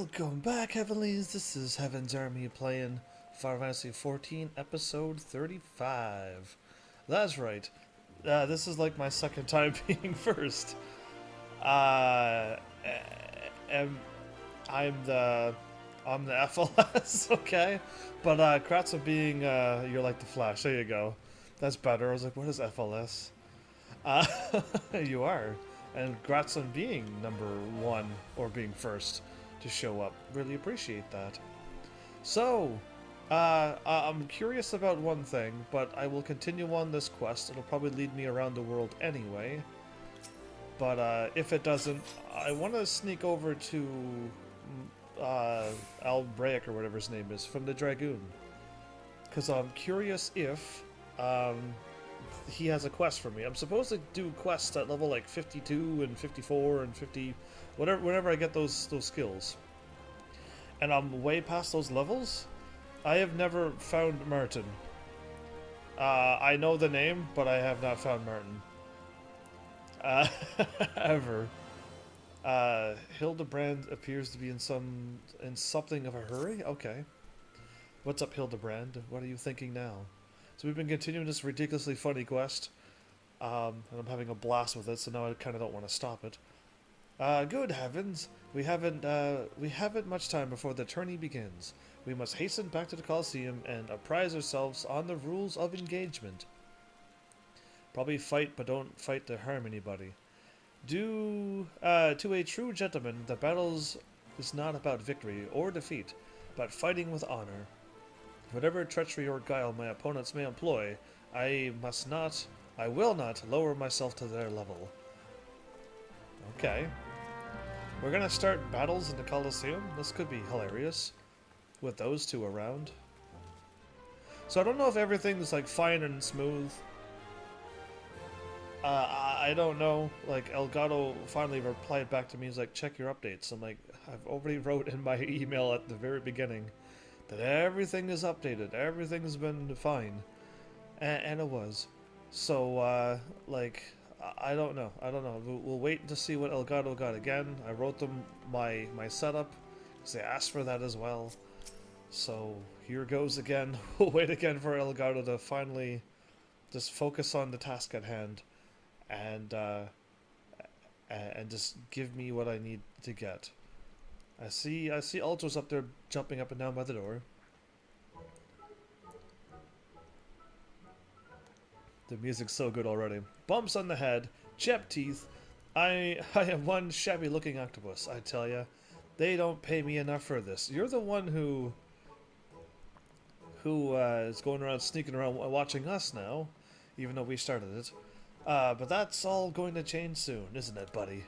Welcome back, Heavenlies. This is Heaven's Army playing Final Fantasy XIV, episode 35. That's right. This is like my second time being first. Uh, am, I'm the FLS, okay? But congrats on being you're like the Flash. There you go. That's better. I was like, what is FLS? Uh, you are. And congrats on being number one or being first to show up. Really appreciate that. So, I'm curious about one thing, but I will continue on this quest. It'll probably lead me around the world anyway. But if it doesn't, I want to sneak over to Albraic or whatever his name is from the Dragoon. Because I'm curious if he has a quest for me. I'm supposed to do quests at level like 52 and 54 and 50, whenever I get those skills. And I'm way past those levels. I have never found Martin. I know the name, but I have not found Martin. Ever. Hildebrand appears to be in something of a hurry. Okay. What's up, Hildebrand? What are you thinking now? So we've been continuing this ridiculously funny quest, and I'm having a blast with it. So now I kind of don't want to stop it. Good heavens! We haven't much time before the tourney begins. We must hasten back to the Colosseum and apprise ourselves on the rules of engagement. Probably fight, but don't fight to harm anybody. To a true gentleman, the battles is not about victory or defeat, but fighting with honor. Whatever treachery or guile my opponents may employ, I will not lower myself to their level. Okay. We're gonna start battles in the Colosseum. This could be hilarious with those two around. So I don't know if everything's like fine and smooth. I don't know. Like Elgato finally replied back to me. He's like, check your updates. I'm like, I've already wrote in my email at the very beginning that everything is updated. Everything's been fine. And it was. So, like, I don't know. We'll wait to see what Elgato got again. I wrote them my setup, because they asked for that as well. So, here goes again. We'll wait again for Elgato to finally just focus on the task at hand. And just give me what I need to get. I see Ultros up there jumping up and down by the door. The music's so good already. Bumps on the head, chipped teeth. I am one shabby looking octopus, I tell ya. They don't pay me enough for this. You're the one who is going around sneaking around watching us now, even though we started it. But that's all going to change soon, isn't it, buddy?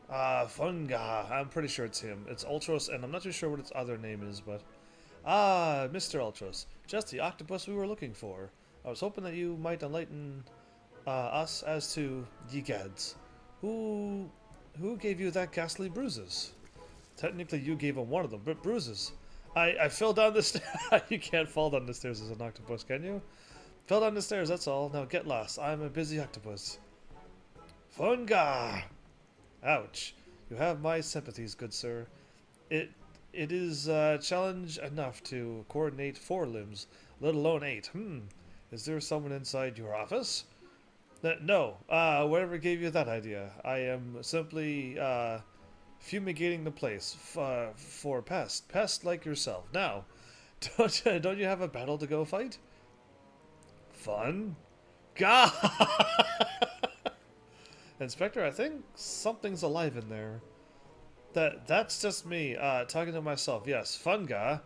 Funga. I'm pretty sure it's him. It's Ultros, and I'm not too sure what its other name is, but... Mr. Ultros. Just the octopus we were looking for. I was hoping that you might enlighten us as to ye gads. Who gave you that ghastly bruises? Technically, you gave him one of them, but bruises. I fell down the stairs. You can't fall down the stairs as an octopus, can you? Fell down the stairs, that's all. Now get lost. I'm a busy octopus. Funga! Ouch. You have my sympathies, good sir. It is challenge enough to coordinate 4 limbs, let alone 8. Is there someone inside your office? No. Whatever gave you that idea? I am simply fumigating the place for pests like yourself. Now, don't you have a battle to go fight? Fun? God! Inspector, I think something's alive in there. That's just me talking to myself. Yes, Funga.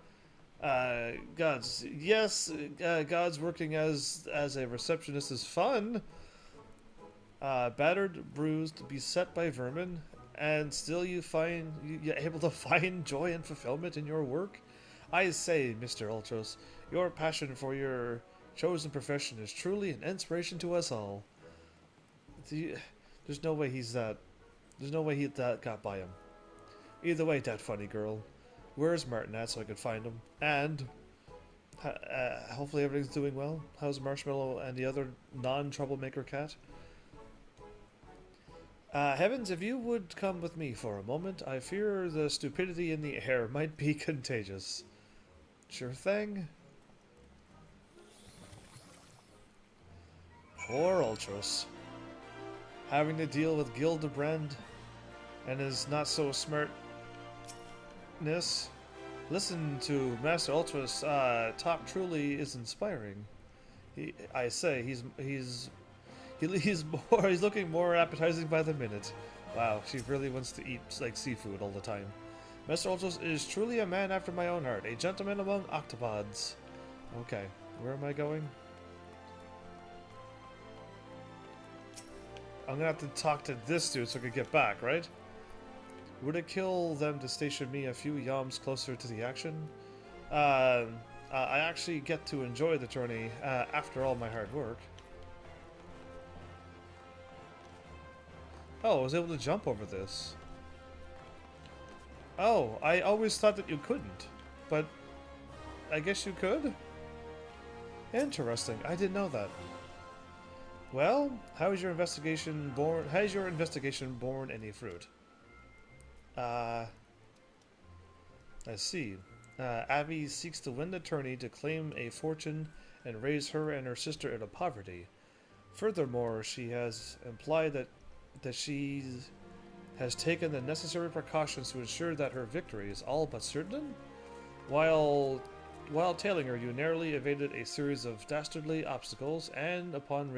Gods. Yes, God's working as a receptionist is fun. Battered, bruised, beset by vermin, and still you're able to find joy and fulfillment in your work. I say, Mr. Ultros, your passion for your chosen profession is truly an inspiration to us all. There's no way There's no way that got by him. Either way, that funny girl. Where's Martin at so I could find him? And hopefully everything's doing well. How's Marshmallow and the other non-troublemaker cat? Heavens, if you would come with me for a moment, I fear the stupidity in the air might be contagious. Sure thing. Poor Ultros. Having to deal with Gildebrand and his not so smartness. Listen to Master Ultros talk truly is inspiring. He's looking more appetizing by the minute. Wow, she really wants to eat like seafood all the time. Master Ultros is truly a man after my own heart, a gentleman among octopods. Okay, where am I going? I'm gonna have to talk to this dude so I can get back, right? Would it kill them to station me a few yalms closer to the action? I actually get to enjoy the journey after all my hard work. Oh, I was able to jump over this. Oh, I always thought that you couldn't, but I guess you could? Interesting, I didn't know that. Well, has your investigation borne any fruit? I see. Abby seeks to win the tourney to claim a fortune and raise her and her sister out of poverty. Furthermore, she has implied that she has taken the necessary precautions to ensure that her victory is all but certain. While tailing her, you narrowly evaded a series of dastardly obstacles, and upon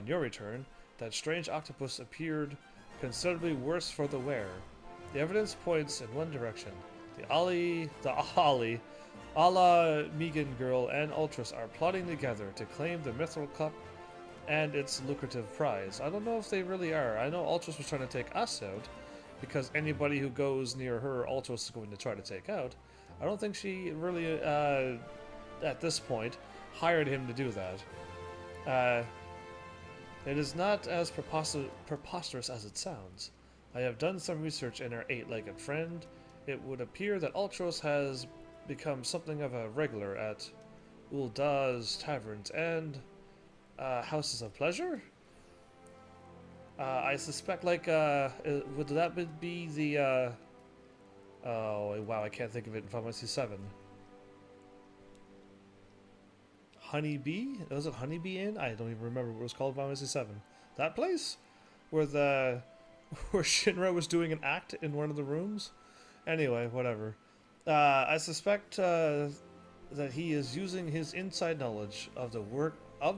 your return, that strange octopus appeared considerably worse for the wear. The evidence points in one direction. The Ala Megan girl and Ultras are plotting together to claim the Mithril Cup and its lucrative prize. I don't know if they really are. I know Ultras was trying to take us out, because anybody who goes near her, Ultras is going to try to take out. I don't think she really, at this point, hired him to do that. It is not as preposterous as it sounds. I have done some research in our eight-legged friend. It would appear that Ultros has become something of a regular at Ulda's taverns and houses of pleasure? I suspect, like, would that be the, oh, wow, I can't think of it in Final Fantasy VII. Honeybee? Was it Honeybee Inn? I don't even remember what it was called in Final Fantasy VII. That place? Where Shinra was doing an act in one of the rooms? Anyway, whatever. I suspect that he is using his inside knowledge of the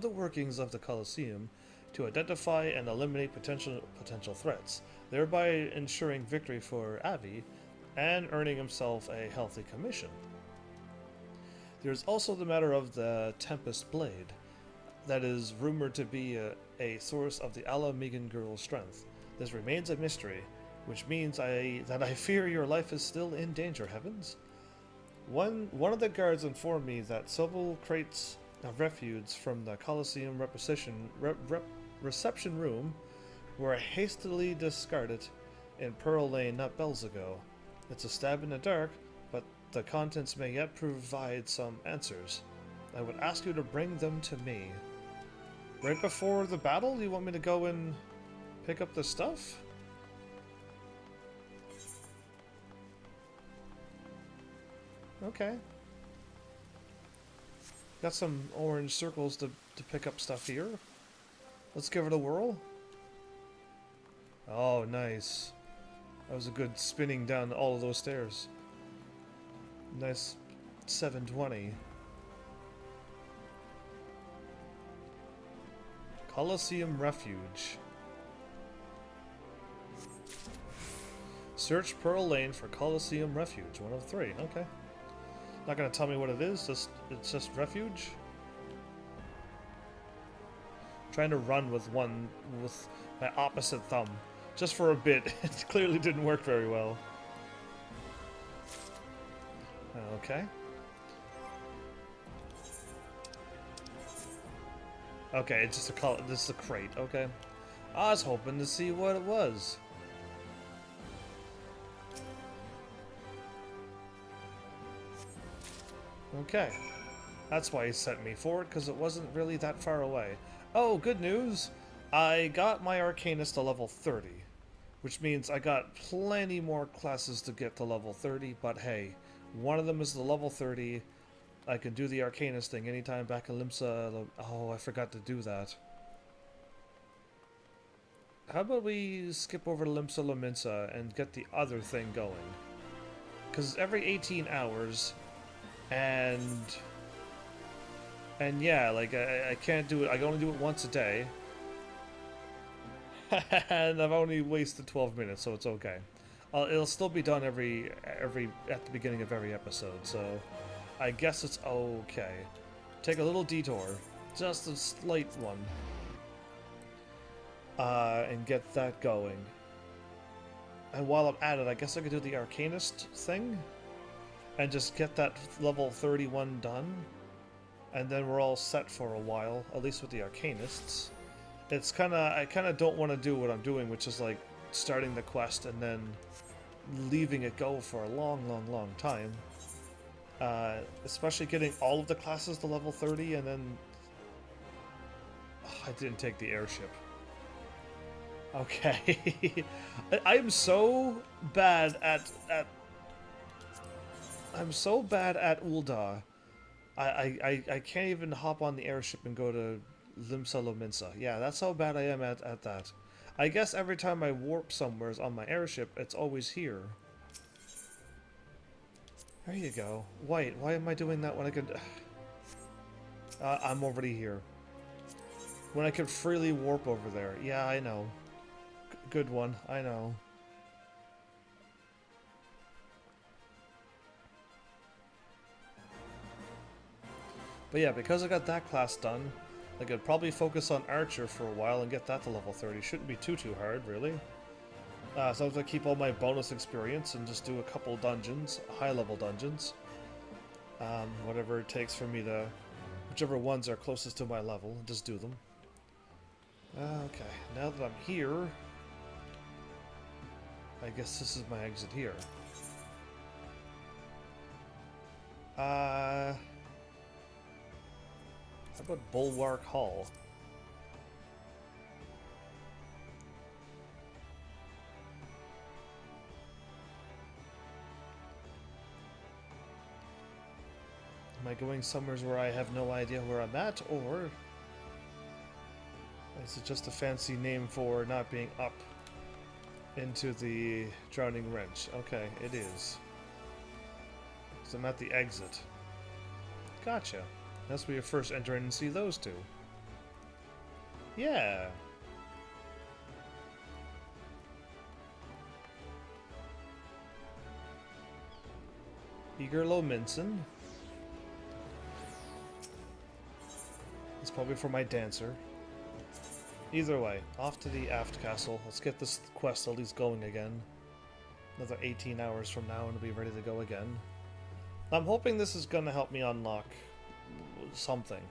workings of the Colosseum to identify and eliminate potential threats, thereby ensuring victory for Avi and earning himself a healthy commission. There's also the matter of the Tempest Blade, that is rumored to be a source of the Ala Megan girl's strength. This remains a mystery, which means that I fear your life is still in danger, Heavens. One of the guards informed me that several crates of refuse from the Colosseum reception room were hastily discarded in Pearl Lane not bells ago. It's a stab in the dark, but the contents may yet provide some answers. I would ask you to bring them to me. Right before the battle, you want me to go and pick up the stuff? Okay. Got some orange circles to pick up stuff here. Let's give it a whirl. Oh, nice. That was a good spinning down all of those stairs. Nice 720. Colosseum Refuge. Search Pearl Lane for Colosseum Refuge. 1 of 3. Okay. Not gonna tell me what it is. It's just refuge. Trying to run with my opposite thumb, just for a bit. It clearly didn't work very well. Okay. Okay, it's just this is a crate. Okay. I was hoping to see what it was. Okay. That's why he sent me for it, because it wasn't really that far away. Oh, good news! I got my Arcanist to level 30, which means I got plenty more classes to get to level 30, but hey, one of them is the level 30. I can do the Arcanist thing anytime back in Limsa. Oh, I forgot to do that. How about we skip over to Limsa Lominsa and get the other thing going? Because it's every 18 hours, and yeah, like I can't do it. I can only do it once a day, and I've only wasted 12 minutes, so it's okay. It'll still be done every at the beginning of every episode, so I guess it's okay. Take a little detour, just a slight one, and get that going. And while I'm at it, I guess I could do the Arcanist thing, and just get that level 31 done, and then we're all set for a while, at least with the Arcanists. It's I kinda don't want to do what I'm doing, which is like starting the quest and then leaving it go for a long time. Especially getting all of the classes to level 30 and then... Oh, I didn't take the airship. Okay. I'm so bad at... I'm so bad at Ul'dah. I can't even hop on the airship and go to Limsa Lominsa. Yeah, that's how bad I am at that. I guess every time I warp somewhere on my airship, it's always here. There you go. Wait, why am I doing that when I could... I'm already here. When I could freely warp over there. Yeah, I know. Good one, I know. But yeah, because I got that class done, I could probably focus on Archer for a while and get that to level 30. Shouldn't be too hard, really. So I'm going to keep all my bonus experience and just do a couple dungeons, high-level dungeons. Whatever it takes for me to... Whichever ones are closest to my level, just do them. Okay, now that I'm here... I guess this is my exit here. How about Bulwark Hall? Am I going somewhere where I have no idea where I'm at, or is it just a fancy name for not being up into the Drowning Wrench? Okay, it is. So I'm at the exit. Gotcha. That's where you first enter in and see those two. Yeah. Eager Lominson. It's probably for my dancer. Either way, off to the Aft Castle. Let's get this quest at least going again. Another 18 hours from now and it'll be ready to go again. I'm hoping this is going to help me unlock something.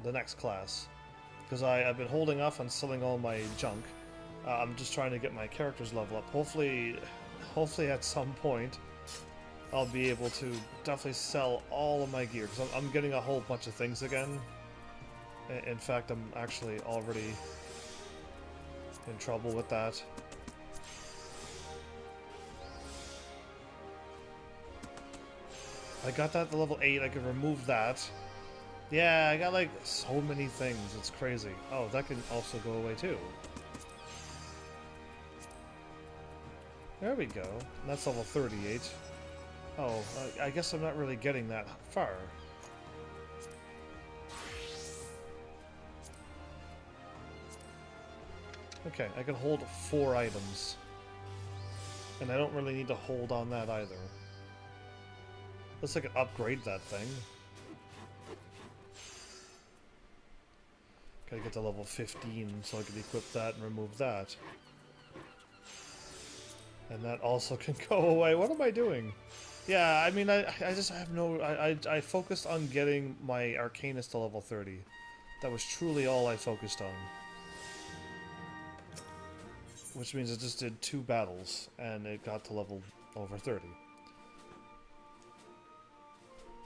The next class. Because I've been holding off on selling all my junk. I'm just trying to get my characters level up. Hopefully at some point I'll be able to definitely sell all of my gear. Because I'm getting a whole bunch of things again. In fact, I'm actually already in trouble with that. I got that to level 8, I could remove that. Yeah, I got like so many things, it's crazy. Oh, that can also go away too. There we go. That's level 38. Oh, I guess I'm not really getting that far. Okay, I can hold 4 items. And I don't really need to hold on that either. Let's like upgrade that thing. Gotta get to level 15 so I can equip that and remove that. And that also can go away. What am I doing? Yeah, I mean, I just have no... I focused on getting my Arcanist to level 30. That was truly all I focused on. Which means I just did 2 battles, and it got to level over 30.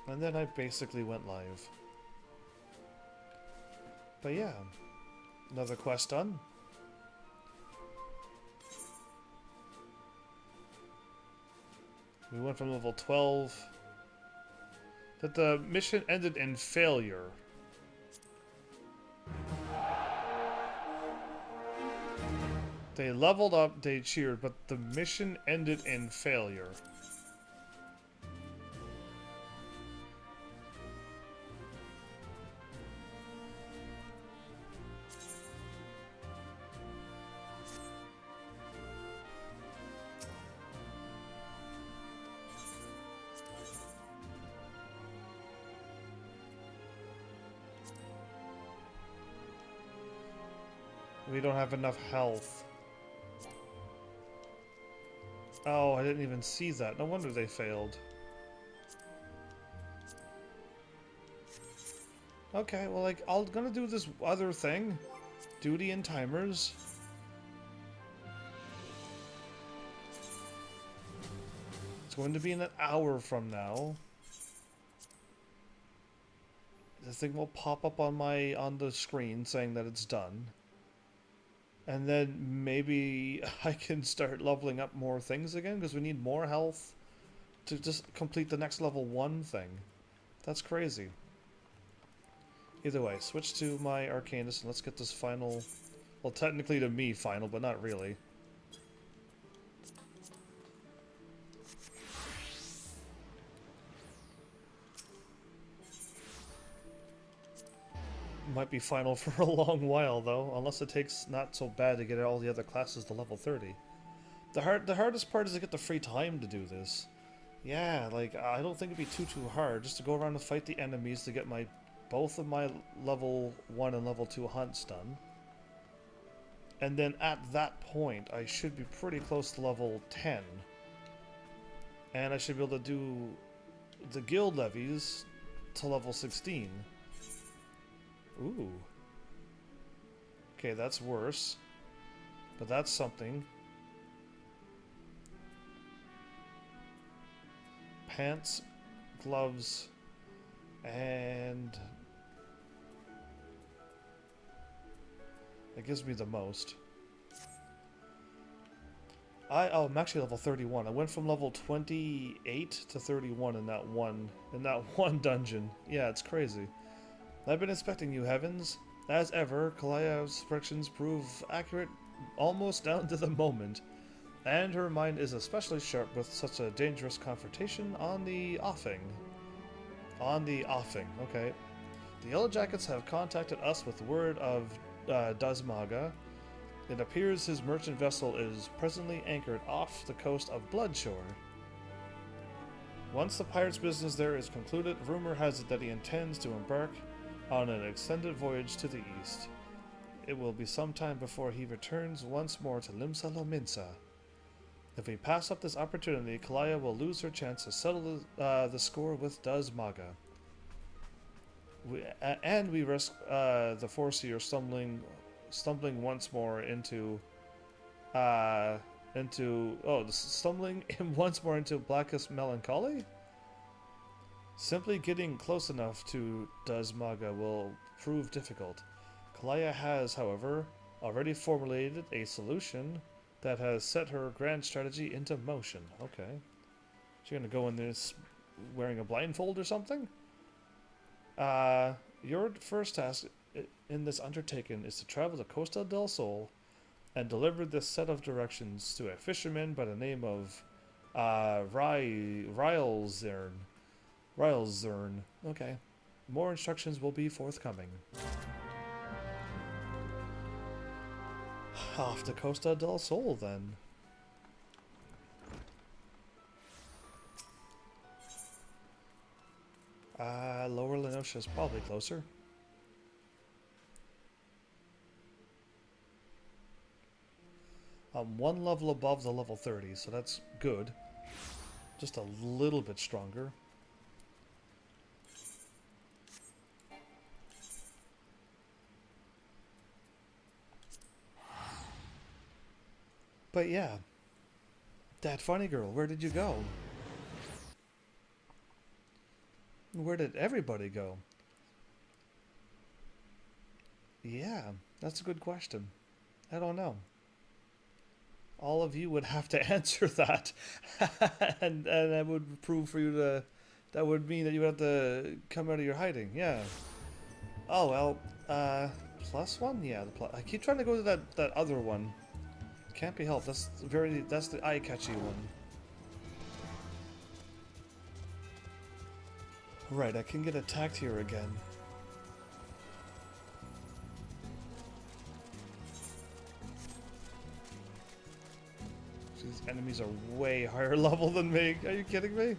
And then I basically went live. But yeah, Another quest done. We went from level 12. That the mission ended in failure. They leveled up, they cheered, but the mission ended in failure. We don't have enough health. Oh, I didn't even see that. No wonder they failed. Okay, well, like, I'm gonna do this other thing. Duty and timers. It's going to be in an hour from now. The thing will pop up on the screen saying that it's done. And then maybe I can start leveling up more things again, because we need more health to just complete the next level 1 thing. That's crazy. Either way, switch to my Arcanist and let's get this final... Well, technically to me final, but not really. Might be final for a long while, though, unless it takes not so bad to get all the other classes to level 30. The hardest part is to get the free time to do this. Yeah, like, I don't think it'd be too hard just to go around and fight the enemies to get both of my level 1 and level 2 hunts done. And then at that point, I should be pretty close to level 10. And I should be able to do the guild levies to level 16. Ooh. Okay, that's worse. But that's something. Pants, gloves, and... That gives me the most. I'm actually level 31. I went from level 28 to 31 in that one dungeon. Yeah, it's crazy. I've been inspecting you, Heavens. As ever, Kalaya's predictions prove accurate almost down to the moment, and her mind is especially sharp with such a dangerous confrontation on the offing. On the offing, okay. The Yellow Jackets have contacted us with word of Dazmaga. It appears his merchant vessel is presently anchored off the coast of Bloodshore. Once the pirate's business there is concluded, rumor has it that he intends to embark on an extended voyage to the east. It will be some time before he returns once more to Limsa Lominsa. If we pass up this opportunity, Kalaya will lose her chance to settle the score with Dazmaga. We risk the Foreseer stumbling once more into stumbling once more into blackest melancholy. Simply getting close enough to Dazmaga will prove difficult. Kalaya has, however, already formulated a solution that has set her grand strategy into motion. Okay. She's gonna go in this wearing a blindfold or something? Your first task in this undertaking is to travel to Costa del Sol and deliver this set of directions to a fisherman by the name of Rylezern. Okay. More instructions will be forthcoming. Off to Costa del Sol, then. Lower Lenosha is probably closer. I'm one level above the level 30, so that's good. Just a little bit stronger. But yeah, that funny girl, where did you go? Where did everybody go? Yeah, that's a good question. I don't know. All of you would have to answer that, and that would prove for you to. That would mean that you would have to come out of your hiding. Yeah. Oh well. +1. Yeah. I keep trying to go to that other one. Can't be helped. That's the eye-catchy one. Right. I can get attacked here again. These enemies are way higher level than me. Are you kidding me?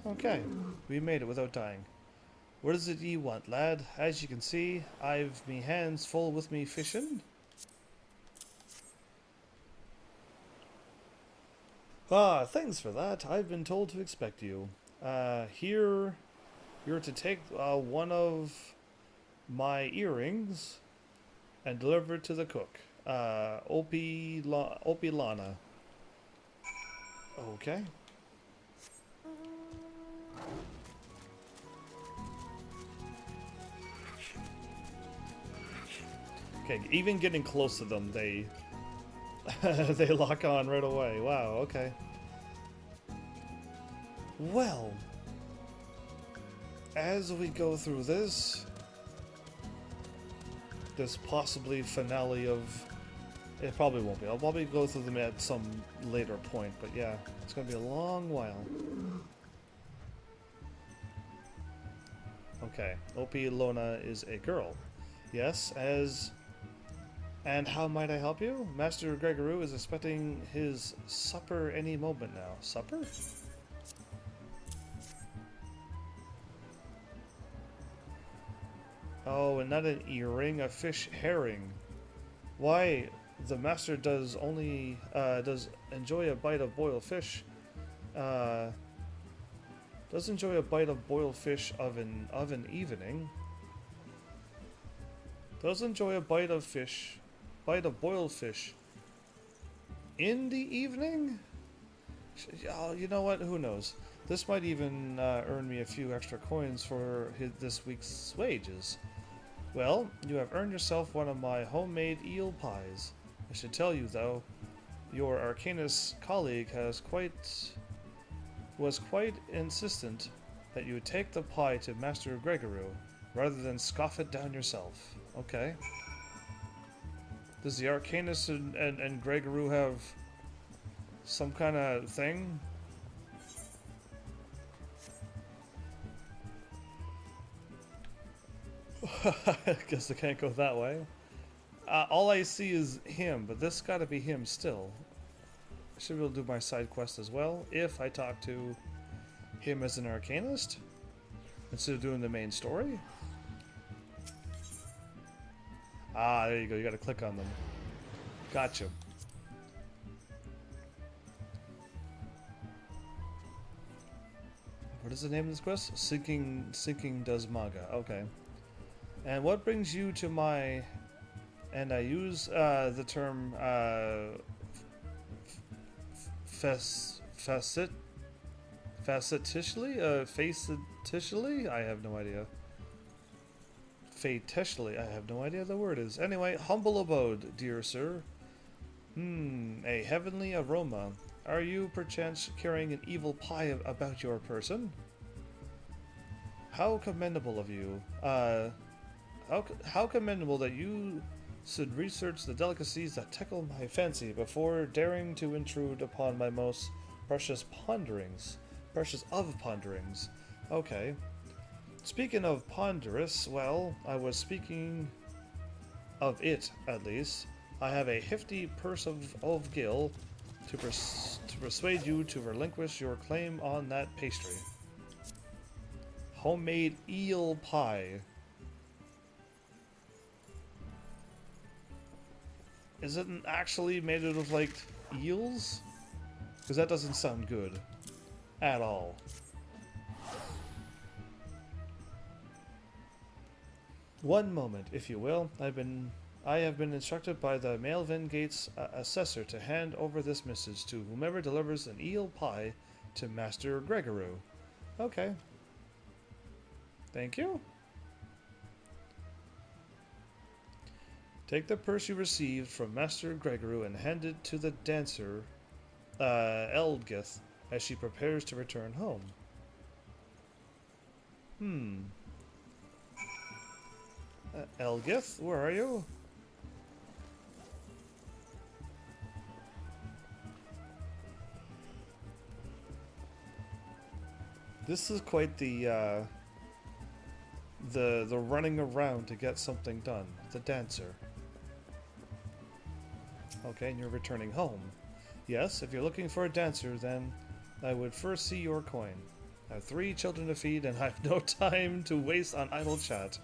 Okay, we made it without dying. What is it ye want, lad? As you can see, I've me hands full with me fishing. Ah, thanks for that. I've been told to expect you. Here, you're to take one of my earrings and deliver it to the cook. Opie Lana. Okay. Okay, even getting close to them, they they lock on right away. Wow, okay. Well, as we go through this possibly finale of... It probably won't be. I'll probably go through them at some later point, but yeah, it's gonna be a long while. Okay, Opie Lona is a girl. Yes, as... And how might I help you? Master Gregory is expecting his supper any moment now. Supper? Oh, and not an earring, a fish herring. Why, the master does only, does enjoy a bite of boiled fish. Does enjoy a bite of boiled fish of an evening. Does enjoy a bite of boiled fish in the evening? Oh, you know what? Who knows? This might even earn me a few extra coins for this week's wages. Well, you have earned yourself one of my homemade eel pies. I should tell you, though, your Arcanist colleague was quite insistent that you take the pie to Master Gregory, rather than scoff it down yourself. Okay. Does the Arcanist and Gregory have some kind of thing? I guess I can't go that way. All I see is him, but this gotta be him still. I should be able to do my side quest as well, if I talk to him as an Arcanist, instead of doing the main story. Ah, there you go, you gotta click on them. Gotcha. What is the name of this quest? Sinking Does Maga. Okay. And what brings you to my... And I use the term facetishly? Facetishly? I have no idea. Fatishly? I have no idea the word is. Anyway, humble abode, dear sir. A heavenly aroma. Are you perchance carrying an evil pie about your person? How commendable of you. How commendable that you should research the delicacies that tickle my fancy before daring to intrude upon my most precious ponderings. Precious of ponderings. Okay. Speaking of ponderous, well, I was speaking of it, at least. I have a hefty purse of gil to persuade you to relinquish your claim on that pastry. Homemade eel pie. Is it actually made out of, like, eels? Because that doesn't sound good. At all. One moment, if you will. I have been instructed by the Malvin Gates assessor to hand over this message to whomever delivers an eel pie to Master Gregory. Okay. Thank you. Take the purse you received from Master Gregory and hand it to the dancer, Eldgith, as she prepares to return home. Eldgith, where are you? This is quite the running around to get something done. The dancer. Okay, and you're returning home. Yes, if you're looking for a dancer, then I would first see your coin. I have 3 children to feed, and I have no time to waste on idle chat.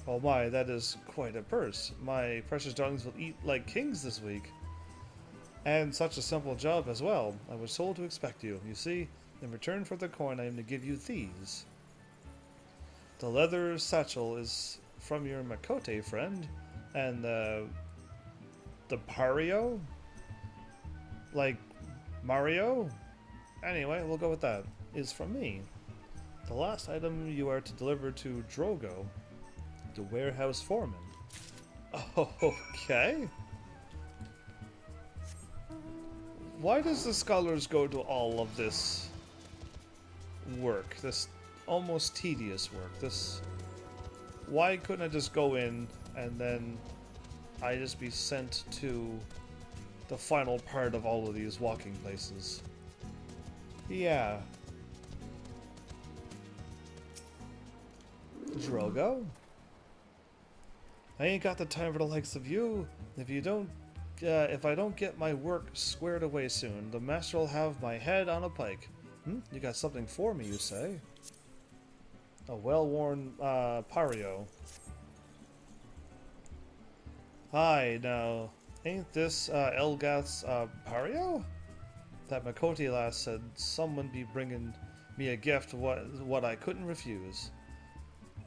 Oh my, that is quite a purse. My precious darlings will eat like kings this week. And such a simple job as well. I was told to expect you. You see, in return for the coin, I am to give you these. The leather satchel is from your Makote friend, and the Pario? Like Mario? Anyway, we'll go with that. Is from me. The last item you are to deliver to Drogo, the warehouse foreman. Okay. Why does the scholars go to all of this work? This almost tedious work? Why couldn't I just go in and then I just be sent to the final part of all of these walking places? Yeah. Drogo? I ain't got the time for the likes of you. If I don't get my work squared away soon, the master will have my head on a pike. You got something for me, you say? A well-worn Pario. Hi, now, ain't this Elgath's Pario? That Makote lass said someone be bringing me a gift what I couldn't refuse.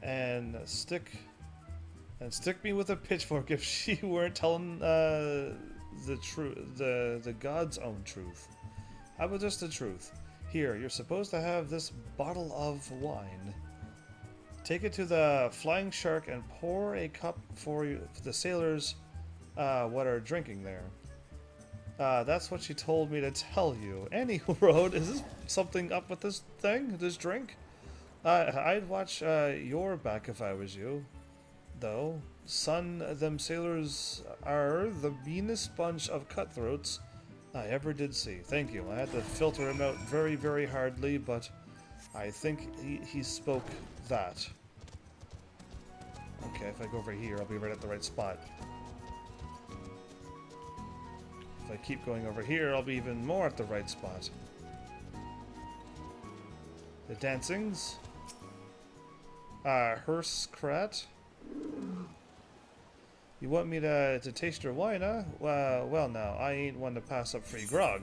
And stick me with a pitchfork if she weren't telling the God's own truth. How about just the truth? Here, you're supposed to have this bottle of wine. Take it to the Flying Shark and pour a cup for the sailors what are drinking there. That's what she told me to tell you. Annie wrote, is this something up with this thing? This drink? I'd watch your back if I was you. Though, son, them sailors are the meanest bunch of cutthroats I ever did see. Thank you. I had to filter him out very, very hardly, but I think he spoke that. Okay, if I go over here, I'll be right at the right spot. If I keep going over here, I'll be even more at the right spot. The dancings. Herskrat. You want me to taste your wine, huh? Well now, I ain't one to pass up free grog.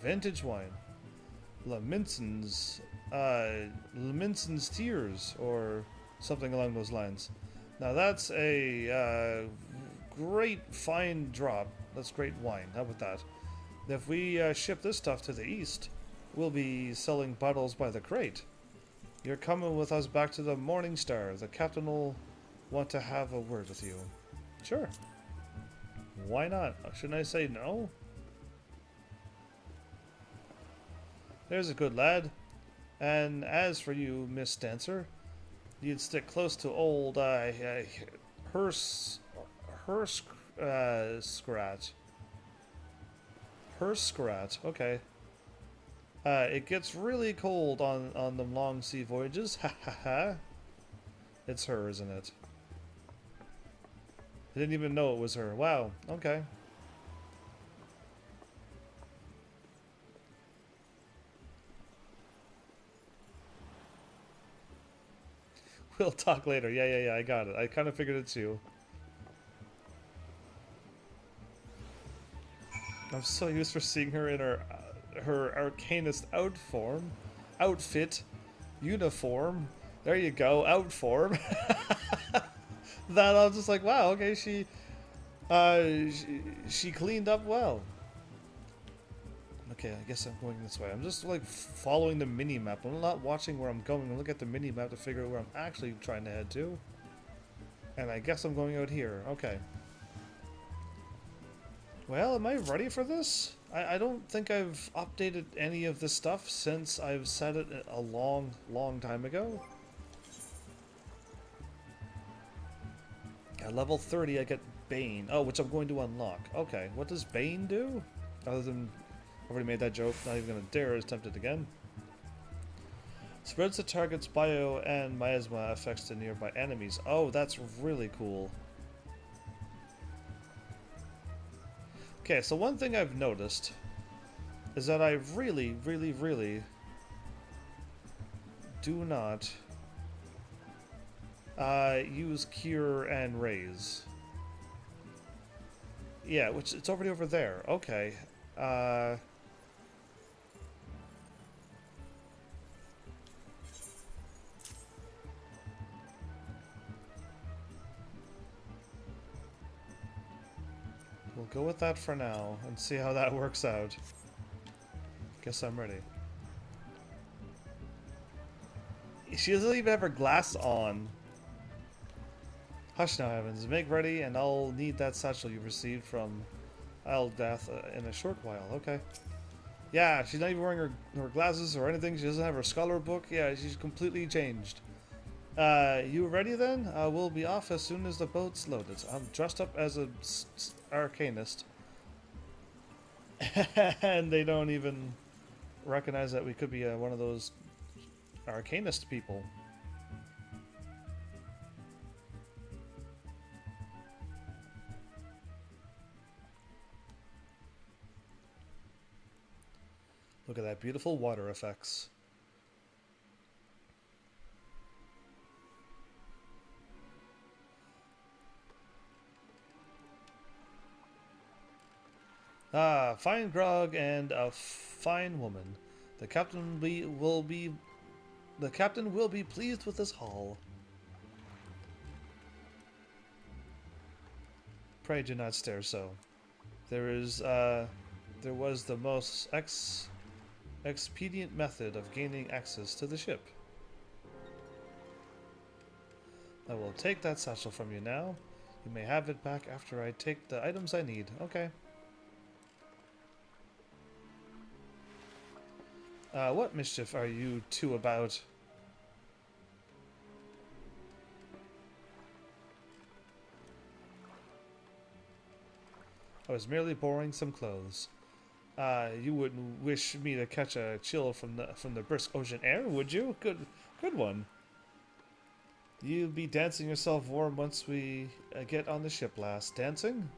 Vintage wine. Laminson's Tears, or something along those lines. Now that's a great fine drop. That's great wine. How about that? If we ship this stuff to the east, we'll be selling bottles by the crate. You're coming with us back to the Morning Star. The captain will want to have a word with you. Sure. Why not? Shouldn't I say no? There's a good lad. And as for you, Miss Dancer, you'd stick close to old Herskrat. Okay. It gets really cold on them long sea voyages. Ha ha ha. It's her, isn't it? I didn't even know it was her. Wow. Okay. We'll talk later. Yeah, I got it. I kind of figured it too. I'm so used for seeing her in her arcanist outfit, uniform. There you go, outform. That I was just like, wow, okay, she She cleaned up well. Okay, I guess I'm going this way. I'm just like following the mini-map. I'm not watching where I'm going. I'm looking at the mini-map to figure out where I'm actually trying to head to. And I guess I'm going out here. Okay. Well, am I ready for this? I don't think I've updated any of this stuff since I've said it a long, long time ago. At level 30 I get Bane. Oh, which I'm going to unlock. Okay, what does Bane do? Other than... I've already made that joke, not even gonna dare attempt it again. Spreads the target's bio and miasma effects to nearby enemies. Oh, that's really cool. Okay, so one thing I've noticed is that I really, really, really do not use Cure and Raise. Yeah, which it's already over there. Okay. We'll go with that for now and see how that works out. Guess I'm ready. She doesn't even have her glass on. Hush now, Evans. Make ready, and I'll need that satchel you received from Aldath in a short while. Okay. Yeah, she's not even wearing her glasses or anything. She doesn't have her scholar book. Yeah, she's completely changed. You ready then? We'll be off as soon as the boat's loaded. I'm dressed up as a arcanist. And they don't even recognize that we could be one of those arcanist people. Look at that beautiful water effects. Ah, fine grog and a fine woman. The captain will be pleased with this haul. Pray do not stare so. There was the most expedient method of gaining access to the ship. I will take that satchel from you now. You may have it back after I take the items I need. Okay. What mischief are you two about? I was merely borrowing some clothes. You wouldn't wish me to catch a chill from the brisk ocean air, would you? Good one. You'll be dancing yourself warm once we get on the ship, lass. Dancing?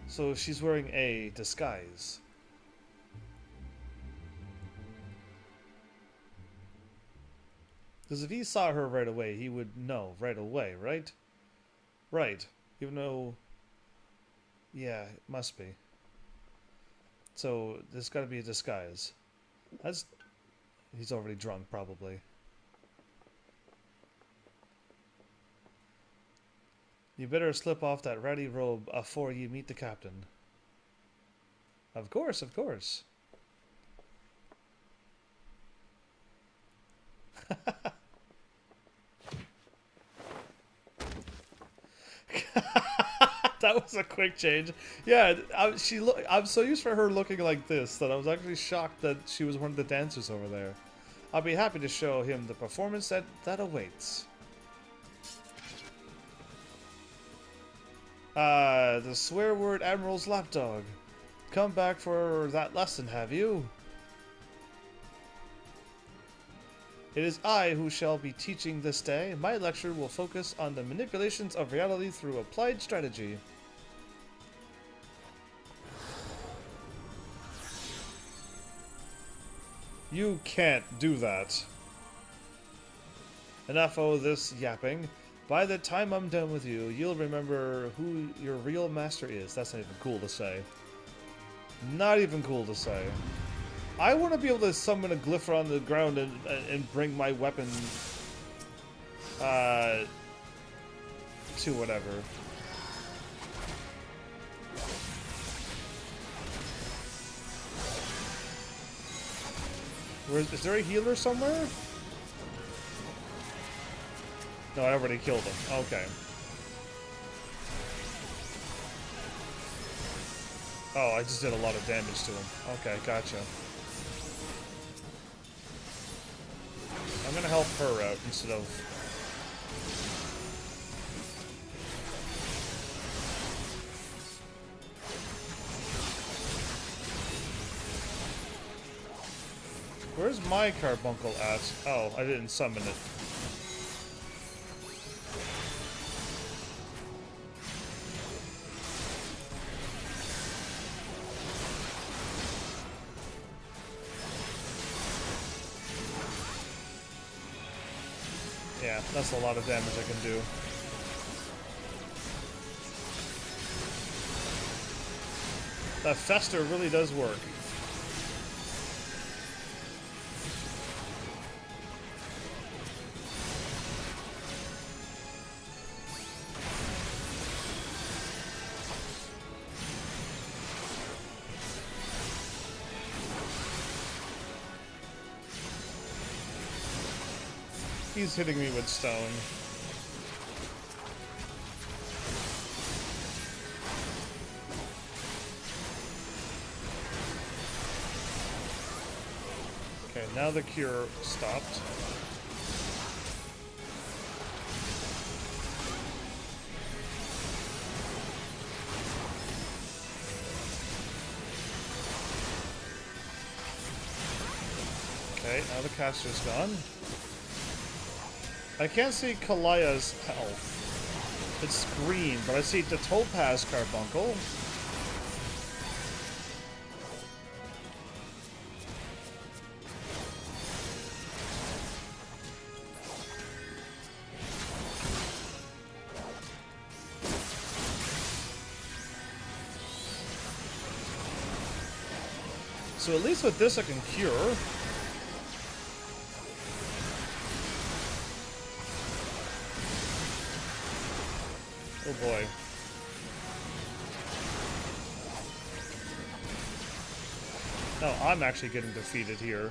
So she's wearing a disguise. Because if he saw her right away, he would know right away, right? Right. Even though... Yeah, it must be. So, there's gotta be a disguise. That's... He's already drunk, probably. You better slip off that ratty robe afore you meet the captain. Of course, of course. That was a quick change. Yeah, I'm so used for her looking like this that I was actually shocked that she was one of the dancers over there. I'll be happy to show him the performance that awaits. The swear word Admiral's lapdog. Come back for that lesson, have you? It is I who shall be teaching this day. My lecture will focus on the manipulations of reality through applied strategy. You can't do that. Enough of this yapping. By the time I'm done with you, you'll remember who your real master is. That's not even cool to say. Not even cool to say. I want to be able to summon a glyph on the ground and bring my weapon To whatever. Is there a healer somewhere? No, I already killed him. Okay. Oh, I just did a lot of damage to him. Okay, gotcha. I'm gonna help her out instead of... Where's my carbuncle at? Oh, I didn't summon it. Yeah, that's a lot of damage I can do. That Fester really does work. He's hitting me with stone. Okay, now the cure stopped. Okay, now the caster's gone. I can't see Kalaya's health. It's green, but I see the Topaz Carbuncle. So at least with this I can cure. Oh boy. No, I'm actually getting defeated here.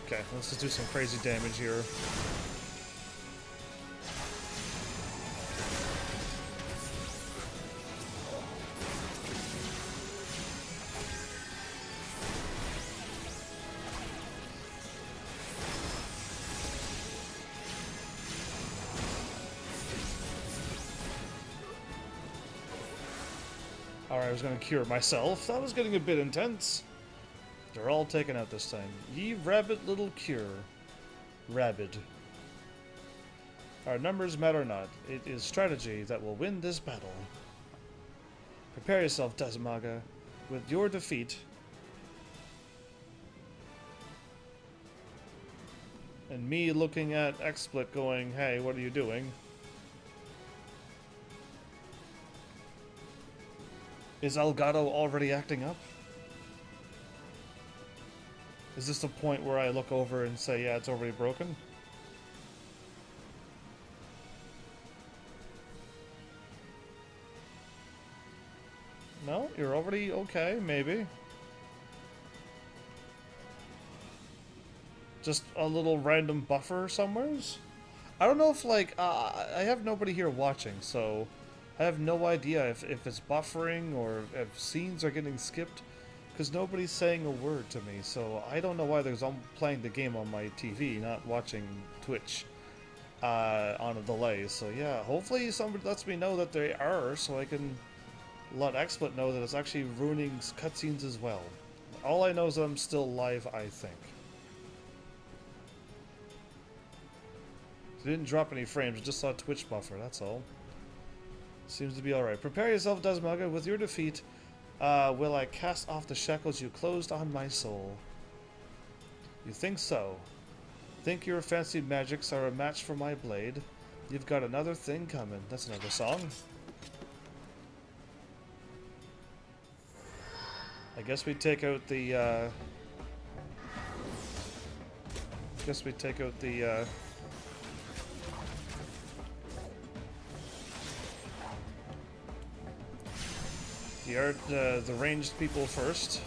Okay, let's just do some crazy damage here. Alright, I was gonna cure myself. That was getting a bit intense. They're all taken out this time. Ye rabbit little cure. Rabid. Our numbers matter not. It is strategy that will win this battle. Prepare yourself, Dazmaga. With your defeat... and me looking at XSplit going, hey, what are you doing? Is Elgato already acting up? Is this the point where I look over and say, yeah, it's already broken? No? You're already okay, maybe. Just a little random buffer somewheres? I don't know if, like, I have nobody here watching, so I have no idea if it's buffering or if scenes are getting skipped. Because nobody's saying a word to me, so I don't know why I'm playing the game on my TV, not watching Twitch on a delay. So yeah, hopefully somebody lets me know that they are, so I can let XSplit know that it's actually ruining cutscenes as well. All I know is that I'm still live, I think. It didn't drop any frames, I just saw Twitch buffer, that's all. Seems to be alright. Prepare yourself, Dazmaga. With your defeat, will I cast off the shackles you closed on my soul? You think so? Think your fancy magics are a match for my blade? You've got another thing coming. That's another song. I guess we take out the, the ranged people first.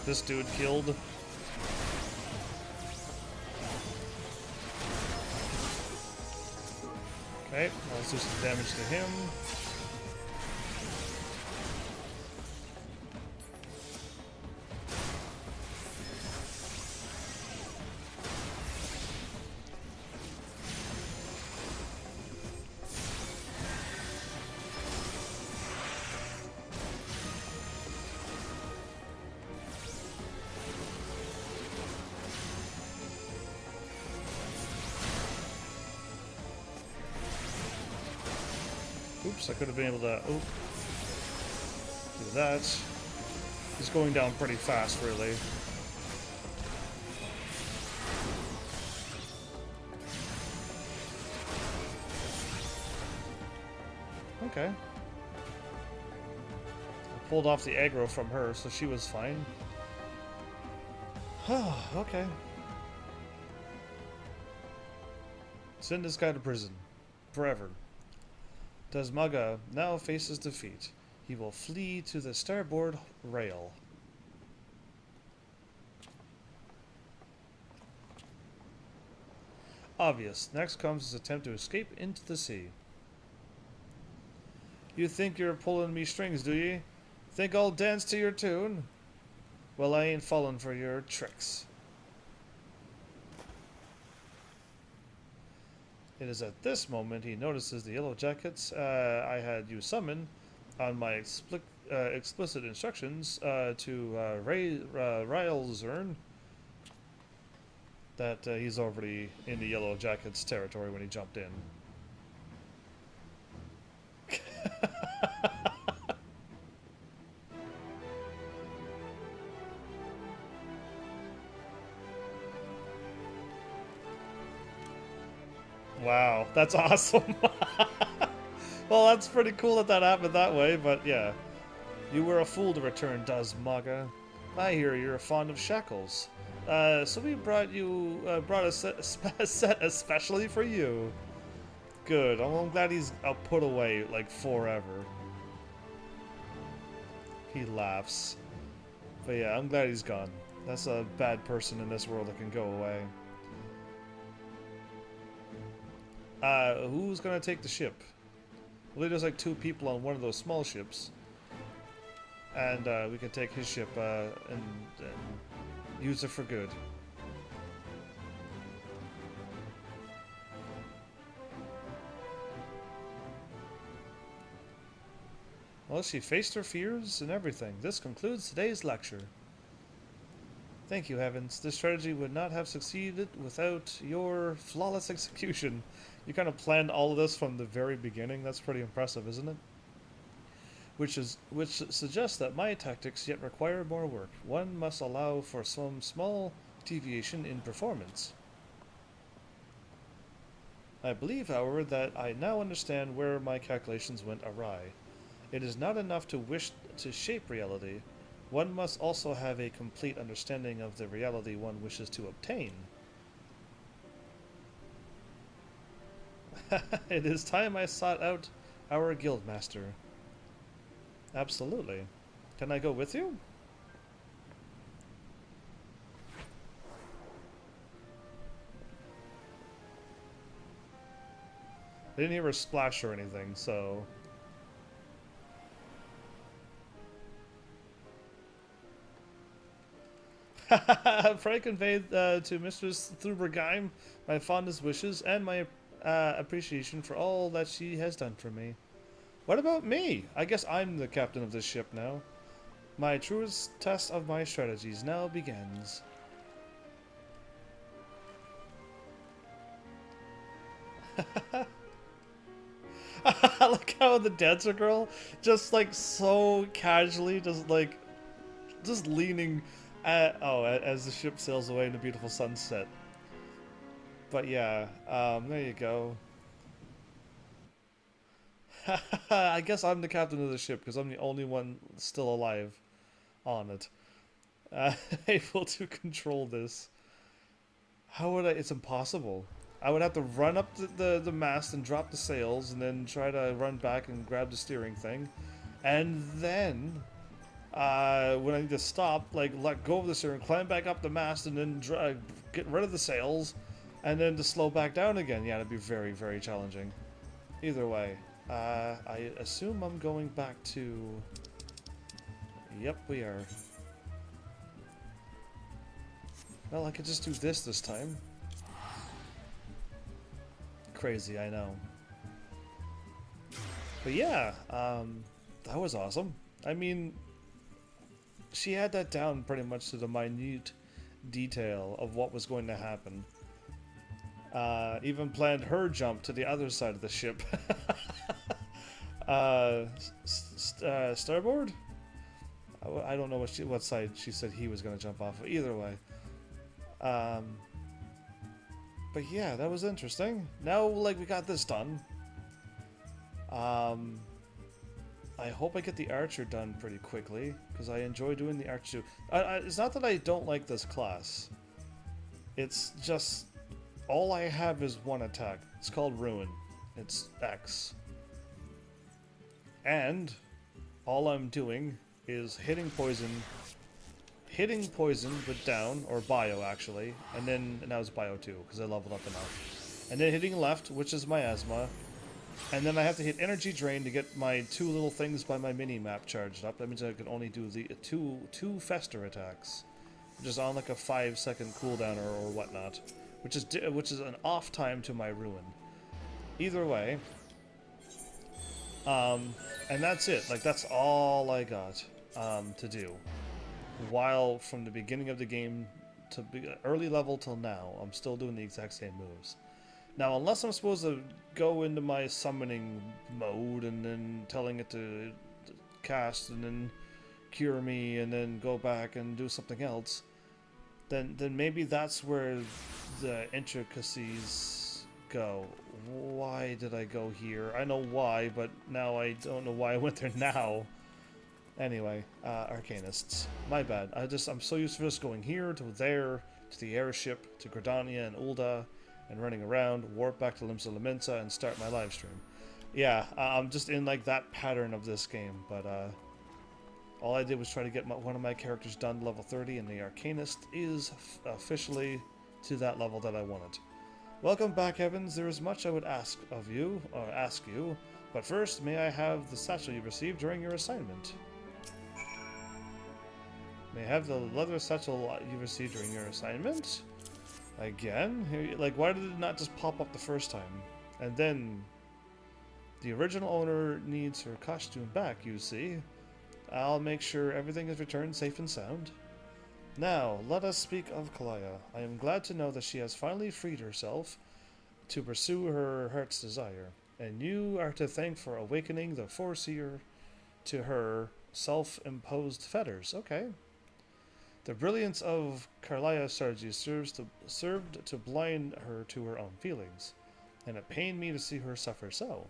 This dude killed. Okay, let's do some damage to him. Oops, I could have been able to do that. He's going down pretty fast, really. Okay. I pulled off the aggro from her, so she was fine. Okay. Send this guy to prison. Forever. Dazmaga now faces defeat. He will flee to the starboard rail. Obvious. Next comes his attempt to escape into the sea. You think you're pulling me strings, do ye? Think I'll dance to your tune? Well, I ain't falling for your tricks. It is at this moment he notices the yellow jackets I had you summon on my explicit instructions to Rylzern that he's already in the yellow jackets territory when he jumped in. Wow, that's awesome. Well, that's pretty cool that that happened that way, but yeah. You were a fool to return, Dazmaga. I hear you're fond of shackles. So we brought a set especially for you. Good. I'm glad he's put away, like, forever. He laughs. But yeah, I'm glad he's gone. That's a bad person in this world that can go away. Who's gonna take the ship? Well, there's like 2 people on one of those small ships. And we can take his ship and use it for good. Well, she faced her fears and everything. This concludes today's lecture. Thank you, Heavens. This strategy would not have succeeded without your flawless execution. You kind of planned all of this from the very beginning. That's pretty impressive, isn't it? Which suggests that my tactics yet require more work. One must allow for some small deviation in performance. I believe, however, that I now understand where my calculations went awry. It is not enough to wish to shape reality. One must also have a complete understanding of the reality one wishes to obtain. It is time I sought out our guildmaster. Absolutely. Can I go with you? I didn't hear a splash or anything, so... Pray convey to Mistress Thubergeim my fondest wishes and my appreciation for all that she has done for me. What about me? I guess I'm the captain of this ship now. My truest test of my strategies now begins. Look how the dancer girl just like so casually just leaning as the ship sails away in a beautiful sunset. But yeah, there you go. I guess I'm the captain of the ship because I'm the only one still alive on it. Able to control this. How would I? It's impossible. I would have to run up the mast and drop the sails and then try to run back and grab the steering thing. And then, when I need to stop, like let go of the steering, climb back up the mast and then get rid of the sails and then to slow back down again. Yeah, it'd be very, very challenging. Either way. I assume I'm going back to... Yep, we are. Well, I could just do this time. Crazy, I know. But yeah, that was awesome. I mean, she had that down pretty much to the minute detail of what was going to happen. Even planned her jump to the other side of the ship. Starboard? I don't know what side she said he was going to jump off of. Either way. But yeah, that was interesting. Now, like, we got this done. I hope I get the archer done pretty quickly, because I enjoy doing the archer too. It's not that I don't like this class. It's just... all I have is one attack. It's called Ruin. It's X. And all I'm doing is hitting poison with down, or bio actually, and then now it's bio 2 because I leveled up enough. And then hitting left, which is miasma, and then I have to hit energy drain to get my 2 little things by my mini map charged up. That means I can only do the two fester attacks, which is on like a 5-second cooldown or whatnot. Which is an off time to my ruin. Either way, and that's it. Like that's all I got to do. While from the beginning of the game to early level till now, I'm still doing the exact same moves. Now, unless I'm supposed to go into my summoning mode and then telling it to cast and then cure me and then go back and do something else. Then maybe that's where the intricacies go. Why did I go here? I know why, but now I don't know why I went there now. Anyway, Arcanists. My bad. I'm so used to just going here to there, to the airship, to Gridania and Ulda, and running around, warp back to Limsa Laminsa, and start my live stream. Yeah, I'm just in like that pattern of this game, but all I did was try to get one of my characters done to level 30, and the Arcanist is officially to that level that I wanted. Welcome back, Heavens. There is much I would ask of you, or ask you, but first, may I have the satchel you received during your assignment? May I have the leather satchel you received during your assignment? Again? Like, why did it not just pop up the first time? And then, the original owner needs her costume back, you see. I'll make sure everything is returned safe and sound. Now, let us speak of Kalaya. I am glad to know that she has finally freed herself to pursue her heart's desire, and you are to thank for awakening the Foreseer to her self-imposed fetters. Okay. The brilliance of Karlaya's strategy served to blind her to her own feelings, and it pained me to see her suffer so.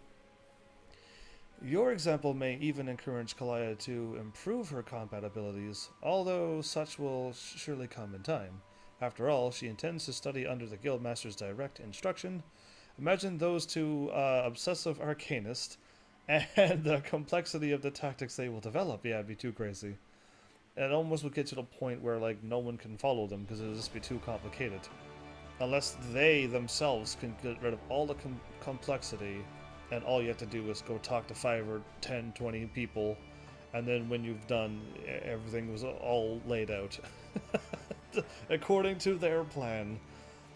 Your example may even encourage Kalaya to improve her combat abilities, although such will surely come in time. After all, she intends to study under the Guildmaster's direct instruction. Imagine those two obsessive arcanists and the complexity of the tactics they will develop. Yeah, it'd be too crazy. It almost would get to the point where like no one can follow them because it would just be too complicated. Unless they themselves can get rid of all the complexity and all you have to do is go talk to 5 or 10, 20 people, and then when you've done, everything was all laid out according to their plan.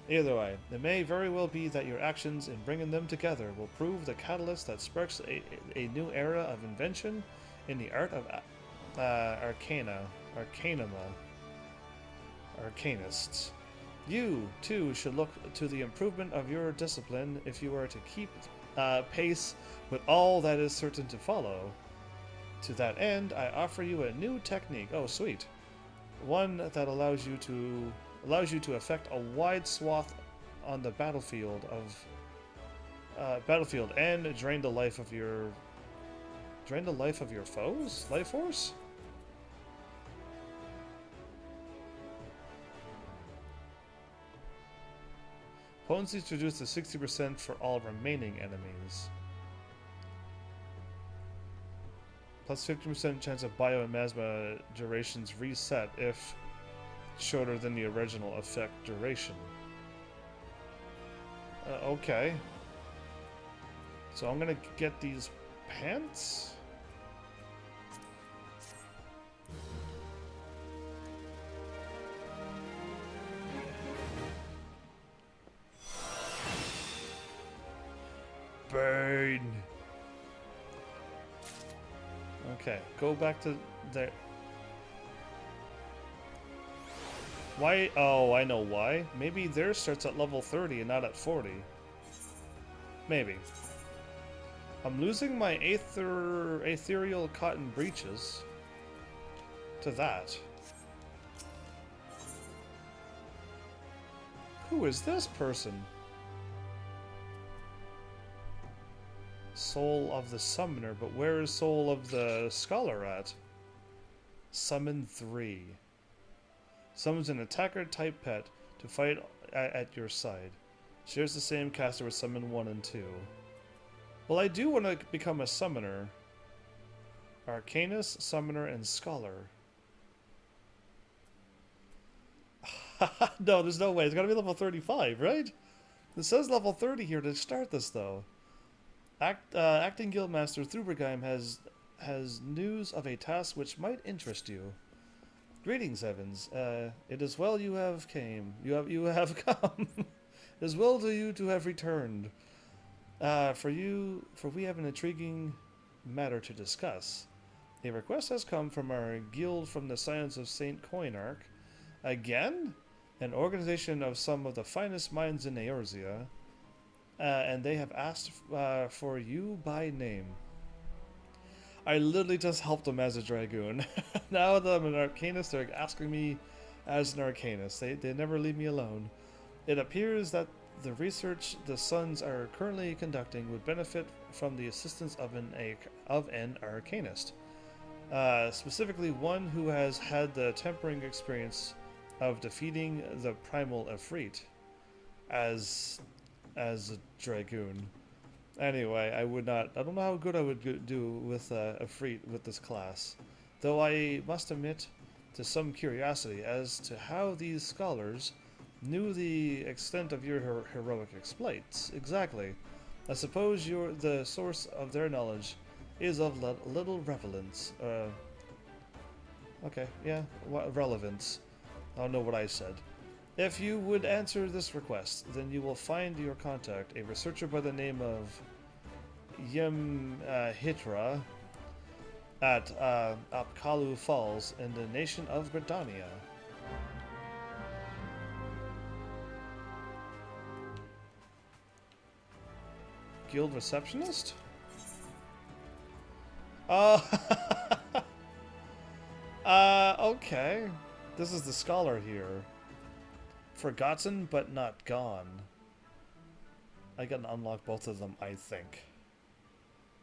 Either way, it may very well be that your actions in bringing them together will prove the catalyst that sparks a new era of invention in the art of arcanists. You, too, should look to the improvement of your discipline if you are to keep pace with all that is certain to follow. To that end, I offer you a new technique. Oh, sweet. One that allows you to affect a wide swath on the battlefield and drain the life of your foes? Life force? Potency is reduced to 60% for all remaining enemies. Plus 50% chance of bio and masma durations reset if shorter than the original effect duration. Okay. So I'm gonna get these pants? Burn! Okay, go back to there. Why? Oh, I know why. Maybe theirs starts at level 30 and not at 40. Maybe. I'm losing my ethereal cotton breeches to that. Who is this person? Soul of the Summoner, but where is Soul of the Scholar at? Summon 3. Summons an attacker type pet to fight at your side. Shares the same caster with Summon 1 and 2. Well, I do want to become a Summoner. Arcanist, Summoner, and Scholar. No, there's no way. It's got to be level 35, right? It says level 30 here to start this, though. Acting Guildmaster Thubergheim has news of a task which might interest you. Greetings, Evans. It is well you have came. You have come. It is well to you to have returned. For we have an intriguing matter to discuss. A request has come from our guild from the Scions of Saint Coinarch. Again? An organization of some of the finest minds in Eorzea. And they have asked for you by name. I literally just helped them as a Dragoon. Now that I'm an Arcanist, they're asking me as an Arcanist. They never leave me alone. It appears that the research the Sons are currently conducting would benefit from the assistance of an Arcanist. Specifically one who has had the tempering experience of defeating the Primal Efreet as a Dragoon. Anyway, I don't know how good I would do with Efreet with this class. Though I must admit to some curiosity as to how these scholars knew the extent of your heroic exploits. Exactly. I suppose the source of their knowledge is of little relevance. Okay, yeah, relevance. I don't know what I said. If you would answer this request, then you will find your contact, a researcher by the name of Hitra at Apkalu Falls in the nation of Gridania. Guild receptionist? Okay. This is the scholar here. Forgotten but not gone. I can unlock both of them, I think.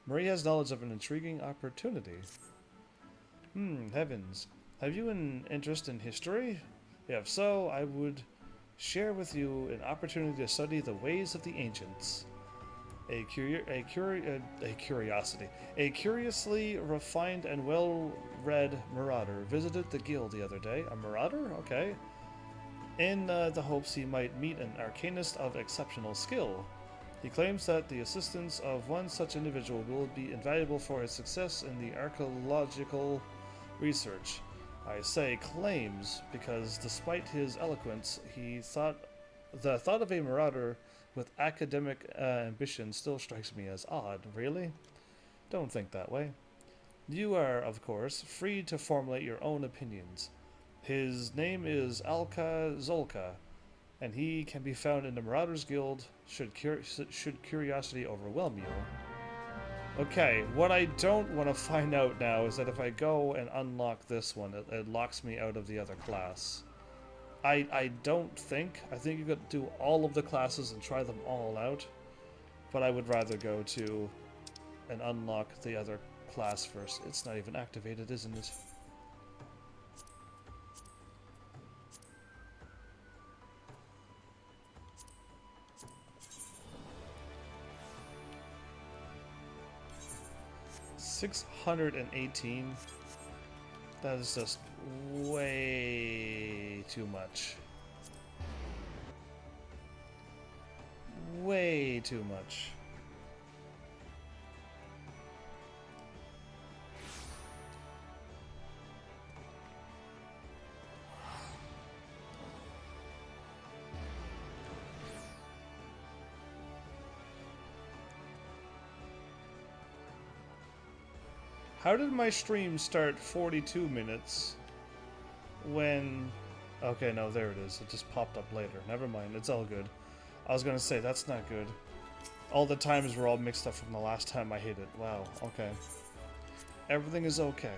Marie has knowledge of an intriguing opportunity. Heavens. Have you an interest in history? If so, I would share with you an opportunity to study the ways of the ancients. A curiously refined and well-read marauder visited the guild the other day. A marauder? Okay. In the hopes he might meet an arcanist of exceptional skill. He claims that the assistance of one such individual will be invaluable for his success in the archaeological research. I say claims because despite his eloquence, the thought of a marauder with academic ambition still strikes me as odd. Really? Don't think that way. You are, of course, free to formulate your own opinions. His name is Alka Zolka, and he can be found in the Marauders Guild should curiosity overwhelm you. Okay, what I don't want to find out now is that if I go and unlock this one, it locks me out of the other class. I think you could do all of the classes and try them all out, but I would rather go to and unlock the other class first. It's not even activated, isn't it? $618. That is just way too much. Way too much. How did my stream start 42 minutes when... Okay, no, there it is. It just popped up later. Never mind, it's all good. I was gonna say, that's not good. All the times were all mixed up from the last time I hit it. Wow, okay. Everything is okay.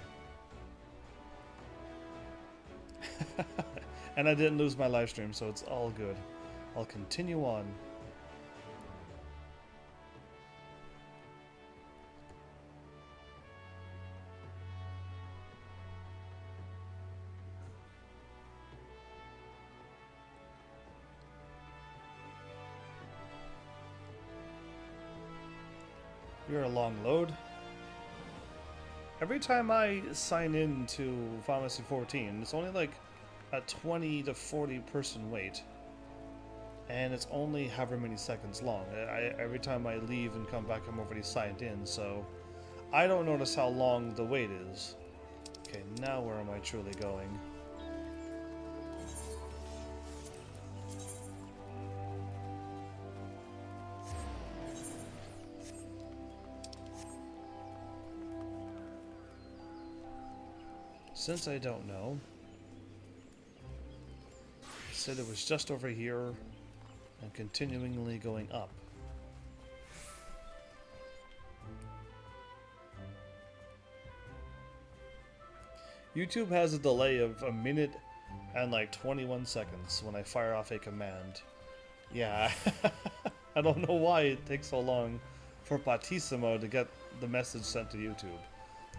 And I didn't lose my live stream, so it's all good. I'll continue on. You're a long load. Every time I sign in to Pharmacy 14, it's only like a 20 to 40 person wait. And it's only however many seconds long. Every time I leave and come back, I'm already signed in, so I don't notice how long the wait is. Okay, now where am I truly going? Since I don't know, I said it was just over here and continually going up. YouTube has a delay of a minute and like 21 seconds when I fire off a command. Yeah, I don't know why it takes so long for Patissimo to get the message sent to YouTube.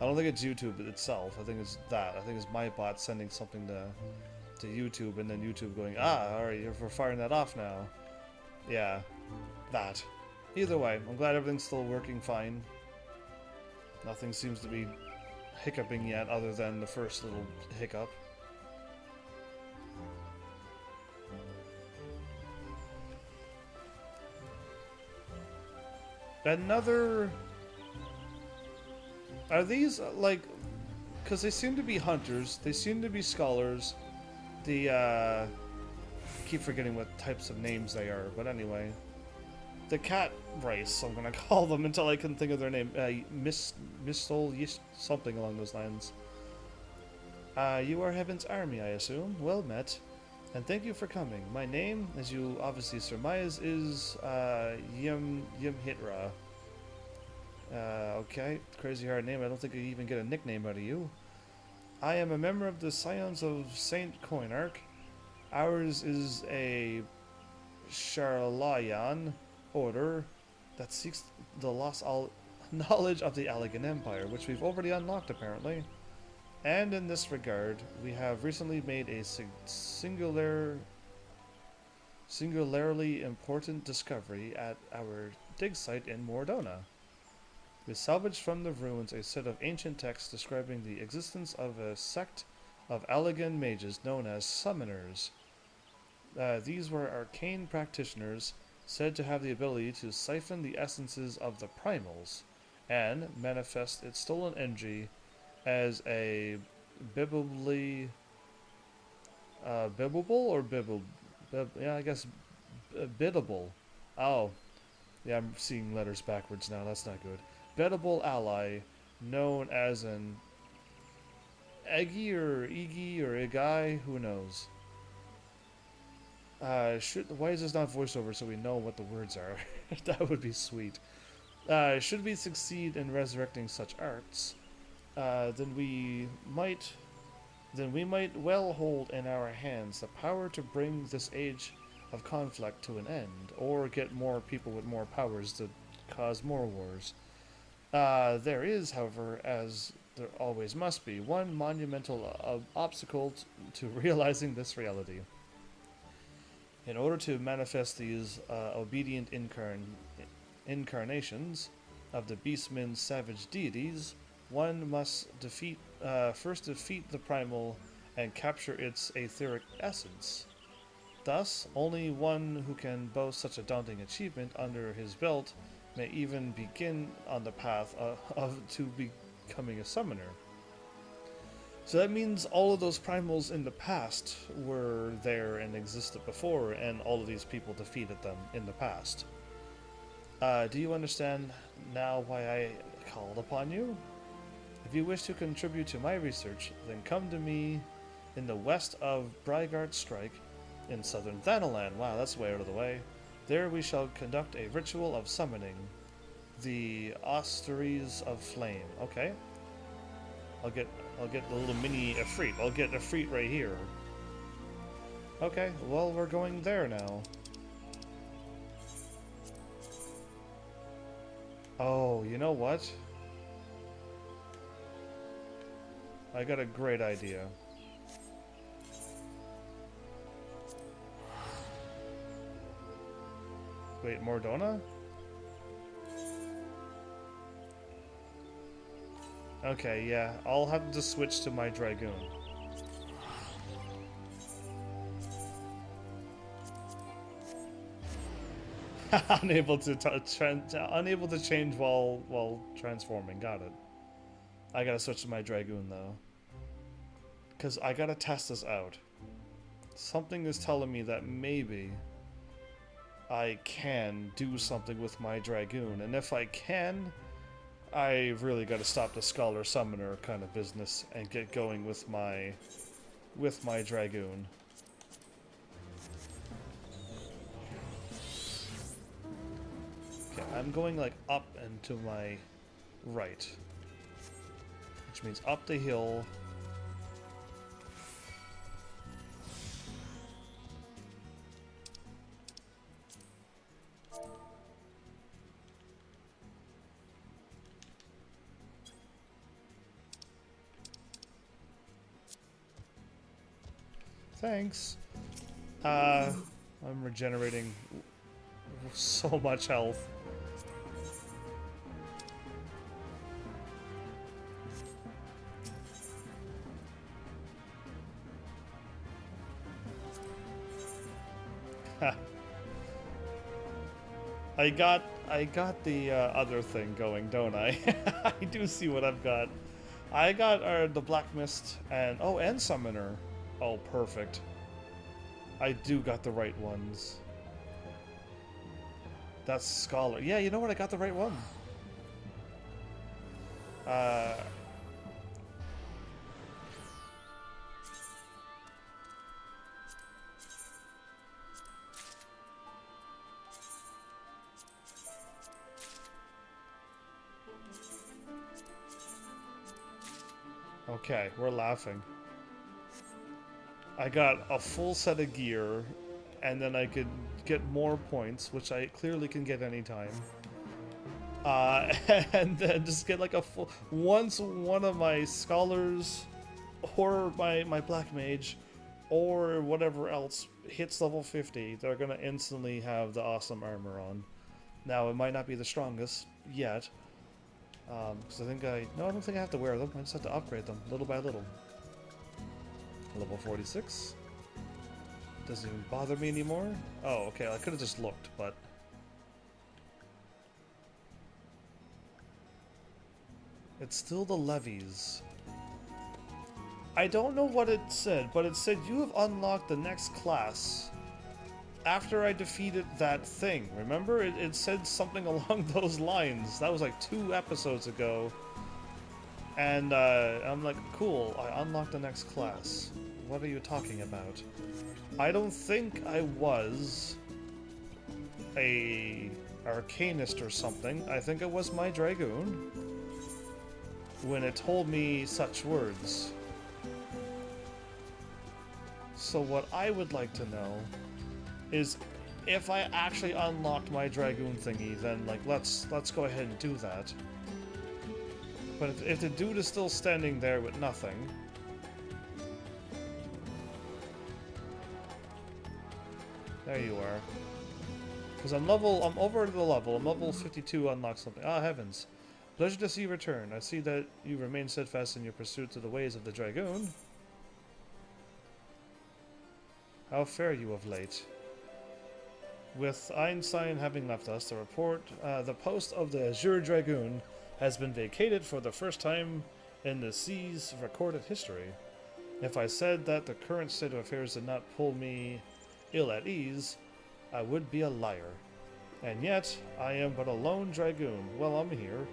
I don't think it's YouTube itself. I think it's that. I think it's my bot sending something to YouTube and then YouTube going, alright, we're firing that off now. Yeah, that. Either way, I'm glad everything's still working fine. Nothing seems to be hiccuping yet other than the first little hiccup. Another... Are these, like... Because they seem to be hunters, they seem to be scholars. I keep forgetting what types of names they are, but anyway. The cat race, I'm gonna call them until I can think of their name. Something along those lines. You are Heaven's Army, I assume. Well met. And thank you for coming. My name, as you obviously surmise, is Yimhitra. Okay, crazy hard name. I don't think I even get a nickname out of you. I am a member of the Scions of Saint Coinarch. Ours is a Charlayan order that seeks the lost knowledge of the Allegan Empire, which we've already unlocked apparently. And in this regard, we have recently made a singularly important discovery at our dig site in Mordona. We salvaged from the ruins a set of ancient texts describing the existence of a sect of Allegan mages known as Summoners. These were arcane practitioners said to have the ability to siphon the essences of the primals and manifest its stolen energy as a bibbly bibbable or yeah, I guess biddable. Oh, yeah, I'm seeing letters backwards now. That's not good. Biddable ally, known as an Eggy or Iggy or Igai, who knows? Why is this not voiceover so we know what the words are? That would be sweet. Should we succeed in resurrecting such arts, then we might well hold in our hands the power to bring this age of conflict to an end, or get more people with more powers to cause more wars. There is, however, as there always must be, one monumental obstacle to realizing this reality. In order to manifest these obedient incarnations of the Beastmen's savage deities, one must first defeat the primal and capture its etheric essence. Thus, only one who can boast such a daunting achievement under his belt may even begin on the path to becoming a summoner. So that means all of those primals in the past were there and existed before, and all of these people defeated them in the past. Do you understand now why I called upon you? If you wish to contribute to my research, then come to me in the west of Brigart Strike in southern Thanalan. Wow, that's way out of the way. There we shall conduct a ritual of summoning the Osteries of Flame. Okay. I'll get the little mini Efreet. I'll get Efreet right here. Okay, well, we're going there now. Oh, you know what? I got a great idea. Wait, Mordona? Okay, yeah, I'll have to switch to my Dragoon. Unable to change while transforming. Got it. I gotta switch to my Dragoon though, because I gotta test this out. Something is telling me that maybe I can do something with my Dragoon, and if I can, I really got to stop the Scholar Summoner kind of business and get going with my Dragoon. Okay, I'm going like up and to my right, which means up the hill. Thanks. I'm regenerating so much health. I got the other thing going, don't I? I do see what I've got. I got the Black Mist and Summoner. Oh, perfect. I do got the right ones. That's Scholar. Yeah, you know what? I got the right one. Okay, we're laughing. I got a full set of gear, and then I could get more points, which I clearly can get anytime. And then just get like a full... Once one of my Scholars, or my Black Mage, or whatever else hits level 50, they're gonna instantly have the awesome armor on. Now, it might not be the strongest yet, because I don't think I have to wear them, I just have to upgrade them, little by little. Level 46. Doesn't even bother me anymore. Oh, okay, I could have just looked, but It's still the levies. I don't know what it said, but it said you have unlocked the next class after I defeated that thing. Remember? It said something along those lines. That was like 2 episodes ago. And I'm like, cool, I unlocked the next class. What are you talking about? I don't think I was a arcanist or something. I think it was my dragoon when it told me such words. So what I would like to know is if I actually unlocked my dragoon thingy, then like let's go ahead and do that. But if the dude is still standing there with nothing, there you are. Because I'm over the level. I'm level 52. Unlock something. Ah, heavens! Pleasure to see you return. I see that you remain steadfast in your pursuit of the ways of the dragoon. How fare you of late? With Einstein having left us, the post of the Azure Dragoon has been vacated for the first time in the sea's recorded history. If I said that the current state of affairs did not pull me ill at ease, I would be a liar. And yet, I am but a lone dragoon. Well, I'm here.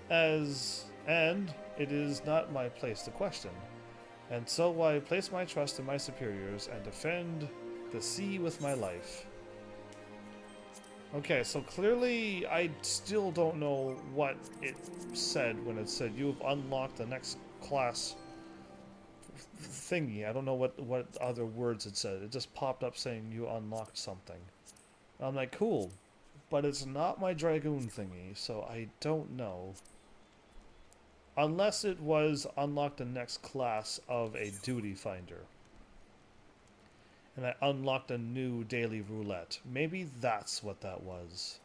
And it is not my place to question. And so I place my trust in my superiors and defend the sea with my life. Okay, so clearly I still don't know what it said when it said you've unlocked the next class thingy. I don't know what other words it said. It just popped up saying you unlocked something. I'm like, cool, but it's not my dragoon thingy, so I don't know. Unless it was unlock the next class of a duty finder. And I unlocked a new daily roulette. Maybe that's what that was.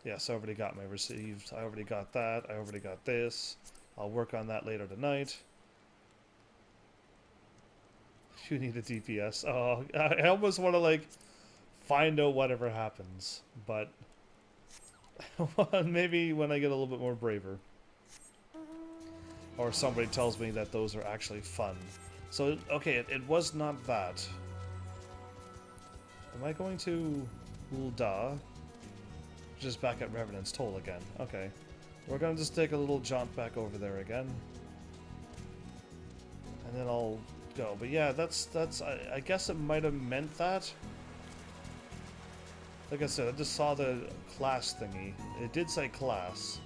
Yes, I already got my received. I already got that. I already got this. I'll work on that later tonight. You need a DPS. Oh, I almost want to, like, find out whatever happens. But maybe when I get a little bit more braver. Or somebody tells me that those are actually fun. So, okay, it was not that. Am I going to Ul'dah? Just back at Revenant's Toll again. Okay. We're gonna just take a little jaunt back over there again. And then I'll go. But yeah, I guess it might have meant that. Like I said, I just saw the class thingy. It did say class.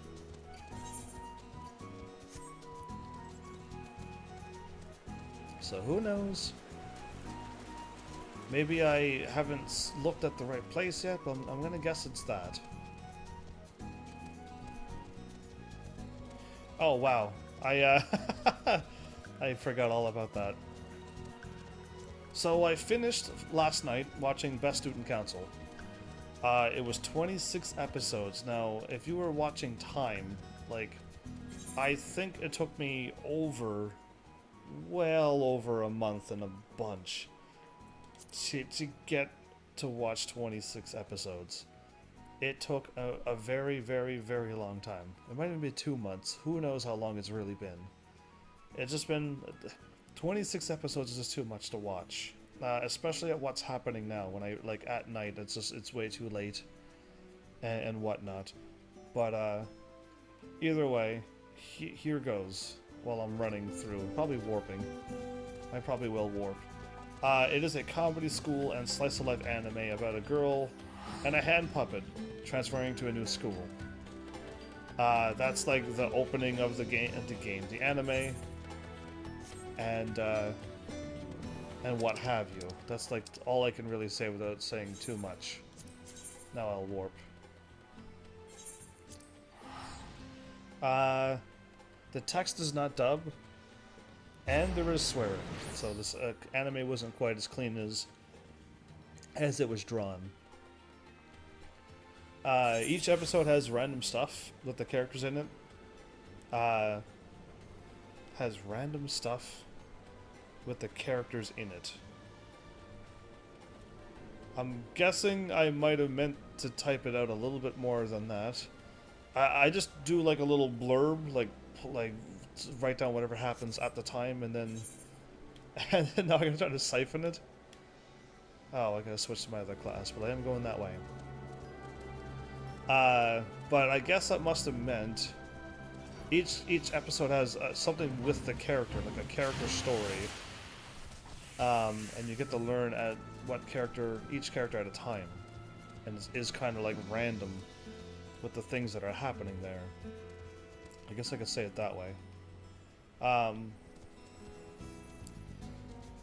So who knows? Maybe I haven't looked at the right place yet, but I'm gonna guess it's that. Oh wow, I I forgot all about that. So I finished last night watching Best Student Council. It was 26 episodes. Now, if you were watching time, like, I think it took me well over a month and a bunch to get to watch 26 episodes. It took a very, very, very long time. It might even be 2 months. Who knows how long it's really been. It's just been... 26 episodes is just too much to watch. Especially at what's happening now. When I, like, at night, it's way too late. And whatnot. But, either way, here goes. While I'm running through. Probably warping. I probably will warp. It is a comedy school and slice-of-life anime about a girl and a hand puppet transferring to a new school. That's like the opening of the anime, and what have you. That's like all I can really say without saying too much. Now I'll warp. The text is not dubbed, and there is swearing, so this anime wasn't quite as clean as it was drawn. Each episode has random stuff with the characters in it. Has random stuff with the characters in it. I'm guessing I might have meant to type it out a little bit more than that. I just do like a little blurb, like write down whatever happens at the time, and then and then now I'm gonna try to siphon it. Oh, I gotta switch to my other class, but I am going that way. But I guess that must have meant each episode has something with the character, like a character story, and you get to learn at what character each character at a time, and is kind of like random with the things that are happening there. I guess I could say it that way. Um,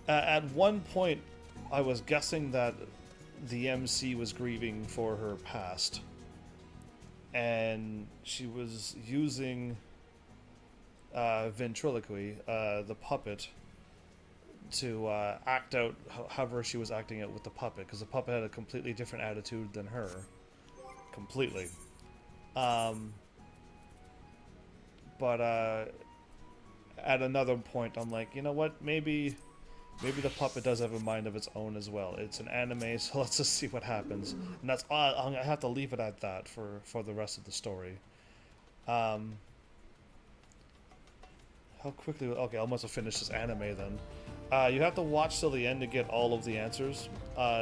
at one point, I was guessing that the MC was grieving for her past, and she was using ventriloquy, the puppet, to act out however she was acting it with the puppet, because the puppet had a completely different attitude than her. Completely. But at another point, I'm like, you know what? Maybe the puppet does have a mind of its own as well. It's an anime, so let's just see what happens. And that's all. I'm gonna have to leave it at that for the rest of the story. How quickly? Okay, I must have finished this anime then. You have to watch till the end to get all of the answers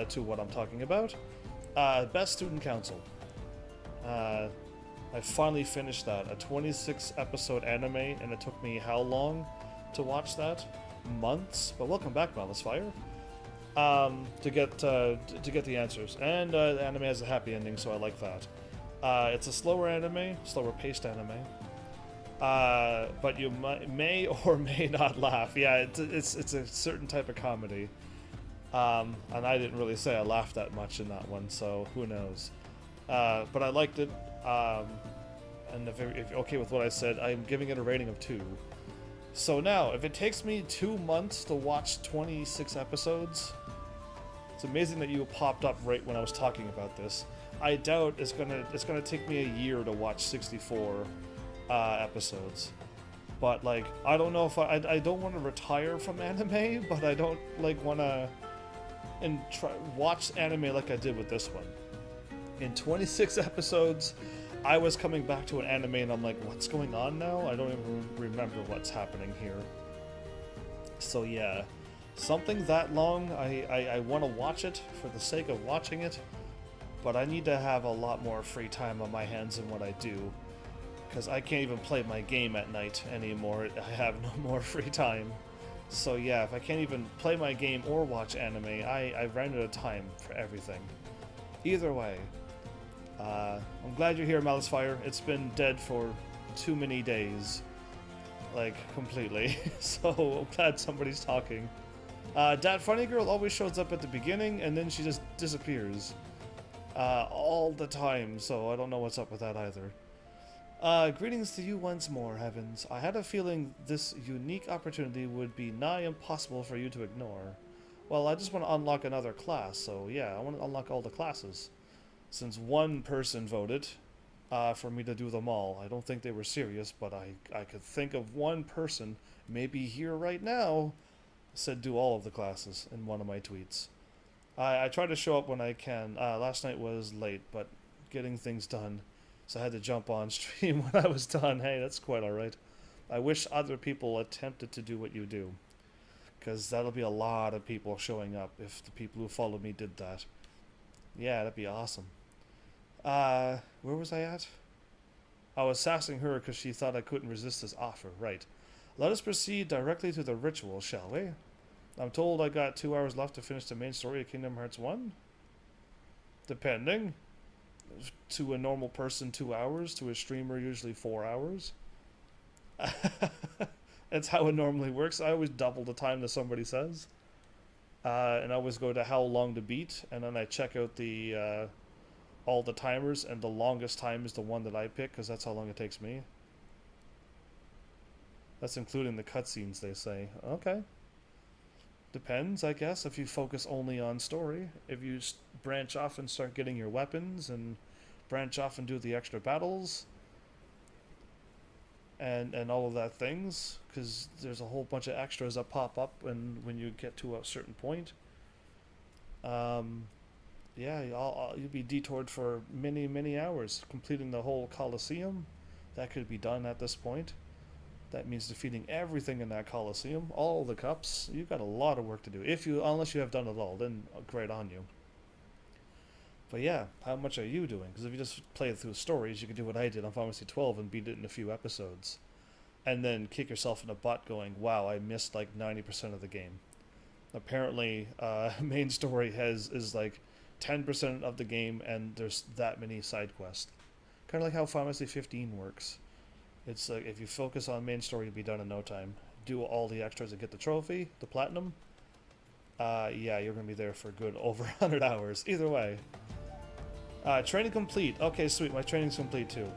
to what I'm talking about. Best Student Council. I finally finished that. A 26 episode anime, and it took me how long to watch that? Months. But welcome back, Malice Fire. To get the answers, and the anime has a happy ending, so I like that. It's a slower anime, slower paced anime. But you may or may not laugh. Yeah, it's a certain type of comedy. And I didn't really say I laughed that much in that one, so who knows. But I liked it. And if you're okay with what I said, I'm giving it a rating of 2. So now, if it takes me 2 months to watch 26 episodes, it's amazing that you popped up right when I was talking about this. I doubt it's gonna take me a year to watch 64 episodes. But like, I don't know if I don't want to retire from anime, but I don't like want to watch anime like I did with this one. In 26 episodes, I was coming back to an anime and I'm like, what's going on now? I don't even remember what's happening here. So yeah, something that long, I want to watch it for the sake of watching it, but I need to have a lot more free time on my hands than what I do, because I can't even play my game at night anymore. I have no more free time. So yeah, if I can't even play my game or watch anime, I ran out of time for everything. Either way, I'm glad you're here, Malice Fire. It's been dead for too many days. Like, completely. So, I'm glad somebody's talking. Dat Funny Girl always shows up at the beginning, and then she just disappears. All the time, so I don't know what's up with that either. Greetings to you once more, Heavens. I had a feeling this unique opportunity would be nigh impossible for you to ignore. Well, I just want to unlock another class, so yeah, I want to unlock all the classes. Since one person voted for me to do them all. I don't think they were serious, but I could think of one person, maybe here right now, said do all of the classes in one of my tweets. I try to show up when I can. Last night was late, but getting things done, so I had to jump on stream when I was done. Hey, that's quite alright. I wish other people attempted to do what you do, because that'll be a lot of people showing up if the people who followed me did that. Yeah, that'd be awesome. Where was I at? I was sassing her because she thought I couldn't resist this offer. Right. Let us proceed directly to the ritual, shall we? I'm told I got 2 hours left to finish the main story of Kingdom Hearts 1. Depending. To a normal person, 2 hours. To a streamer, usually 4 hours. That's how it normally works. I always double the time that somebody says. And I always go to how long to beat, and then I check out the all the timers, and the longest time is the one that I pick, because that's how long it takes me. That's including the cutscenes, they say. Okay. Depends, I guess, if you focus only on story. If you branch off and start getting your weapons, and branch off and do the extra battles, and all of that things, because there's a whole bunch of extras that pop up when you get to a certain point. Yeah, you'll be detoured for many, many hours, completing the whole Colosseum. That could be done at this point. That means defeating everything in that Colosseum, all the cups. You've got a lot of work to do. Unless you have done it all, then great on you. But yeah, how much are you doing? Because if you just play it through stories, you can do what I did on Pharmacy 12 and beat it in a few episodes. And then kick yourself in the butt going, wow, I missed like 90% of the game. Apparently, main story is like 10% of the game, and there's that many side quests. Kind of like how Pharmacy 15 works. It's like if you focus on main story, you'll be done in no time. Do all the extras and get the trophy, the platinum. Yeah, you're gonna be there for good over 100 hours. Either way. Training complete. Okay, sweet. My training's complete too.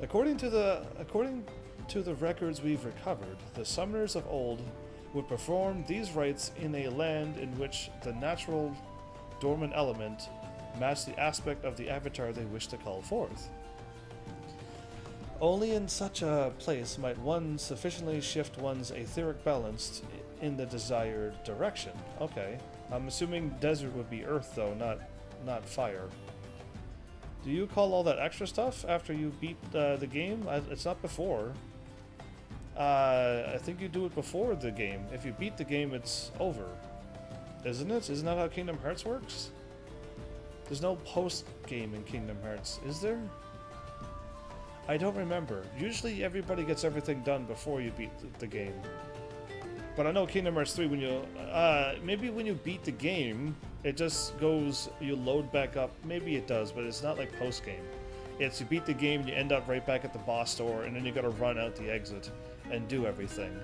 According to the records we've recovered, the summoners of old would perform these rites in a land in which the natural dormant element matched the aspect of the avatar they wish to call forth. Only in such a place might one sufficiently shift one's etheric balance in the desired direction. Okay. I'm assuming desert would be earth though, not fire. Do you call all that extra stuff after you beat the game? It's not before. I think you do it before the game. If you beat the game, it's over. Isn't it? Isn't that how Kingdom Hearts works? There's no post-game in Kingdom Hearts, is there? I don't remember. Usually everybody gets everything done before you beat the game. But I know Kingdom Hearts 3, when you... maybe when you beat the game, it just goes... You load back up. Maybe it does, but it's not like post-game. It's you beat the game, you end up right back at the boss door, and then you gotta run out the exit and do everything.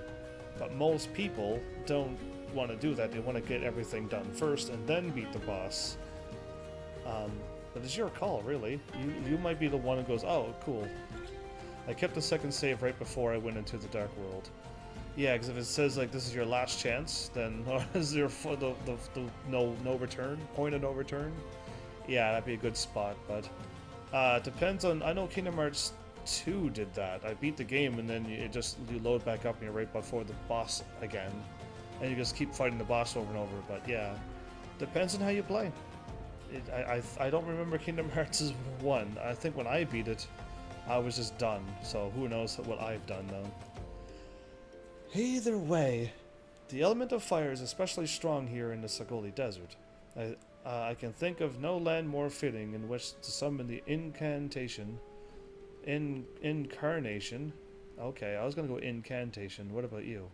But most people don't want to do that. They want to get everything done first and then beat the boss. But it's your call, really. You might be the one who goes, oh, cool. I kept the second save right before I went into the Dark World. Yeah, because if it says like this is your last chance, then is there the no return, point of no return? Yeah, that'd be a good spot. But depends on. I know Kingdom Hearts 2 did that. I beat the game and then you load back up and you're right before the boss again, and you just keep fighting the boss over and over. But yeah, depends on how you play. I don't remember Kingdom Hearts 1. I think when I beat it, I was just done. So who knows what I've done though. Either way, the element of fire is especially strong here in the Sagoli Desert. I can think of no land more fitting in which to summon the incarnation. Okay, I was gonna go incantation. What about you?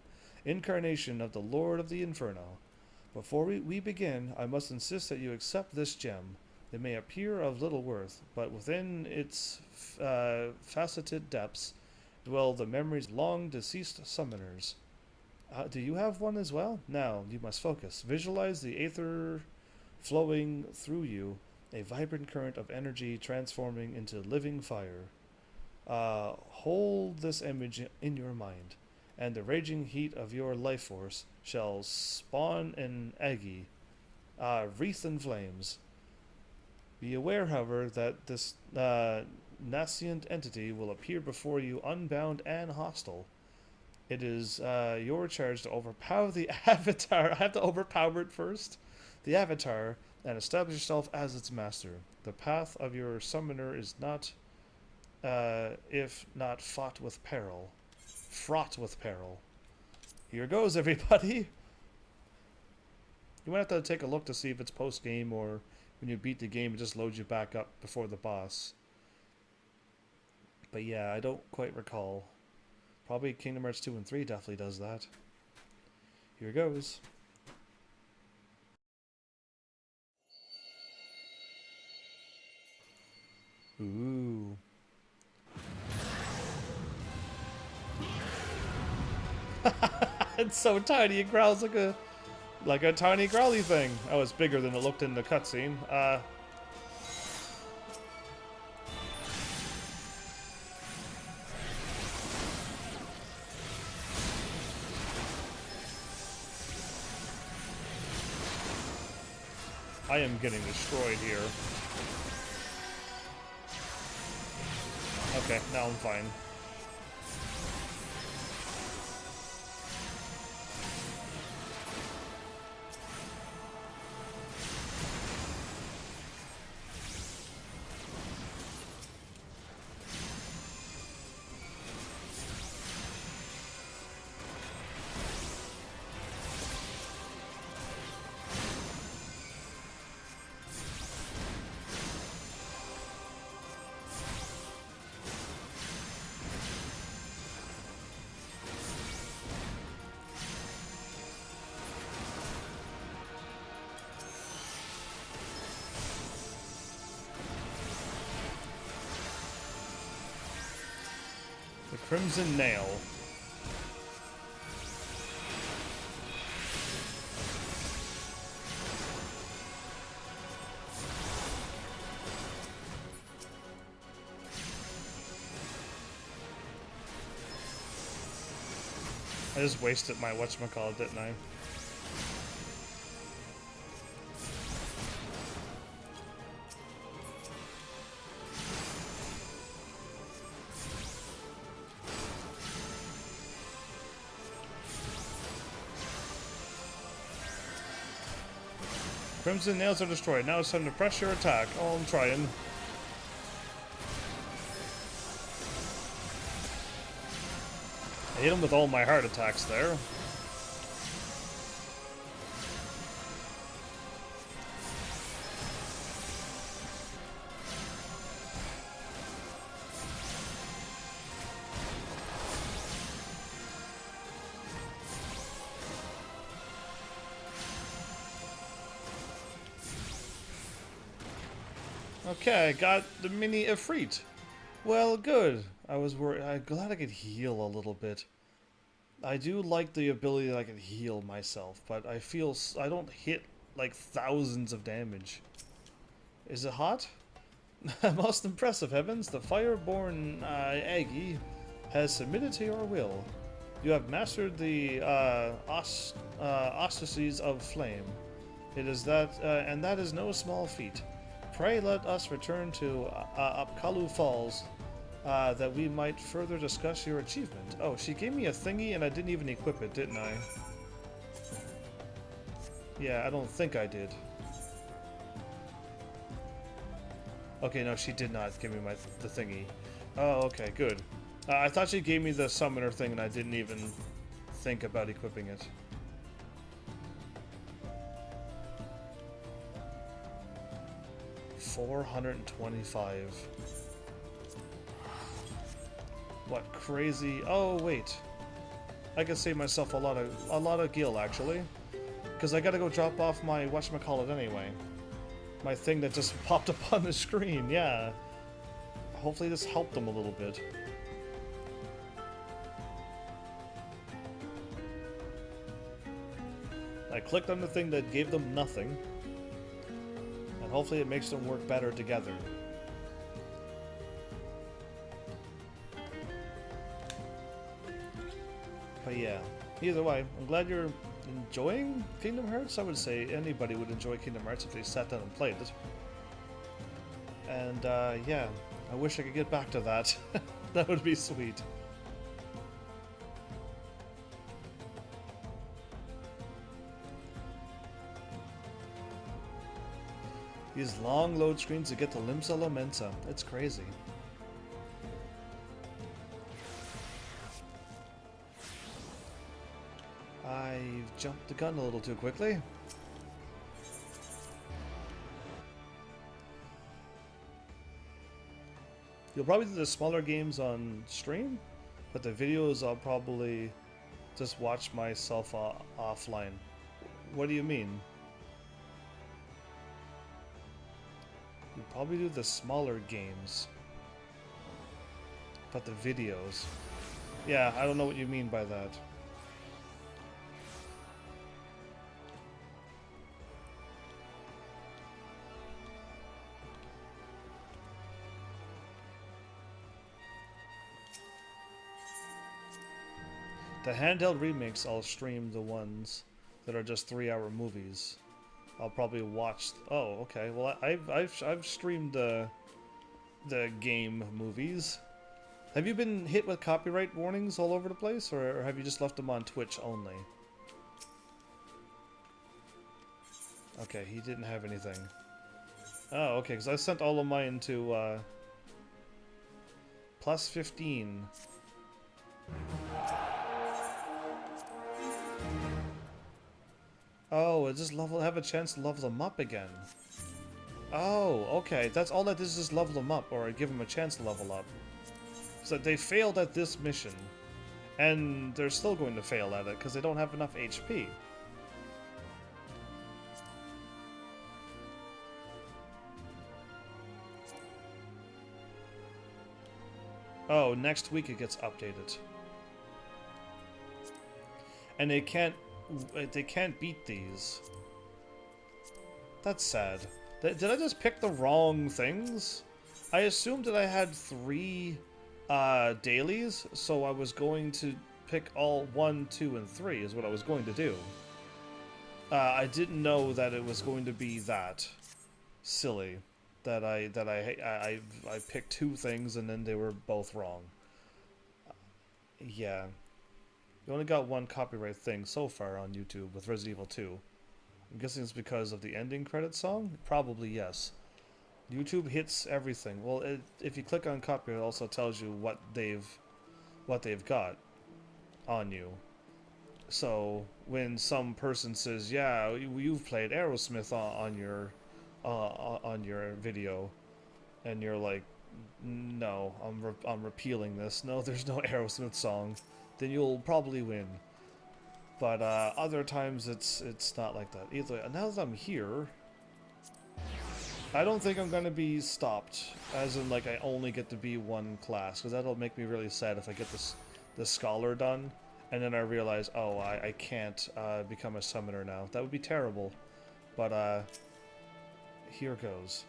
Incarnation of the Lord of the Inferno. Before we begin, I must insist that you accept this gem. It may appear of little worth, but within its faceted depths dwell the memories of long-deceased summoners. Do you have one as well? Now, you must focus. Visualize the aether flowing through you, a vibrant current of energy transforming into living fire. Hold this image in your mind, and the raging heat of your life force shall spawn an Aggie, wreathed in flames. Be aware, however, that this nascent entity will appear before you unbound and hostile. It is your charge to overpower the avatar. I have to overpower it first. The avatar, and establish yourself as its master. The path of your summoner is not, if not fraught with peril. Fraught with peril. Here goes, everybody. You might have to take a look to see if it's post-game or when you beat the game, it just loads you back up before the boss. But yeah, I don't quite recall. Probably Kingdom Hearts 2 and 3 definitely does that. Here goes. Ooh. It's so tiny, it growls like a tiny growly thing. Oh, it's bigger than it looked in the cutscene. I am getting destroyed here. Okay, now I'm fine. Crimson Nail. I just wasted my whatchamacallit, didn't I? Crimson Nails are destroyed. Now it's time to press your attack. Oh, I'm trying. I hit him with all my heart attacks there. Okay, I got the mini Ifrit. Well, good. I was worried. I'm glad I could heal a little bit. I do like the ability that I can heal myself, but I feel I don't hit like thousands of damage. Is it hot? Most impressive, Heavens. The Fireborn Aggie has submitted to your will. You have mastered the auspices of flame. It is that, and that is no small feat. Pray let us return to Apkalu Falls, that we might further discuss your achievement. Oh, she gave me a thingy and I didn't even equip it, didn't I? Yeah, I don't think I did. Okay, no, she did not give me the thingy. Oh, okay, good. I thought she gave me the summoner thing and I didn't even think about equipping it. $425. What crazy? Oh wait, I can save myself a lot of gil actually, because I gotta go drop off my whatchamacallit anyway. My thing that just popped up on the screen. Yeah. Hopefully this helped them a little bit. I clicked on the thing that gave them nothing. And hopefully it makes them work better together. But yeah, either way, I'm glad you're enjoying Kingdom Hearts. I would say anybody would enjoy Kingdom Hearts if they sat down and played it. And yeah, I wish I could get back to that. That would be sweet. These long load screens to get to Limsa Lamenta. It's crazy. I jumped the gun a little too quickly. You'll probably do the smaller games on stream, but the videos I'll probably just watch myself offline. What do you mean? You'll probably do the smaller games, but the videos. Yeah, I don't know what you mean by that. The handheld remakes, I'll stream the ones that are just 3-hour movies. I'll probably watch. Oh, okay. Well, I've streamed the game movies. Have you been hit with copyright warnings all over the place, or have you just left them on Twitch only? Okay, he didn't have anything. Oh, okay, because I sent all of mine to plus 15. Oh, it just have a chance to level them up again. Oh, okay. That's all that is level them up, or give them a chance to level up. So they failed at this mission, and they're still going to fail at it because they don't have enough HP. Oh, next week it gets updated. And they can't beat these. That's sad. Did I just pick the wrong things? I assumed that I had 3 dailies, so I was going to pick all 1, 2, and 3 is what I was going to do. I didn't know that it was going to be that silly. That I picked 2 things and then they were both wrong. Yeah. You only got 1 copyright thing so far on YouTube with Resident Evil 2. I'm guessing it's because of the ending credit song? Probably yes. YouTube hits everything. Well, if you click on copyright, it also tells you what they've got on you. So when some person says, "Yeah, you've played Aerosmith on your video," and you're like, "No, I'm repealing this. No, there's no Aerosmith song," then you'll probably win. But other times it's not like that. Either now that I'm here, I don't think I'm gonna be stopped. As in, like, I only get to be 1 class, because that'll make me really sad if I get the scholar done, and then I realize, oh, I can't become a summoner now. That would be terrible. But here goes.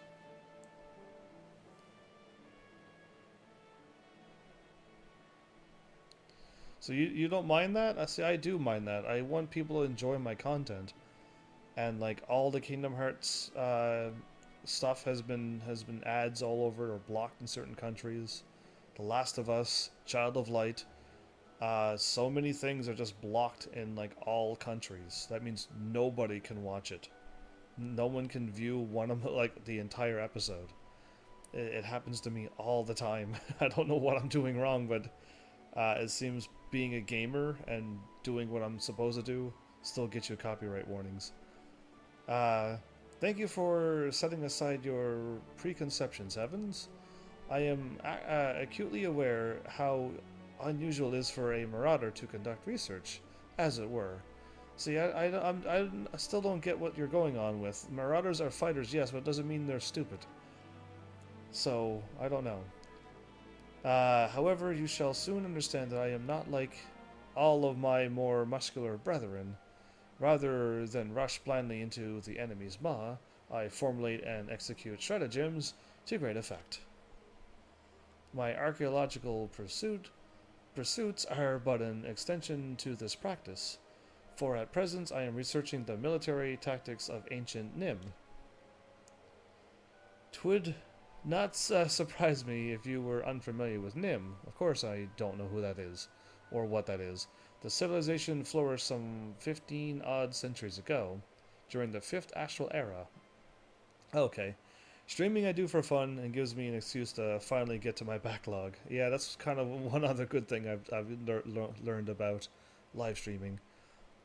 So you don't mind that? I see. I do mind that. I want people to enjoy my content, and like all the Kingdom Hearts stuff has been ads all over or blocked in certain countries. The Last of Us, Child of Light, so many things are just blocked in like all countries. That means nobody can watch it. No one can view one of like the entire episode. It happens to me all the time. I don't know what I'm doing wrong, but it seems being a gamer and doing what I'm supposed to do still gets you copyright warnings. Thank you for setting aside your preconceptions, Evans. I am acutely aware how unusual it is for a marauder to conduct research, as it were. See, I still don't get what you're going on with. Marauders are fighters, yes, but it doesn't mean they're stupid. So, I don't know. However, you shall soon understand that I am not like all of my more muscular brethren. Rather than rush blindly into the enemy's maw, I formulate and execute stratagems to great effect. My archaeological pursuits are but an extension to this practice, for at present I am researching the military tactics of ancient Nim. 'Twould not surprise me if you were unfamiliar with Nim. Of course I don't know who that is, or what that is. The civilization flourished some 15-odd centuries ago, during the 5th Astral Era. Okay. Streaming I do for fun and gives me an excuse to finally get to my backlog. Yeah, that's kind of one other good thing I've learned about live streaming.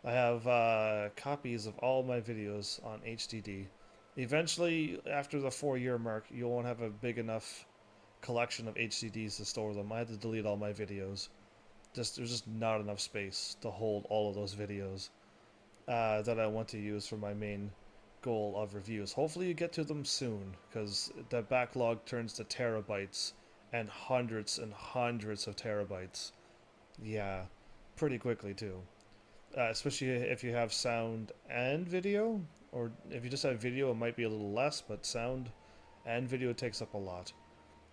I have copies of all my videos on HDD. Eventually, after the 4-year mark, you won't have a big enough collection of HDDs to store them. I had to delete all my videos. There's just not enough space to hold all of those videos that I want to use for my main goal of reviews. Hopefully you get to them soon, because the backlog turns to terabytes and hundreds of terabytes. Yeah, pretty quickly too. Especially if you have sound and video, or if you just have video it might be a little less, but sound and video takes up a lot.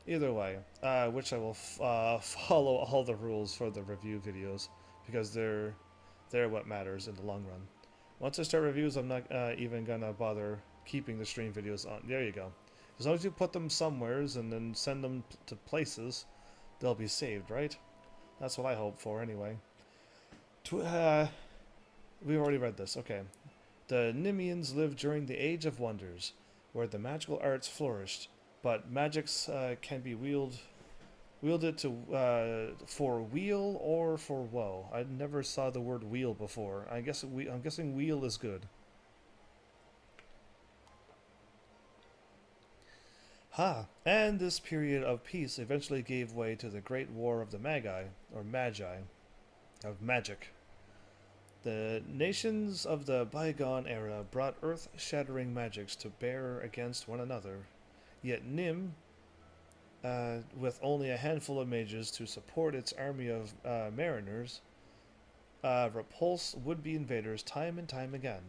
Either way, which I will follow all the rules for the review videos, because they're what matters in the long run. Once I start reviews, I'm not even gonna bother keeping the stream videos on. There you go. As long as you put them somewheres and then send them to places, they'll be saved, right? That's what I hope for, anyway. We've already read this. Okay. The Nimians lived during the Age of Wonders, where the magical arts flourished, but magics can be wielded to for weal or for woe. I never saw the word wheel before. I'm guessing wheel is good. And this period of peace eventually gave way to the Great War of the Magi, of magic. The nations of the bygone era brought earth-shattering magics to bear against one another, yet Nim with only a handful of mages to support its army of mariners, repulse would-be invaders time and time again.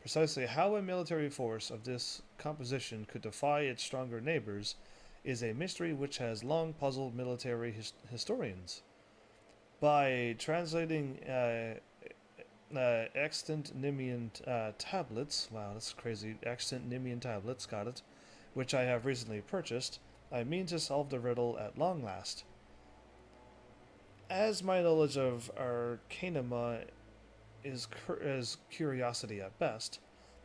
Precisely how a military force of this composition could defy its stronger neighbors is a mystery which has long puzzled military historians. By translating extant Nemean tablets, wow, that's crazy, extant Nemean tablets, got it, which I have recently purchased, I mean to solve the riddle at long last. As my knowledge of Arcanima is curiosity at best,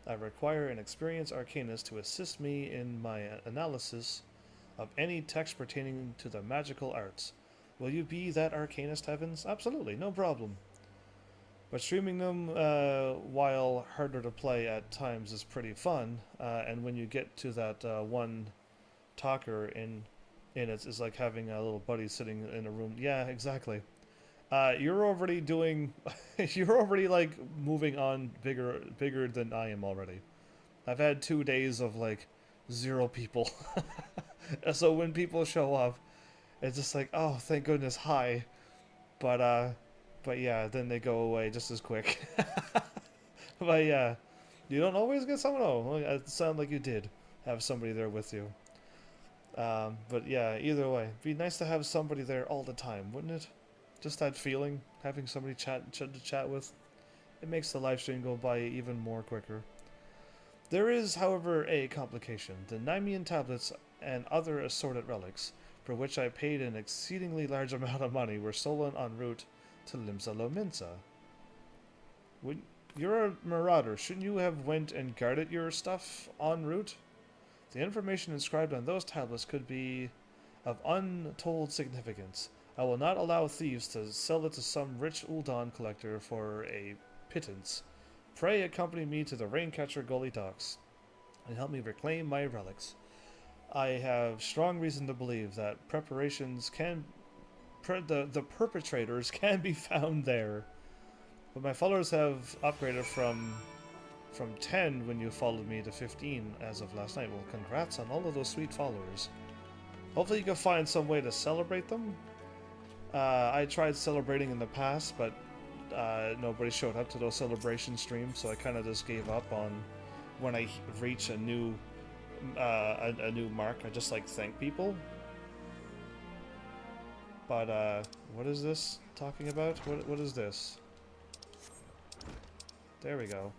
I require an experienced arcanist to assist me in my analysis of any text pertaining to the magical arts. Will you be that arcanist, Heavens? Absolutely, no problem. But streaming them, while harder to play at times, is pretty fun. And when you get to that one talker in it's like having a little buddy sitting in a room. Yeah, exactly. You're already doing, you're already like moving on bigger than I am already. I've had 2 days of like 0 people. So when people show up, it's just like, oh, thank goodness, hi. But yeah, then they go away just as quick. But yeah, you don't always get someone. Oh, it sounded like you did have somebody there with you. But yeah, either way, it'd be nice to have somebody there all the time, wouldn't it? Just that feeling, having somebody to chat with. It makes the live stream go by even more quicker. There is, however, a complication. The Nemean tablets and other assorted relics, for which I paid an exceedingly large amount of money, were stolen en route to Limsa Lominsa. You're a marauder. Shouldn't you have went and guarded your stuff en route? The information inscribed on those tablets could be of untold significance. I will not allow thieves to sell it to some rich Uldan collector for a pittance. Pray accompany me to the Raincatcher Gully docks and help me reclaim my relics. I have strong reason to believe that the perpetrators can be found there. But my followers have upgraded from 10 when you followed me to 15 as of last night. Well, congrats on all of those sweet followers. Hopefully you can find some way to celebrate them. I tried celebrating in the past, but nobody showed up to those celebration streams, so I kind of just gave up on when I reach a new mark. I just like thank people. But what is this talking about? What is this? There we go.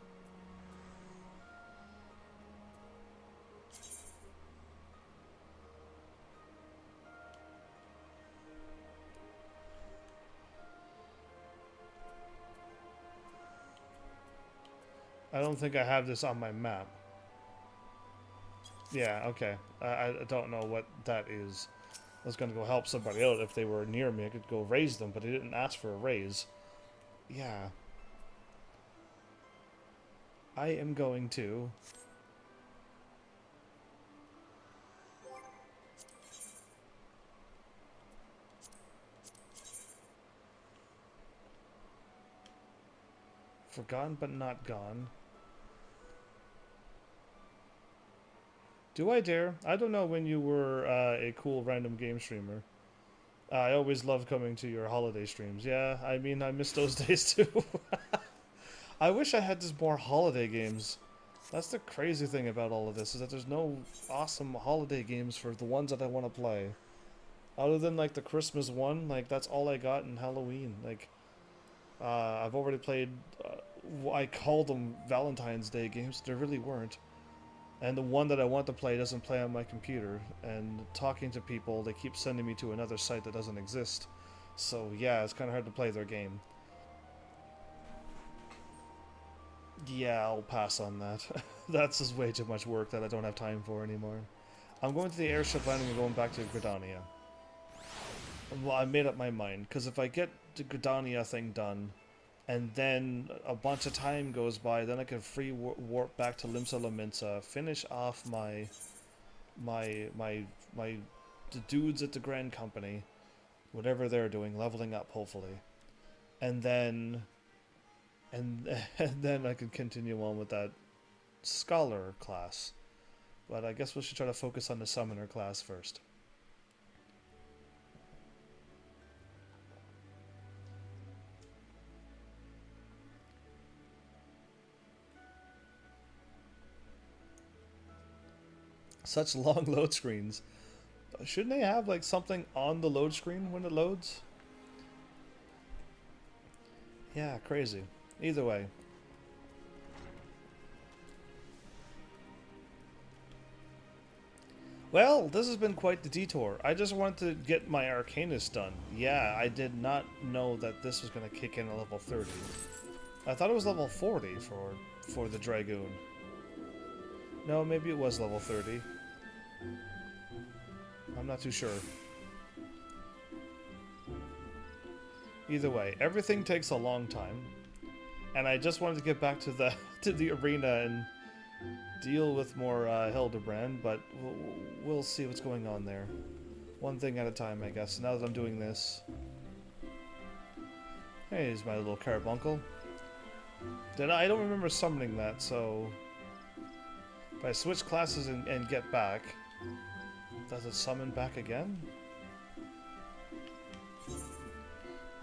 I don't think I have this on my map. Yeah, okay. I don't know what that is. I was going to go help somebody out. If they were near me, I could go raise them, but they didn't ask for a raise. Yeah. I am going to... Forgotten but not gone. Do I dare? I don't know when you were a cool random game streamer. I always loved coming to your holiday streams. Yeah, I mean, I miss those days too. I wish I had just more holiday games. That's the crazy thing about all of this, is that there's no awesome holiday games for the ones that I want to play. Other than, like, the Christmas one, like, that's all I got in Halloween. Like, I've already played, I call them Valentine's Day games. They really weren't. And the one that I want to play doesn't play on my computer. And talking to people, they keep sending me to another site that doesn't exist. So yeah, it's kind of hard to play their game. Yeah, I'll pass on that. That's just way too much work that I don't have time for anymore. I'm going to the airship landing and going back to Gridania. Well, I made up my mind, because if I get the Gridania thing done, and then a bunch of time goes by, then I can free warp back to Limsa Lominsa, finish off the dudes at the Grand Company, whatever they're doing, leveling up hopefully, and then I can continue on with that Scholar class. But I guess we should try to focus on the Summoner class first. Such long load screens. Shouldn't they have like something on the load screen when it loads? Yeah, crazy. Either way. Well, this has been quite the detour. I just wanted to get my Arcanist done. Yeah, I did not know that this was going to kick in at level 30. I thought it was level 40 for the Dragoon. No, maybe it was level 30. I'm not too sure. Either way, everything takes a long time, and I just wanted to get back to the arena and deal with more Hildebrand, but we'll see what's going on there. One thing at a time, I guess. Now that I'm doing this, hey, here's my little carbuncle. I don't remember summoning that, so if I switch classes and get back, does it summon back again?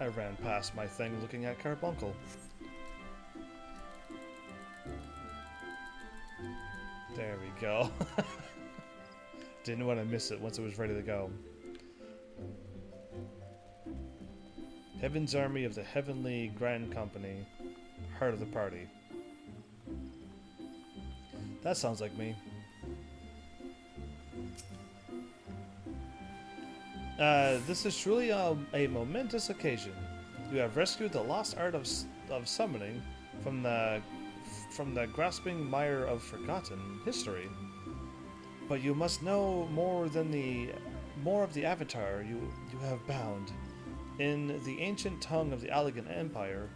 I ran past my thing looking at Carbuncle. There we go. Didn't want to miss it once it was ready to go. Heaven's Army of the Heavenly Grand Company. Heart of the party. That sounds like me. This is truly a momentous occasion. You have rescued the lost art of summoning from the grasping mire of forgotten history. But you must know more of the avatar you have bound. In the ancient tongue of the Allegan Empire,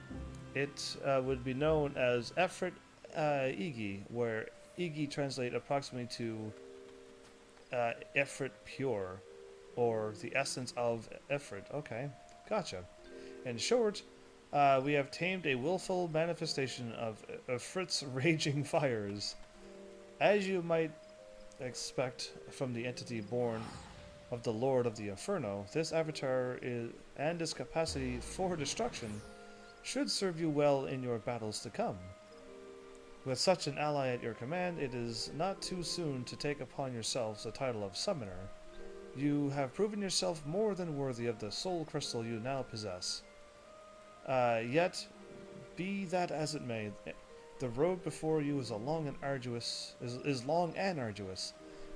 it would be known as Efrit Igi, where Igi translate approximately to Efrit Pure, or the essence of Efrit. Okay, gotcha. In short, we have tamed a willful manifestation of Efrit's raging fires. As you might expect from the entity born of the Lord of the Inferno, this avatar and its capacity for destruction should serve you well in your battles to come. With such an ally at your command, it is not too soon to take upon yourselves the title of Summoner. You have proven yourself more than worthy of the soul crystal you now possess. Yet, be that as it may, the road before you is long and arduous.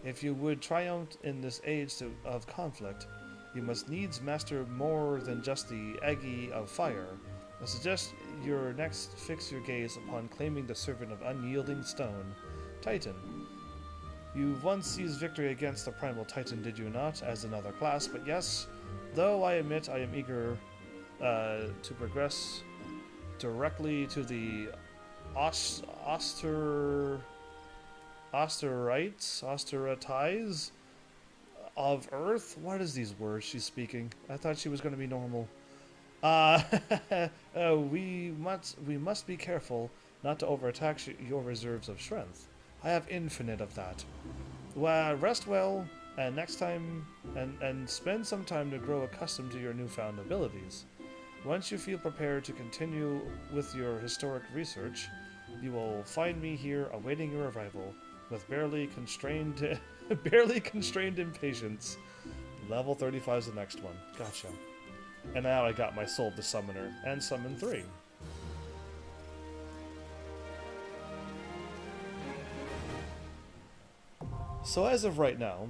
If you would triumph in this age of conflict, you must needs master more than just the Agi of fire. I suggest your next fix your gaze upon claiming the servant of unyielding stone, Titan. You once seized victory against the primal Titan, did you not, as another class? But yes, though I admit I am eager to progress directly to the Austerites of Earth? What is these words she's speaking? I thought she was going to be normal. We must be careful not to overattack your reserves of strength. I have infinite of that. Well, rest well, and next time, and spend some time to grow accustomed to your newfound abilities. Once you feel prepared to continue with your historic research, you will find me here awaiting your arrival with barely constrained impatience. Level 35 is the next one. Gotcha. And now I got my soul to Summoner and Summon 3. So as of right now,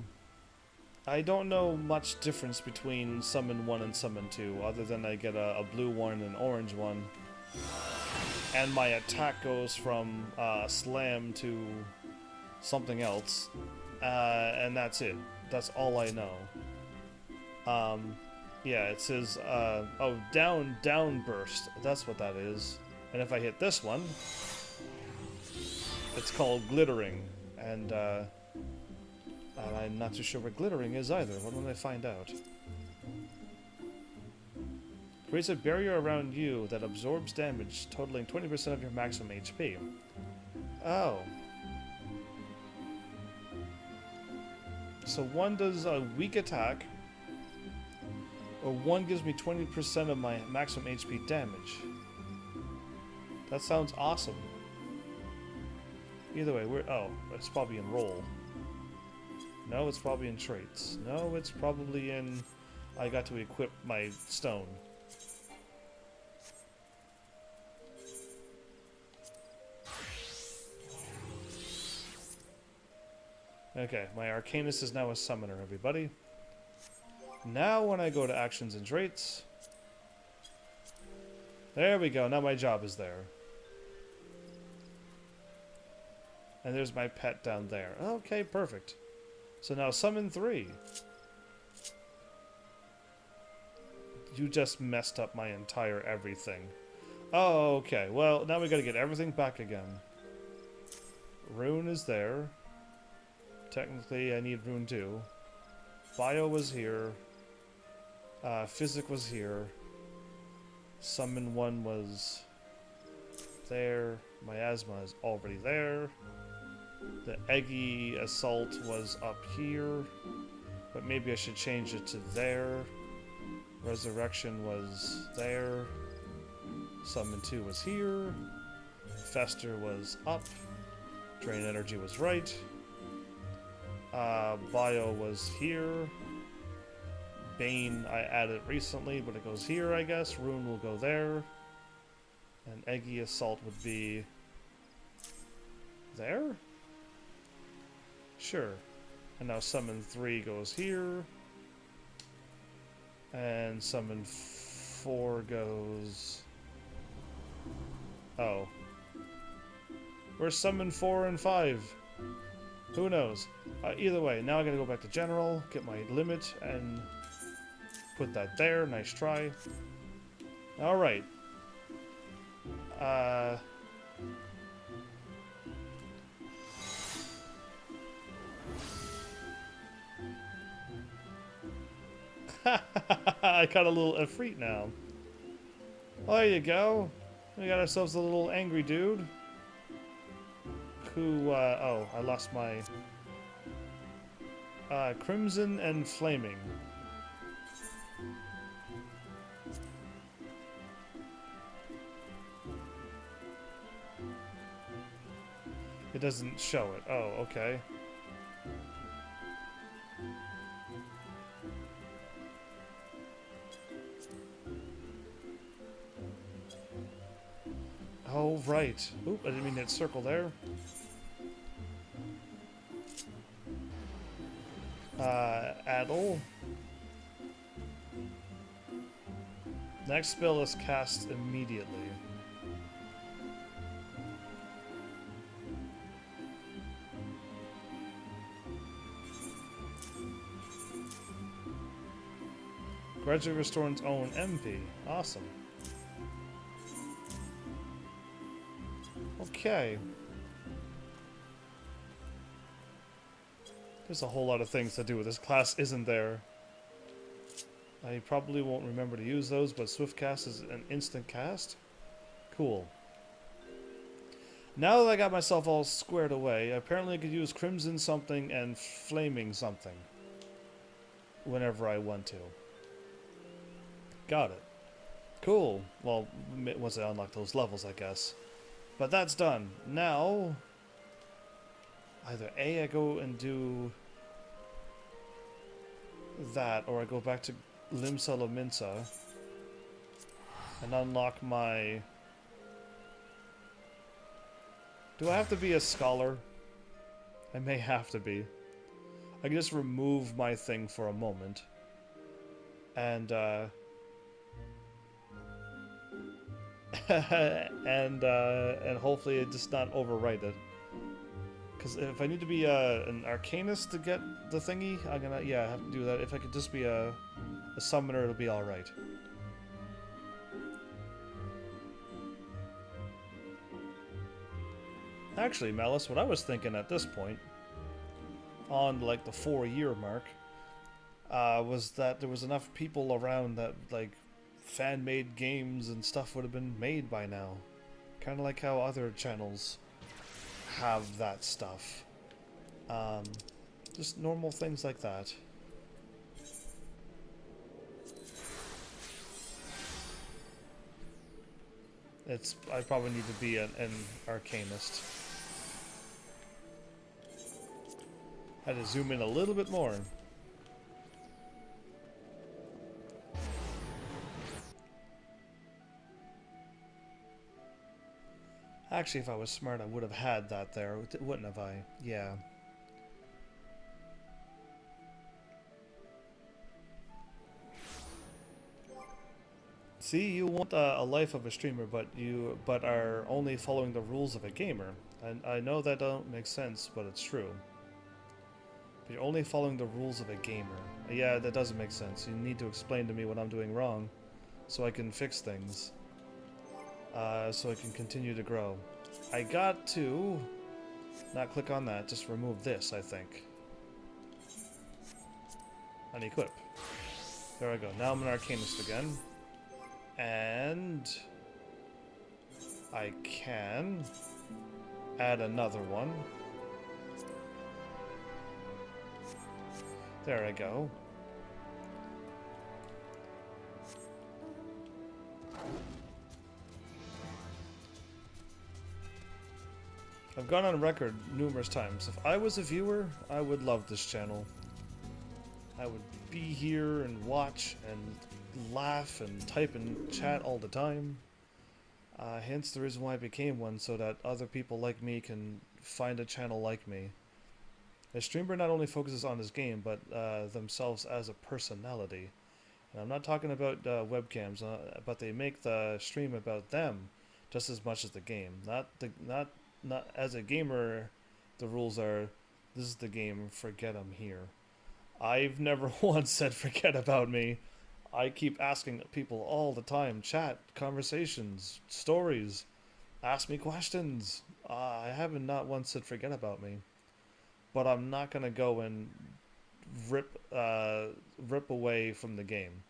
I don't know much difference between Summon 1 and Summon 2, other than I get a blue one and an orange one. And my attack goes from slam to something else. And that's it. That's all I know. Yeah, it says, down burst. That's what that is. And if I hit this one, it's called glittering. And I'm not too sure what glittering is either. When will I find out? Creates a barrier around you that absorbs damage, totaling 20% of your maximum HP. Oh. So one does a weak attack, or one gives me 20% of my maximum HP damage. That sounds awesome. Either way, it's probably in roll. No, it's probably in traits. No, it's probably in... I got to equip my stone. Okay, my Arcanist is now a summoner, everybody. Now when I go to actions and traits... There we go, now my job is there. And there's my pet down there. Okay, perfect. So now summon 3. You just messed up my entire everything. Oh, okay. Well, now we gotta get everything back again. Rune is there. Technically, I need Rune 2. Bio was here. Physic was here. Summon 1 was there. Miasma is already there. The Eggy Assault was up here. But maybe I should change it to there. Resurrection was there. Summon 2 was here. Fester was up. Drain Energy was right. Bio was here. Bane I added recently, but it goes here, I guess. Rune will go there. And Eggy Assault would be... there? Sure. And now Summon 3 goes here. And Summon 4 goes... oh. Where's Summon 4 and 5? Who knows? Either way, now I gotta go back to General, get my limit, and put that there. Nice try. Alright. I got a little Efreet now. Well, there you go. We got ourselves a little angry dude. Who, oh, I lost my... Crimson and Flaming. It doesn't show it. Oh, okay. Oh, right. Oop, I didn't mean to circle there. Addle. Next spell is cast immediately. Gradually restore its own MP. Awesome. Okay. There's a whole lot of things to do with this class, isn't there? I probably won't remember to use those, but Swift Cast is an instant cast? Cool. Now that I got myself all squared away, apparently I could use Crimson something and Flaming something. Whenever I want to. Got it. Cool. Well, once I unlock those levels, I guess. But that's done. Now... either A, I go and do... that, or I go back to Limsa Lominsa and unlock my... do I have to be a scholar? I may have to be. I can just remove my thing for a moment. And, and hopefully it just not overwrite it. Because if I need to be an Arcanist to get the thingy, I'm gonna, yeah, have to do that. If I could just be a summoner, it'll be alright. Actually, Malice, what I was thinking at this point, on like the 4-year mark, was that there was enough people around that like fan-made games and stuff would have been made by now. Kind of like how other channels have that stuff. Just normal things like that. I probably need to be an Arcanist. I had to zoom in a little bit more. Actually, if I was smart, I would have had that there, wouldn't have I? Yeah. See, you want a life of a streamer, but are only following the rules of a gamer. And I know that don't make sense, but it's true. But you're only following the rules of a gamer. Yeah, that doesn't make sense. You need to explain to me what I'm doing wrong, so I can fix things. So I can continue to grow. I got to not click on that, just remove this, I think. Unequip. There I go. Now I'm an Arcanist again. And I can add another one. There I go. I've gone on record numerous times. If I was a viewer, I would love this channel. I would be here and watch and laugh and type and chat all the time. Hence the reason why I became one, so that other people like me can find a channel like me. A streamer not only focuses on his game, but themselves as a personality. And I'm not talking about webcams, but they make the stream about them just as much as the game. Not as a gamer, the rules are, this is the game, forget I'm here. I've never once said forget about me. I keep asking people all the time, chat, conversations, stories, ask me questions. I haven't not once said forget about me. But I'm not gonna go and rip away from the game.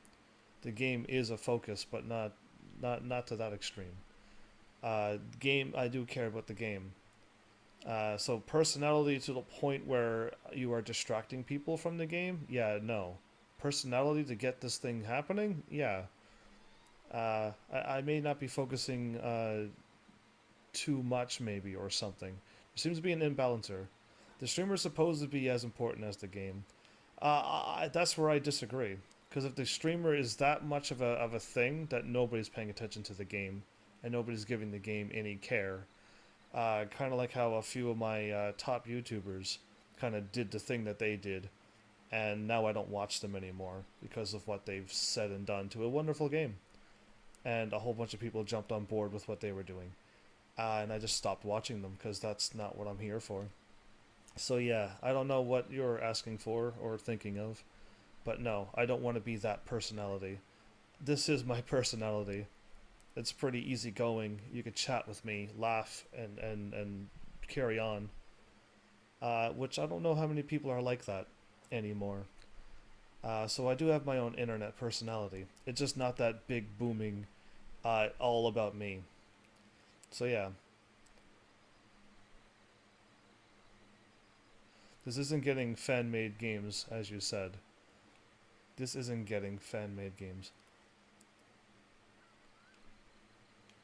The game is a focus, but not to that extreme. Game, I do care about the game. So personality to the point where you are distracting people from the game? Yeah, no. Personality to get this thing happening? Yeah. I may not be focusing too much, maybe, or something. There seems to be an imbalancer. The streamer is supposed to be as important as the game. That's where I disagree. Because if the streamer is that much of a thing that nobody's paying attention to the game, and nobody's giving the game any care, kind of like how a few of my top YouTubers kind of did the thing that they did, and now I don't watch them anymore because of what they've said and done to a wonderful game. And a whole bunch of people jumped on board with what they were doing. And I just stopped watching them because that's not what I'm here for. So yeah, I don't know what you're asking for or thinking of, but no, I don't want to be that personality. This is my personality. It's pretty easygoing. You could chat with me, laugh, and carry on. Which I don't know how many people are like that anymore. So I do have my own internet personality. It's just not that big, booming, all about me. So yeah. This isn't getting fan-made games, as you said. This isn't getting fan-made games.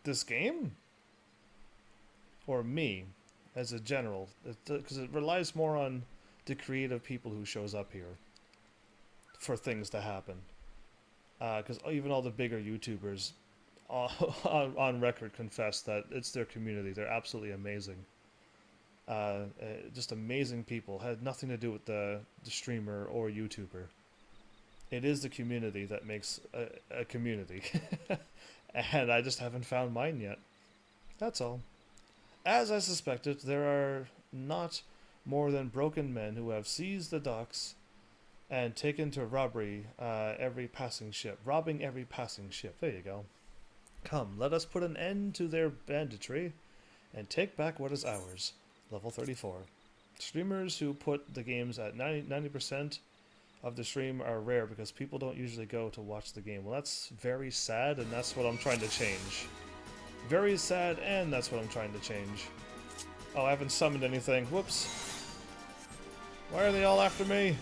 This game? Or me, as a general? Because it relies more on the creative people who shows up here for things to happen. Because even all the bigger YouTubers on record confess that it's their community. They're absolutely amazing. Just amazing people. Had nothing to do with the streamer or YouTuber. It is the community that makes a community. And I just haven't found mine yet. That's all. As I suspected, there are not more than broken men who have seized the docks and taken to robbery every passing ship. Robbing every passing ship. There you go. Come, let us put an end to their banditry and take back what is ours. Level 34. Streamers who put the games at 90% of the stream are rare because people don't usually go to watch the game. Well, that's very sad, and that's what I'm trying to change. Very sad, and that's what I'm trying to change. Oh, I haven't summoned anything. Whoops. Why are they all after me?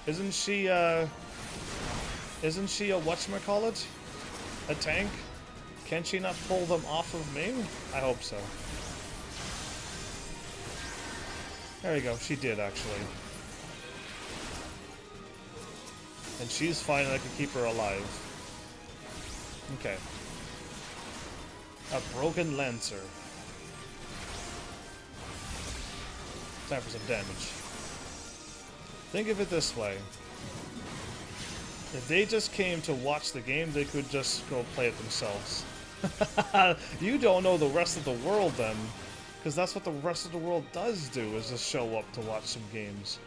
Isn't she a whatchamacallit? A tank? Can she not pull them off of me? I hope so. There you go, she did actually. And she's fine, and I can keep her alive. Okay. A broken Lancer. Time for some damage. Think of it this way. If they just came to watch the game, they could just go play it themselves. You don't know the rest of the world then. Because that's what the rest of the world does do, is just show up to watch some games.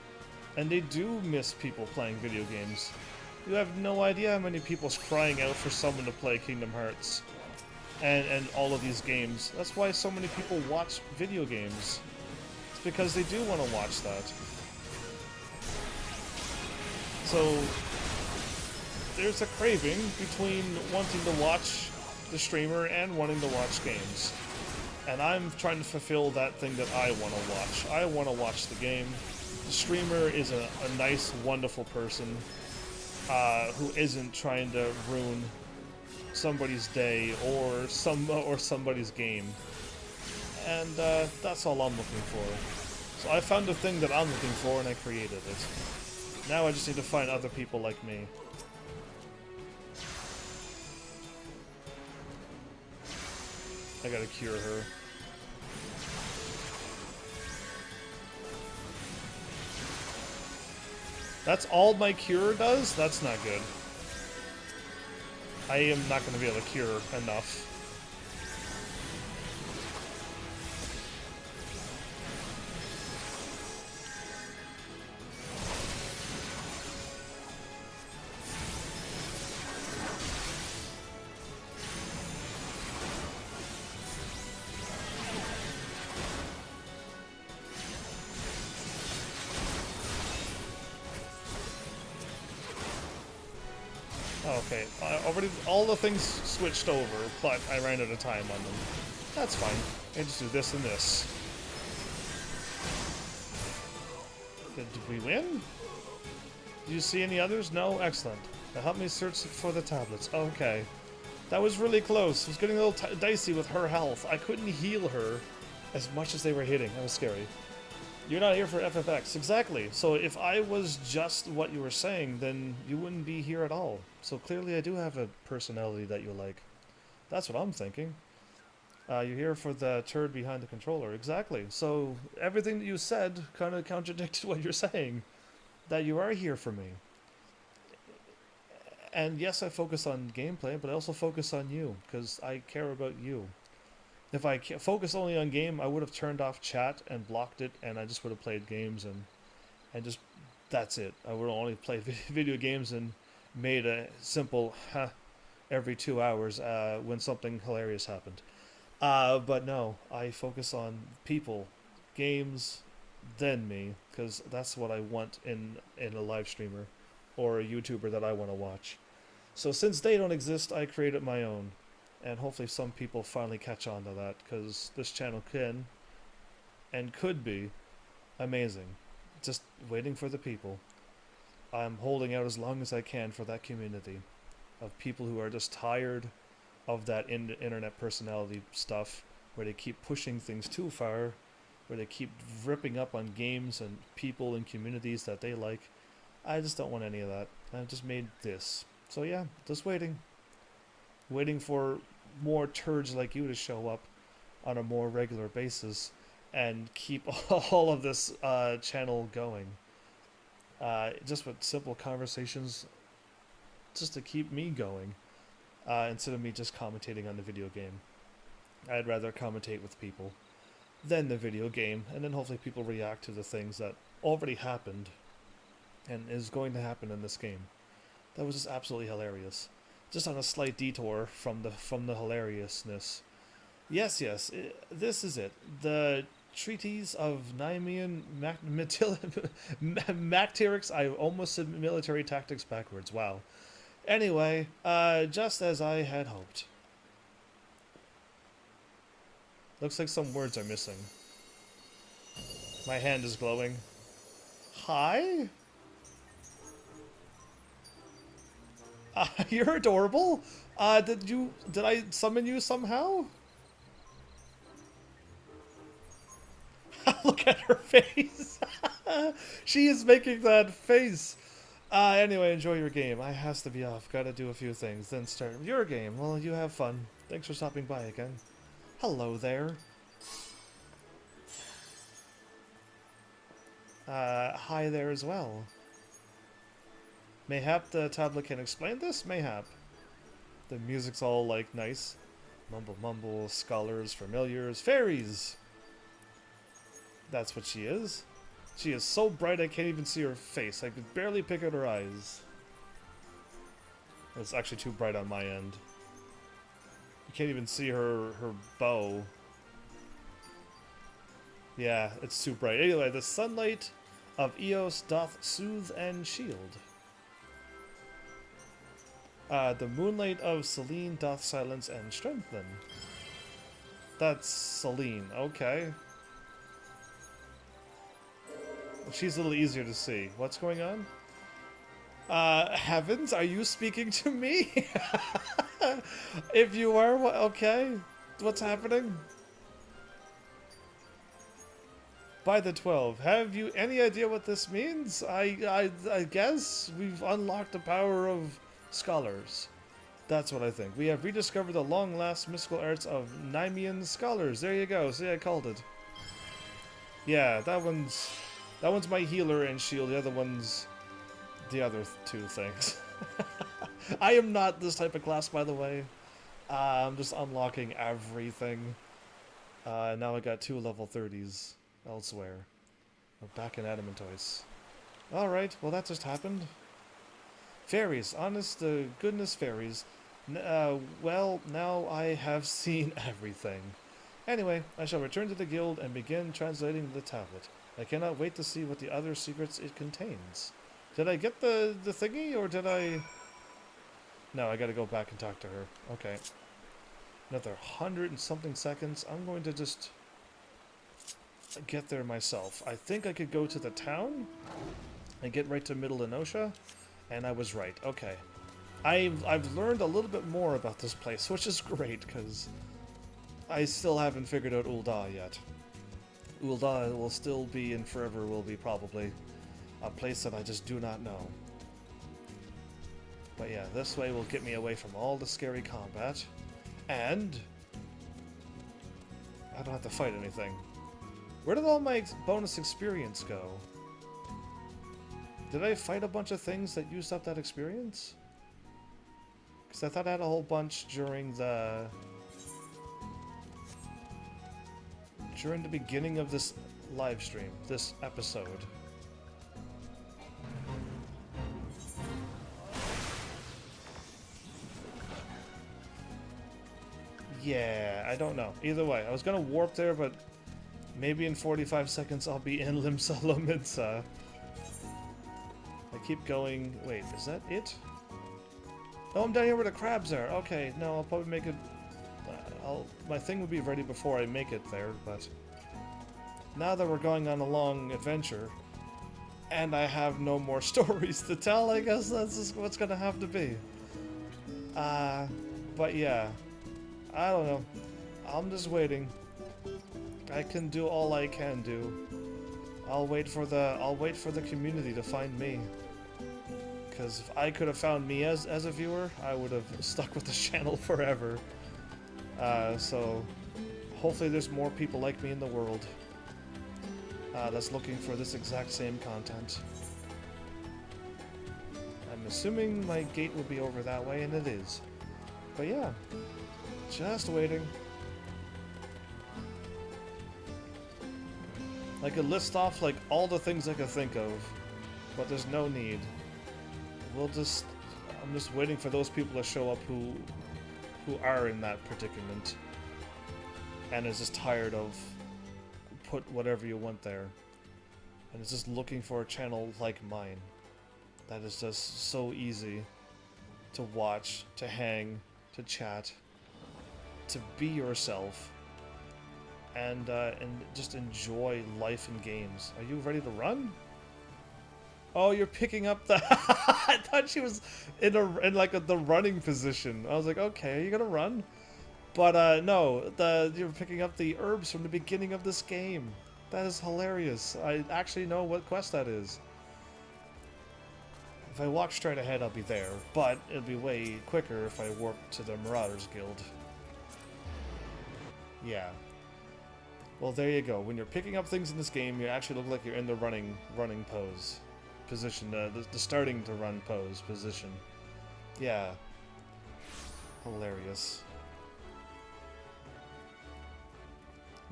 And they do miss people playing video games. You have no idea how many people's crying out for someone to play Kingdom Hearts. And all of these games. That's why so many people watch video games. It's because they do want to watch that. So, there's a craving between wanting to watch the streamer and wanting to watch games. And I'm trying to fulfill that thing that I want to watch. I want to watch the game. The streamer is a nice, wonderful person who isn't trying to ruin somebody's day or somebody's game. And that's all I'm looking for. So I found the thing that I'm looking for and I created it. Now I just need to find other people like me. I gotta cure her. That's all my cure does? That's not good. I am not gonna be able to cure enough. Okay, already all the things switched over, but I ran out of time on them. That's fine. I just do this and this. Did we win? Did you see any others? No? Excellent. Now help me search for the tablets. Okay. That was really close. It was getting a little dicey with her health. I couldn't heal her as much as they were hitting. That was scary. You're not here for FFX. Exactly. So if I was just what you were saying, then you wouldn't be here at all. So clearly I do have a personality that you like. That's what I'm thinking. You're here for the turd behind the controller. Exactly. So everything that you said kind of contradicted what you're saying. That you are here for me. And yes, I focus on gameplay, but I also focus on you, because I care about you. If I focus only on game, I would have turned off chat and blocked it, and I just would have played games, and just, that's it. I would only play video games and made a simple, every 2 hours when something hilarious happened. But no, I focus on people, games, then me, because that's what I want in a live streamer, or a YouTuber that I want to watch. So since they don't exist, I created my own. And hopefully some people finally catch on to that, because this channel can, and could be, amazing. Just waiting for the people. I'm holding out as long as I can for that community of people who are just tired of that internet personality stuff, where they keep pushing things too far, where they keep ripping up on games and people and communities that they like. I just don't want any of that. I've just made this. So yeah, just waiting. Waiting for more turds like you to show up on a more regular basis and keep all of this channel going. Just with simple conversations, just to keep me going, instead of me just commentating on the video game. I'd rather commentate with people than the video game, and then hopefully people react to the things that already happened and is going to happen in this game. That was just absolutely hilarious. Just on a slight detour from the hilariousness. Yes, this is it. The Treaties of Nemean Macterix. I almost said military tactics backwards. Wow. Anyway, just as I had hoped. Looks like some words are missing. My hand is glowing. Hi? You're adorable. Did I summon you somehow? Look at her face. She is making that face. Anyway, enjoy your game. I has to be off. Gotta do a few things. Then start your game. Well, you have fun. Thanks for stopping by again. Hello there. Hi there as well. Mayhap the tablet can explain this? Mayhap. The music's all, like, nice. Mumble mumble, scholars, familiars, fairies! That's what she is. She is so bright I can't even see her face. I could barely pick out her eyes. It's actually too bright on my end. You can't even see her bow. Yeah, it's too bright. Anyway, the sunlight of Eos doth soothe and shield. The moonlight of Selene doth silence and strengthen. That's Selene, okay. She's a little easier to see. What's going on? Heavens, are you speaking to me? If you are, okay. What's happening? By the 12. Have you any idea what this means? I guess we've unlocked the power of scholars. That's what I think. We have rediscovered the long-last mystical arts of Nemean scholars. There you go. See, I called it. Yeah, that one's my healer and shield. The other one's the other two things. I am not this type of class, by the way. I'm just unlocking everything. Now I got 2 level 30s elsewhere. We're back in Adamantoise. Alright, well that just happened. Fairies, honest to goodness fairies. Well, now I have seen everything. Anyway, I shall return to the guild and begin translating the tablet. I cannot wait to see what the other secrets it contains. Did I get the thingy, or did I... No, I gotta go back and talk to her. Okay. Another 100 and something seconds. I'm going to just get there myself. I think I could go to the town and get right to Middle Enosha. And I was right. Okay. I've learned a little bit more about this place, which is great, because I still haven't figured out Ul'dah yet. Ul'dah will still be, and forever will be, probably, a place that I just do not know. But yeah, this way will get me away from all the scary combat. And I don't have to fight anything. Where did all my bonus experience go? Did I fight a bunch of things that used up that experience? Because I thought I had a whole bunch during the beginning of this live stream, this episode. Yeah, I don't know. Either way, I was gonna warp there, but maybe in 45 seconds I'll be in Limsa Lominsa. I keep going. Wait, is that it? Oh, I'm down here where the crabs are. Okay, no, I'll probably make it. My thing would be ready before I make it there, but now that we're going on a long adventure, and I have no more stories to tell, I guess that's just what's gonna have to be. But yeah, I don't know. I'm just waiting. I can do all I can do. I'll wait for the community to find me. Because if I could have found me as a viewer, I would have stuck with the channel forever. So hopefully there's more people like me in the world that's looking for this exact same content. I'm assuming my gate will be over that way, and it is. But yeah, just waiting. I could list off like all the things I could think of, but there's no need. I'm just waiting for those people to show up who are in that predicament and is just tired of put whatever you want there, and is just looking for a channel like mine that is just so easy to watch, to hang, to chat, to be yourself, and just enjoy life and games. Are you ready to run? Oh, you're picking up the... I thought she was in the running position. I was like, okay, are you gonna run? But no, you're picking up the herbs from the beginning of this game. That is hilarious. I actually know what quest that is. If I walk straight ahead, I'll be there, but it'll be way quicker if I warp to the Marauders Guild. Yeah. Well, there you go. When you're picking up things in this game, you actually look like you're in the running pose position, the starting to run pose position. Yeah. Hilarious.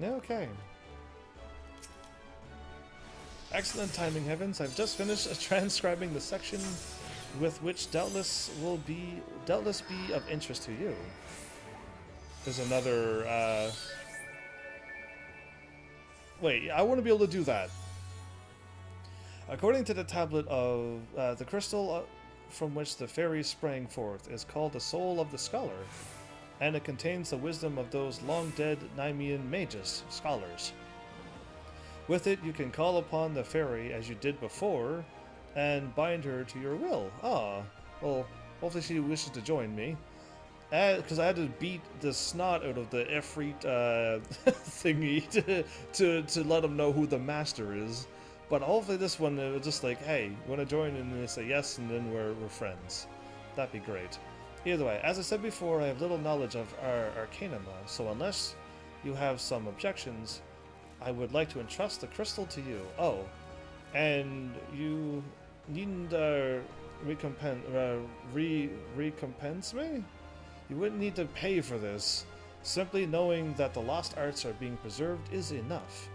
Okay. Excellent timing, Heavens. I've just finished transcribing the section with which doubtless be of interest to you. There's another, Wait, I want to be able to do that. According to the tablet of the crystal from which the fairy sprang forth is called the Soul of the Scholar, and it contains the wisdom of those long-dead Nemean mages, scholars. With it, you can call upon the fairy as you did before, and bind her to your will. Ah, well, hopefully she wishes to join me. Because I had to beat the snot out of the Efreet thingy to let them know who the master is. But hopefully this one, it was just like, hey, you want to join? And they say yes, and then we're friends. That'd be great. Either way, as I said before, I have little knowledge of our Arcanum, so unless you have some objections, I would like to entrust the crystal to you. Oh, and you needn't recompense me? You wouldn't need to pay for this. Simply knowing that the lost arts are being preserved is enough.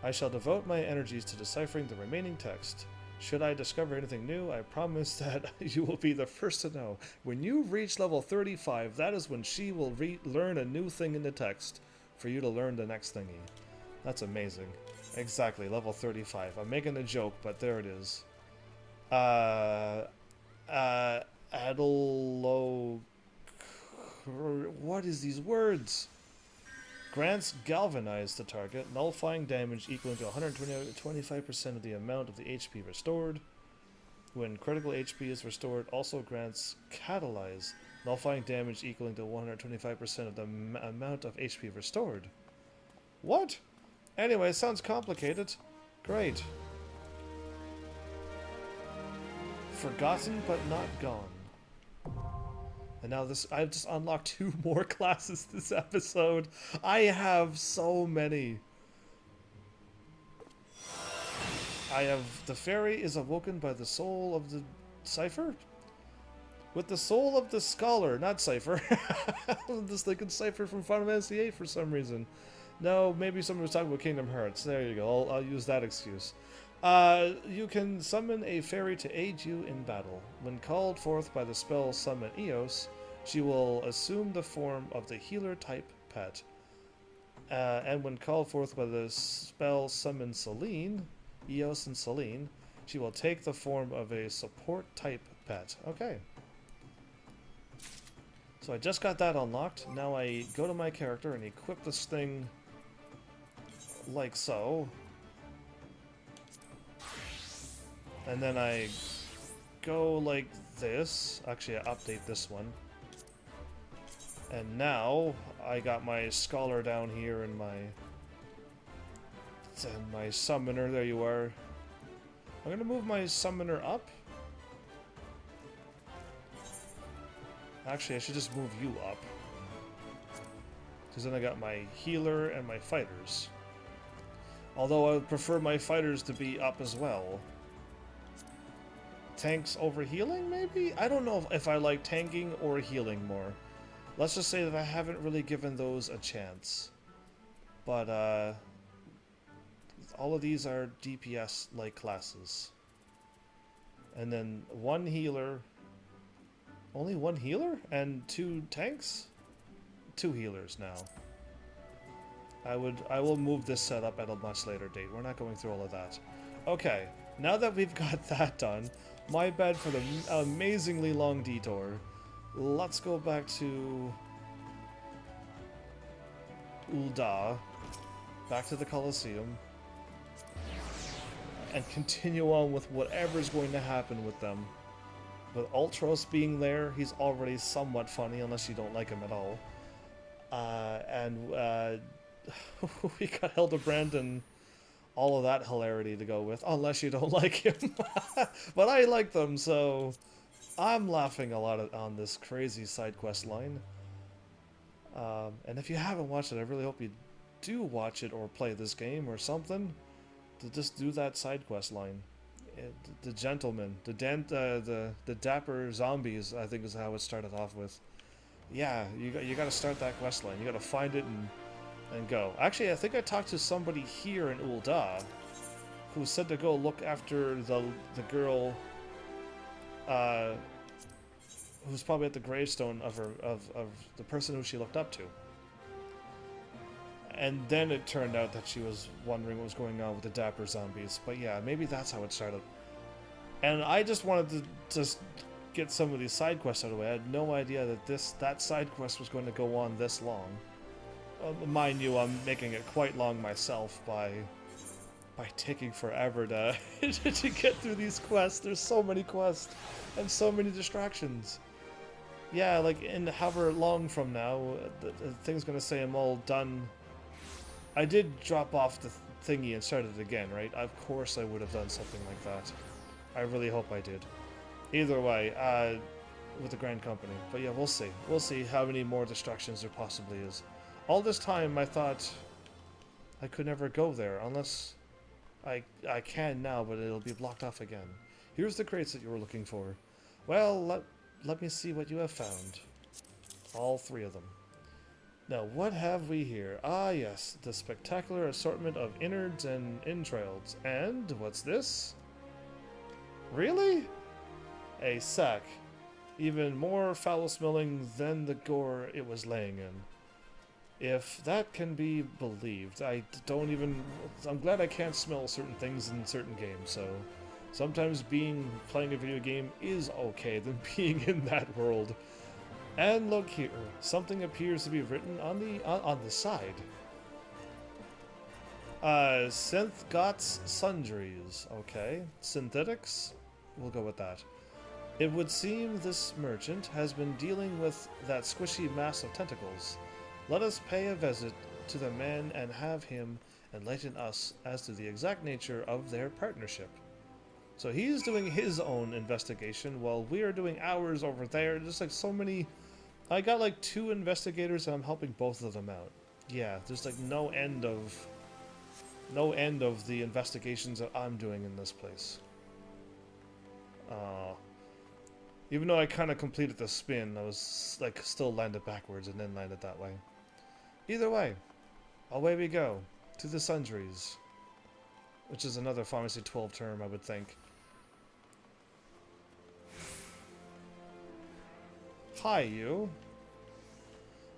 I shall devote my energies to deciphering the remaining text. Should I discover anything new, I promise that you will be the first to know. When you reach level 35, that is when she will learn a new thing in the text for you to learn the next thingy. That's amazing. Exactly, level 35. I'm making a joke, but there it is. What is these words? Grants galvanize the target, nullifying damage equaling to 125% of the amount of the HP restored. When critical HP is restored, also grants catalyze, nullifying damage equaling to 125% of the amount of HP restored. What? Anyway, sounds complicated. Great. Forgotten but not gone. And now I've just unlocked 2 more classes this episode. I have so many. I have the fairy is awoken by the soul of the cipher? With the soul of the scholar, not cipher. I'm just thinking cipher from Final Fantasy VIII for some reason. No, maybe someone was talking about Kingdom Hearts. There you go. I'll use that excuse. You can summon a fairy to aid you in battle. When called forth by the spell Summon Eos, she will assume the form of the healer-type pet. And when called forth by the spell Summon Selene, Eos and Selene, she will take the form of a support-type pet. Okay. So I just got that unlocked. Now I go to my character and equip this thing like so. And then I go like this. Actually, I update this one. And now I got my scholar down here and my summoner. There you are. I'm gonna move my summoner up. Actually, I should just move you up. Because then I got my healer and my fighters. Although I would prefer my fighters to be up as well. Tanks over healing, maybe? I don't know if I like tanking or healing more. Let's just say that I haven't really given those a chance. But, all of these are DPS-like classes. And then 1 healer... Only 1 healer? And 2 tanks? 2 healers now. I will move this setup at a much later date. We're not going through all of that. Okay, now that we've got that done, my bad for the amazingly long detour. Let's go back to Ul'dah, back to the Colosseum, and continue on with whatever's going to happen with them. With Ultros being there, he's already somewhat funny, unless you don't like him at all. We got Hildebrand and all of that hilarity to go with, unless you don't like him. But I like them, so I'm laughing a lot on this crazy side quest line. And if you haven't watched it, I really hope you do watch it or play this game or something to just do that side quest line. The gentleman, the dapper zombies, I think is how it started off with. Yeah, you got to start that quest line. You got to find it and go. Actually, I think I talked to somebody here in Ul'dah who said to go look after the girl who's probably at the gravestone of the person who she looked up to. And then it turned out that she was wondering what was going on with the dapper zombies. But yeah, maybe that's how it started. And I just wanted to just get some of these side quests out of the way. I had no idea that that side quest was going to go on this long. Mind you, I'm making it quite long myself by taking forever to to get through these quests. There's so many quests and so many distractions. Yeah, like in however long from now, the thing's gonna say I'm all done. I did drop off the thingy and start it again, right? Of course I would have done something like that. I really hope I did. Either way, with the Grand Company. But yeah, we'll see. We'll see how many more distractions there possibly is. All this time I thought I could never go there unless I can now, but it'll be blocked off again. Here's the crates that you were looking for. Well, let me see what you have found. All 3 of them. Now, what have we here? Ah, yes, the spectacular assortment of innards and entrails. And what's this? Really? A sack. Even more foul-smelling than the gore it was laying in. If that can be believed, I'm glad I can't smell certain things in certain games, so sometimes playing a video game is okay than being in that world. And look here, something appears to be written on the side. Synthgots sundries, okay. Synthetics? We'll go with that. It would seem this merchant has been dealing with that squishy mass of tentacles. Let us pay a visit to the man and have him enlighten us as to the exact nature of their partnership. So he's doing his own investigation while we are doing ours over there. Just like so many... I got like 2 investigators and I'm helping both of them out. Yeah, there's like no end of the investigations that I'm doing in this place. Even though I kind of completed the spin, I was like still landed backwards and then landed that way. Either way, away we go to the sundries, which is another Pharmacy 12 term, I would think. Hi, you.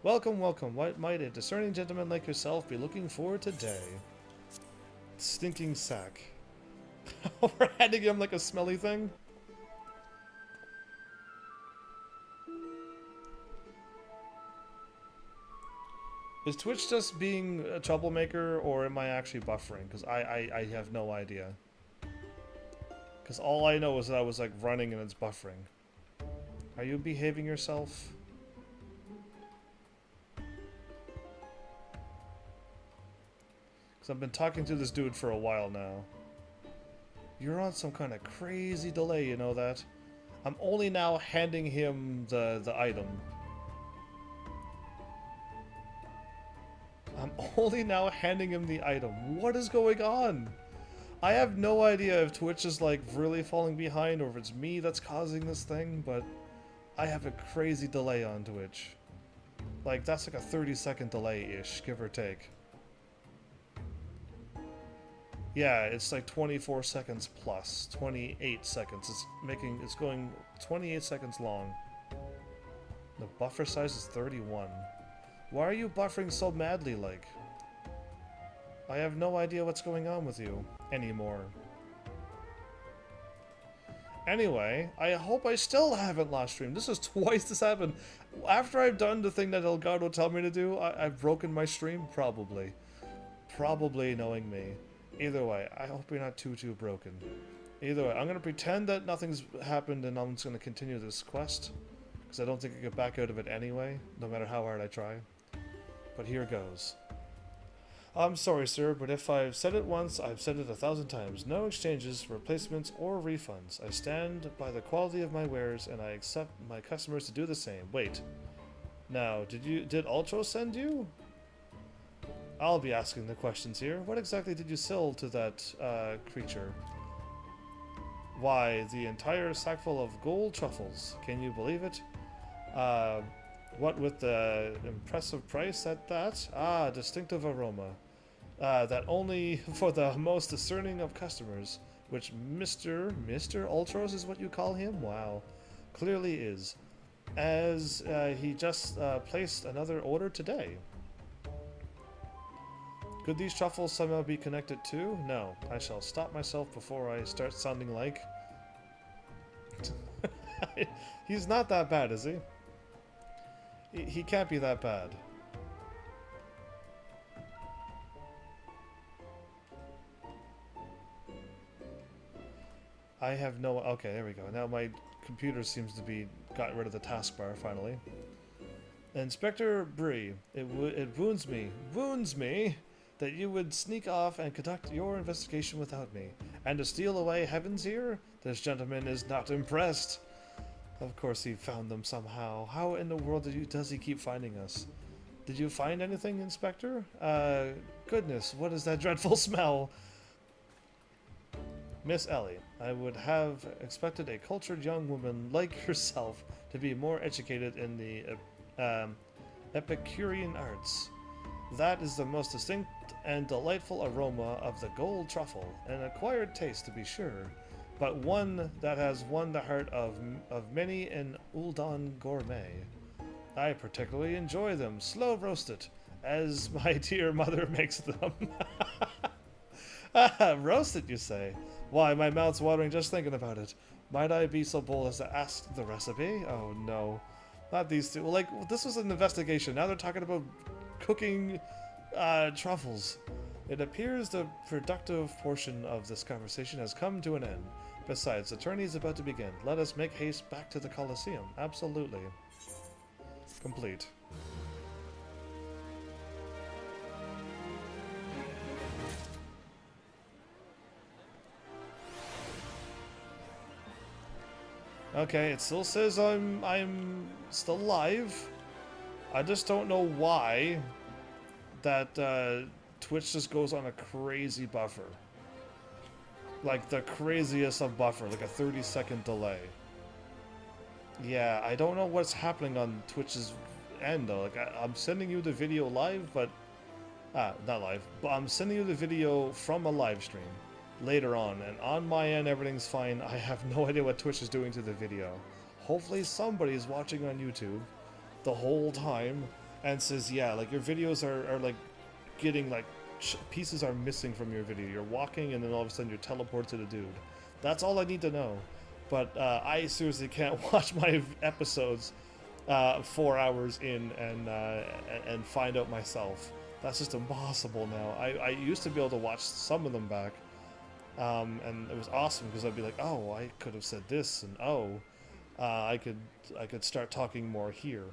Welcome, welcome. What might a discerning gentleman like yourself be looking for today? Stinking sack. We're handing him like a smelly thing? Is Twitch just being a troublemaker, or am I actually buffering? Because I have no idea. Because all I know is that I was like running and it's buffering. Are you behaving yourself? Because I've been talking to this dude for a while now. You're on some kind of crazy delay, you know that? I'm only now handing him the item. I'm only now handing him the item. What is going on? I have no idea if Twitch is like really falling behind or if it's me that's causing this thing, but I have a crazy delay on Twitch. Like, that's like a 30-second delay-ish, give or take. Yeah, it's like 24 seconds plus, 28 seconds. It's going 28 seconds long. The buffer size is 31. Why are you buffering so madly, like? I have no idea what's going on with you anymore. Anyway, I hope I still haven't lost stream. This is twice this happened. After I've done the thing that Elgato told me to do, I've broken my stream? Probably. Probably, knowing me. Either way, I hope you're not too broken. Either way, I'm going to pretend that nothing's happened and I'm just going to continue this quest. Because I don't think I get back out of it anyway, no matter how hard I try. But here goes. I'm sorry, sir, but if I've said it once, I've said it 1,000 times. No exchanges, replacements, or refunds. I stand by the quality of my wares, and I accept my customers to do the same. Wait. Now, did Ultro send you? I'll be asking the questions here. What exactly did you sell to that, creature? Why, the entire sackful of gold truffles. Can you believe it? What with the impressive price at that? Ah, distinctive aroma. That only for the most discerning of customers, which Mr. Ultros is what you call him? Wow. Clearly is. As he just placed another order today. Could these truffles somehow be connected too? No. I shall stop myself before I start sounding like... He's not that bad, is he? He can't be that bad. I have no... Okay, there we go. Now my computer seems to be... got rid of the taskbar, finally. Inspector Bree, it wounds me, that you would sneak off and conduct your investigation without me. And to steal away Heaven's Ear? This gentleman is not impressed. Of course he found them somehow. How in the world does he keep finding us? Did you find anything, Inspector? Goodness, what is that dreadful smell? Miss Ellie, I would have expected a cultured young woman like yourself to be more educated in the Epicurean arts. That is the most distinct and delightful aroma of the gold truffle, an acquired taste to be sure, but one that has won the heart of many an Uldon gourmet. I particularly enjoy them, slow roasted, as my dear mother makes them. Roasted, you say? Why, my mouth's watering just thinking about it. Might I be so bold as to ask the recipe? Oh no. Not these two. Like, this was an investigation. Now they're talking about cooking truffles. It appears the productive portion of this conversation has come to an end. Besides, the tourney is about to begin. Let us make haste back to the Colosseum. Absolutely. Complete. Okay, it still says I'm still alive. I just don't know why that Twitch just goes on a crazy buffer. Like the craziest of buffer, like a 30-second delay. Yeah, I don't know what's happening on Twitch's end though. Like I'm sending you the video live, but not live, but I'm sending you the video from a live stream later on, and on my end everything's fine. I have no idea what Twitch is doing to the video. Hopefully somebody's watching on YouTube the whole time and says, yeah, like your videos are like getting like pieces are missing from your video. You're walking and then all of a sudden you're teleported to the dude. That's all I need to know. But I seriously can't watch my episodes 4 hours in and find out myself. That's just impossible now. I used to be able to watch some of them back, and it was awesome because I'd be like, oh, I could have said this, and oh, I could start talking more here.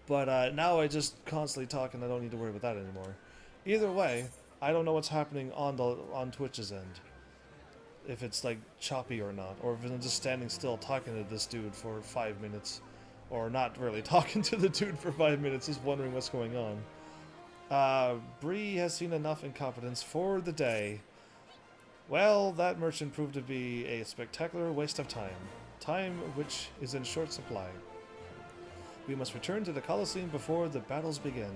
But now I just constantly talk, and I don't need to worry about that anymore. Either way, I don't know what's happening on Twitch's end. If it's like choppy or not, or if I'm just standing still talking to this dude for 5 minutes, or not really talking to the dude for 5 minutes, just wondering what's going on. Bree has seen enough incompetence for the day. Well, that merchant proved to be a spectacular waste of time. Time which is in short supply. We must return to the Colosseum before the battles begin.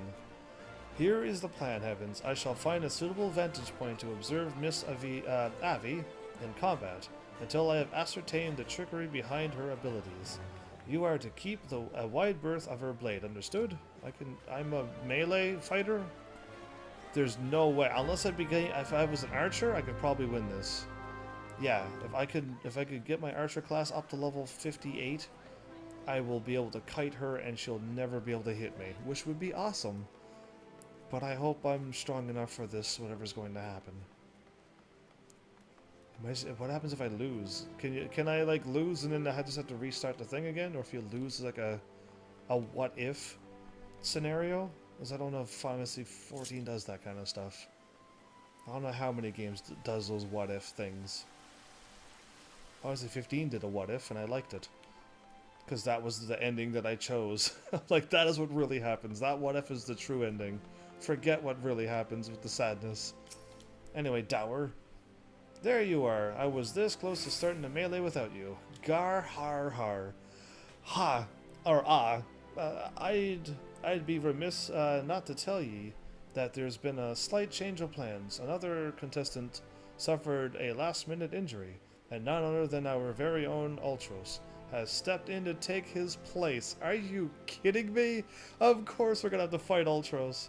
Here is the plan, Heavens. I shall find a suitable vantage point to observe Miss Avi in combat, until I have ascertained the trickery behind her abilities. You are to keep a wide berth of her blade, understood? I'm a melee fighter? There's no way, unless if I was an archer, I could probably win this. Yeah, if I could get my archer class up to level 58, I will be able to kite her and she'll never be able to hit me, which would be awesome. But I hope I'm strong enough for this, whatever's going to happen. What happens if I lose? Can I like lose and then I just have to restart the thing again? Or if you lose like a what if scenario? Because I don't know if Final Fantasy 14 does that kind of stuff. I don't know how many games does those what if things. Final Fantasy 15 did a what if, and I liked it. Because that was the ending that I chose. Like, that is what really happens. That what if is the true ending. Forget what really happens with the sadness. Anyway, Dower. There you are. I was this close to starting a melee without you. Gar har har. Ha. Or ah. I'd be remiss not to tell ye that there's been a slight change of plans. Another contestant suffered a last-minute injury, and none other than our very own Ultros has stepped in to take his place. Are you kidding me? Of course we're gonna have to fight Ultros.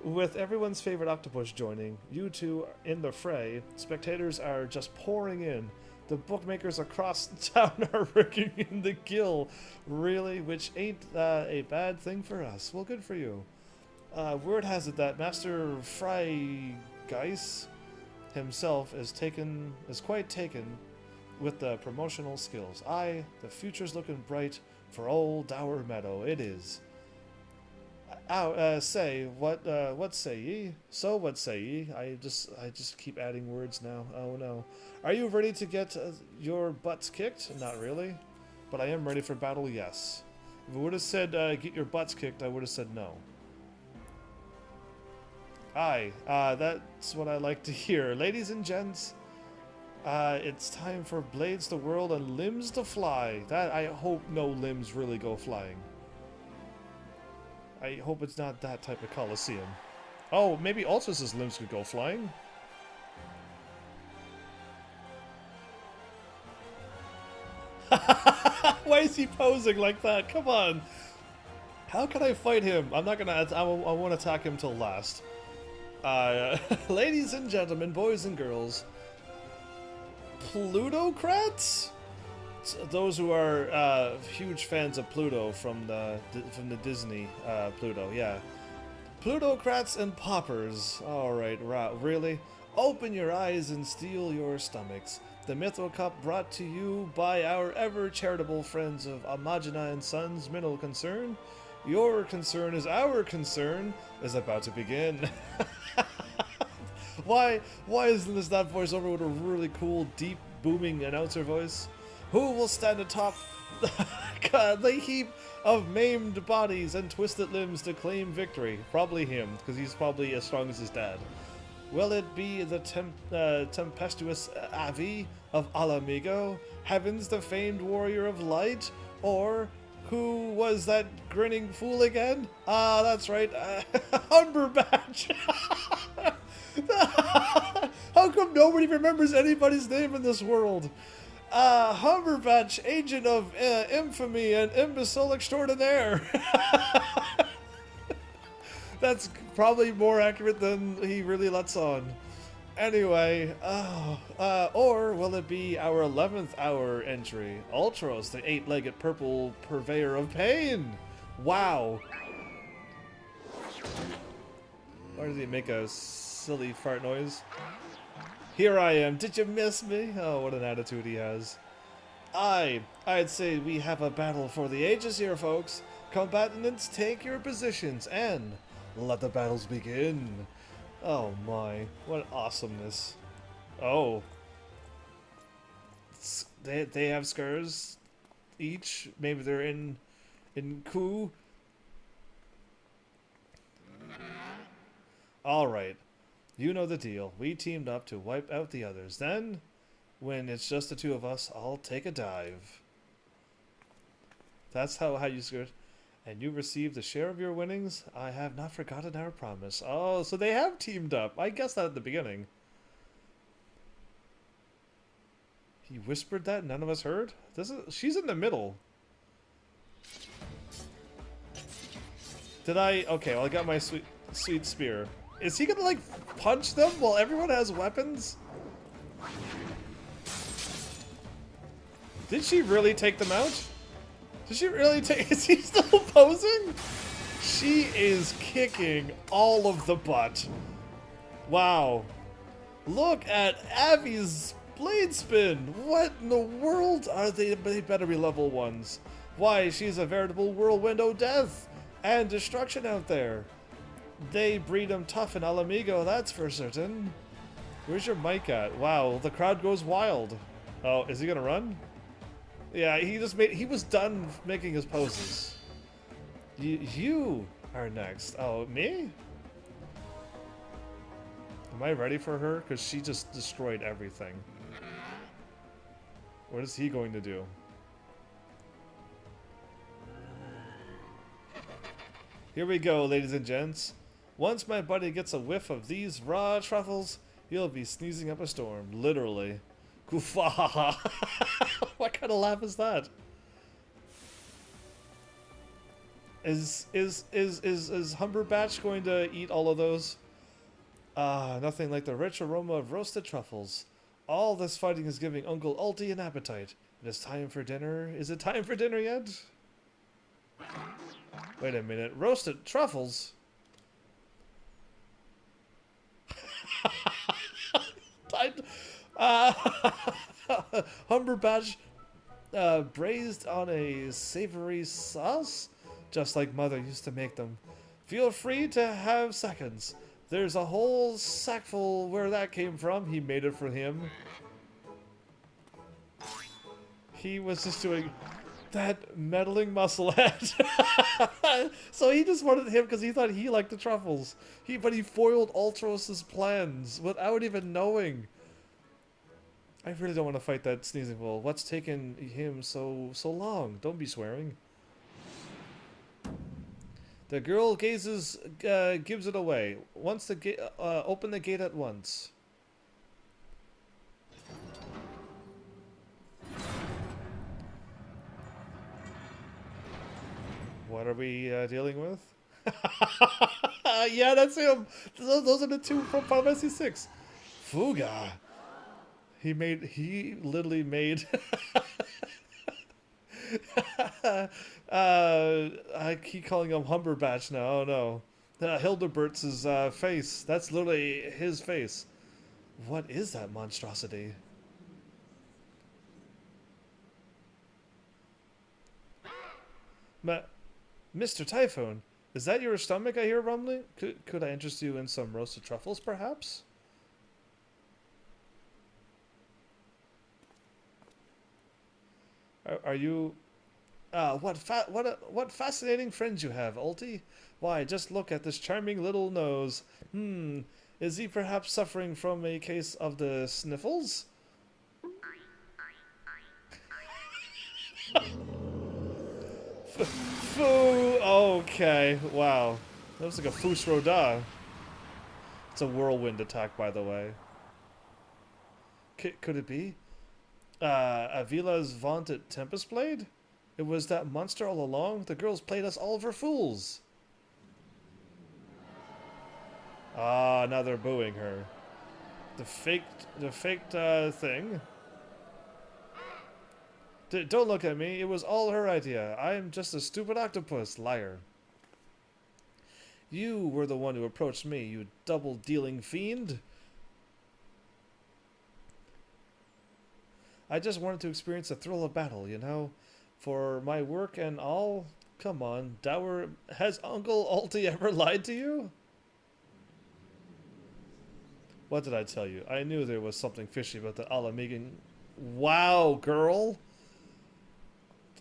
With everyone's favorite octopus joining, you two in the fray, spectators are just pouring in. The bookmakers across town are working in the gill. Really? Which ain't a bad thing for us. Well, good for you. Word has it that Master Freigeis himself is quite taken with the promotional skills. Aye, the future's looking bright for old Dower Meadow. It is. Say, what say ye? So what say ye? I just keep adding words now. Oh no. Are you ready to get your butts kicked? Not really. But I am ready for battle, yes. If it would have said, get your butts kicked, I would have said no. Aye, that's what I like to hear. Ladies and gents, it's time for blades to whirl and limbs to fly. That, I hope no limbs really go flying. I hope it's not that type of Coliseum. Oh, maybe Ultros' limbs could go flying. Why is he posing like that? Come on. How can I fight him? I'm not gonna... I won't attack him till last. Ladies and gentlemen, boys and girls. Plutocrats? Those who are huge fans of Pluto from the Disney Pluto, yeah. Plutocrats and paupers. Alright, really? Open your eyes and steel your stomachs. The Mythril Cup brought to you by our ever-charitable friends of Amagina and Sons Mineral Concern. Your concern is our concern is about to begin. Why isn't this that voiceover with a really cool, deep, booming announcer voice? Who will stand atop the heap of maimed bodies and twisted limbs to claim victory? Probably him, because he's probably as strong as his dad. Will it be the tempestuous Avi of Alamigo, Heavens the famed warrior of light, or who was that grinning fool again? Ah, that's right, Humberbatch! How come nobody remembers anybody's name in this world? Humberbatch, agent of infamy and imbecile extraordinaire. That's probably more accurate than he really lets on. Anyway, or will it be our 11th hour entry? Ultros, the 8-legged purple purveyor of pain. Wow. Why does he make a silly fart noise? Here I am. Did you miss me? Oh, what an attitude he has. I'd say we have a battle for the ages here, folks. Combatants, take your positions and let the battles begin. Oh my, what awesomeness. Oh. They have scars each. Maybe they're in coup. Alright. You know the deal. We teamed up to wipe out the others. Then, when it's just the two of us, I'll take a dive. That's how you scored. And you received a share of your winnings? I have not forgotten our promise. Oh, so they have teamed up. I guessed that at the beginning. He whispered that none of us heard? She's in the middle. Did I? Okay, well I got my sweet spear. Is he gonna like punch them while everyone has weapons? Did she really take them out? Did she really take... Is he still posing? She is kicking all of the butt. Wow. Look at Abby's blade spin. What in the world are they? They better be level 1s. Why, she's a veritable whirlwind of death. and destruction out there. They breed them tough in Alamigo, that's for certain. Where's your mic at? Wow, the crowd goes wild. Oh, is he gonna run? Yeah, he was done making his poses. You are next. Oh, me? Am I ready for her? Because she just destroyed everything. What is he going to do? Here we go, ladies and gents. Once my buddy gets a whiff of these raw truffles, he'll be sneezing up a storm. Literally. Goofaha. What kind of laugh is that? Is Humberbatch going to eat all of those? Ah, nothing like the rich aroma of roasted truffles. All this fighting is giving Uncle Alti an appetite. It is time for dinner. Is it time for dinner yet? Wait a minute. Roasted truffles? Humberbatch braised on a savory sauce? Just like Mother used to make them. Feel free to have seconds. There's a whole sackful where that came from. He made it for him. He was just doing that meddling musclehead. So he just wanted him because he thought he liked the truffles. But he foiled Ultros's plans without even knowing. I really don't want to fight that sneezing bull. What's taken him so long? Don't be swearing. The girl gazes, gives it away. Wants to open the gate at once. What are we dealing with? Yeah, that's him. Those are the two from Final Fantasy VI. Fuga. He literally made. I keep calling him Humberbatch now. Oh no. Hildebert's face. That's literally his face. What is that monstrosity? Mr. Typhoon, is that your stomach I hear rumbling? Could I interest you in some roasted truffles, perhaps? Are you... what fascinating friends you have, Alti. Why, just look at this charming little nose. Is he perhaps suffering from a case of the sniffles? Foo! Okay, wow. That was like a Fus Roda. It's a whirlwind attack, by the way. Could it be? Avila's vaunted Tempest Blade? It was that monster all along? The girls played us all for fools. Ah, now they're booing her. The faked thing. Don't look at me. It was all her idea. I'm just a stupid octopus. Liar. You were the one who approached me, you double-dealing fiend. I just wanted to experience the thrill of battle, you know? For my work and all? Come on, Dower. Has Uncle Alti ever lied to you? What did I tell you? I knew there was something fishy about the Alamigan. Wow, girl!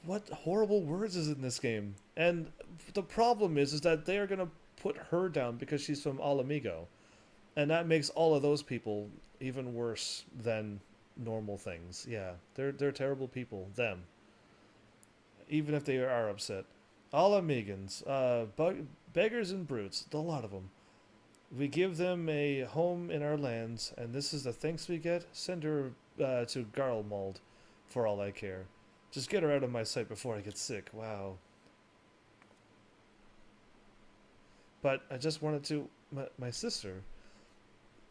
What horrible words is in this game? And the problem is that they're gonna put her down because she's from Alamigo. And that makes all of those people even worse than normal things. Yeah, they're terrible people, them. Even if they are upset. Alamigans, beggars and brutes, a lot of them. We give them a home in our lands, and this is the thanks we get? Send her to Garlemald, for all I care. Just get her out of my sight before I get sick. Wow. But I just wanted to... My sister.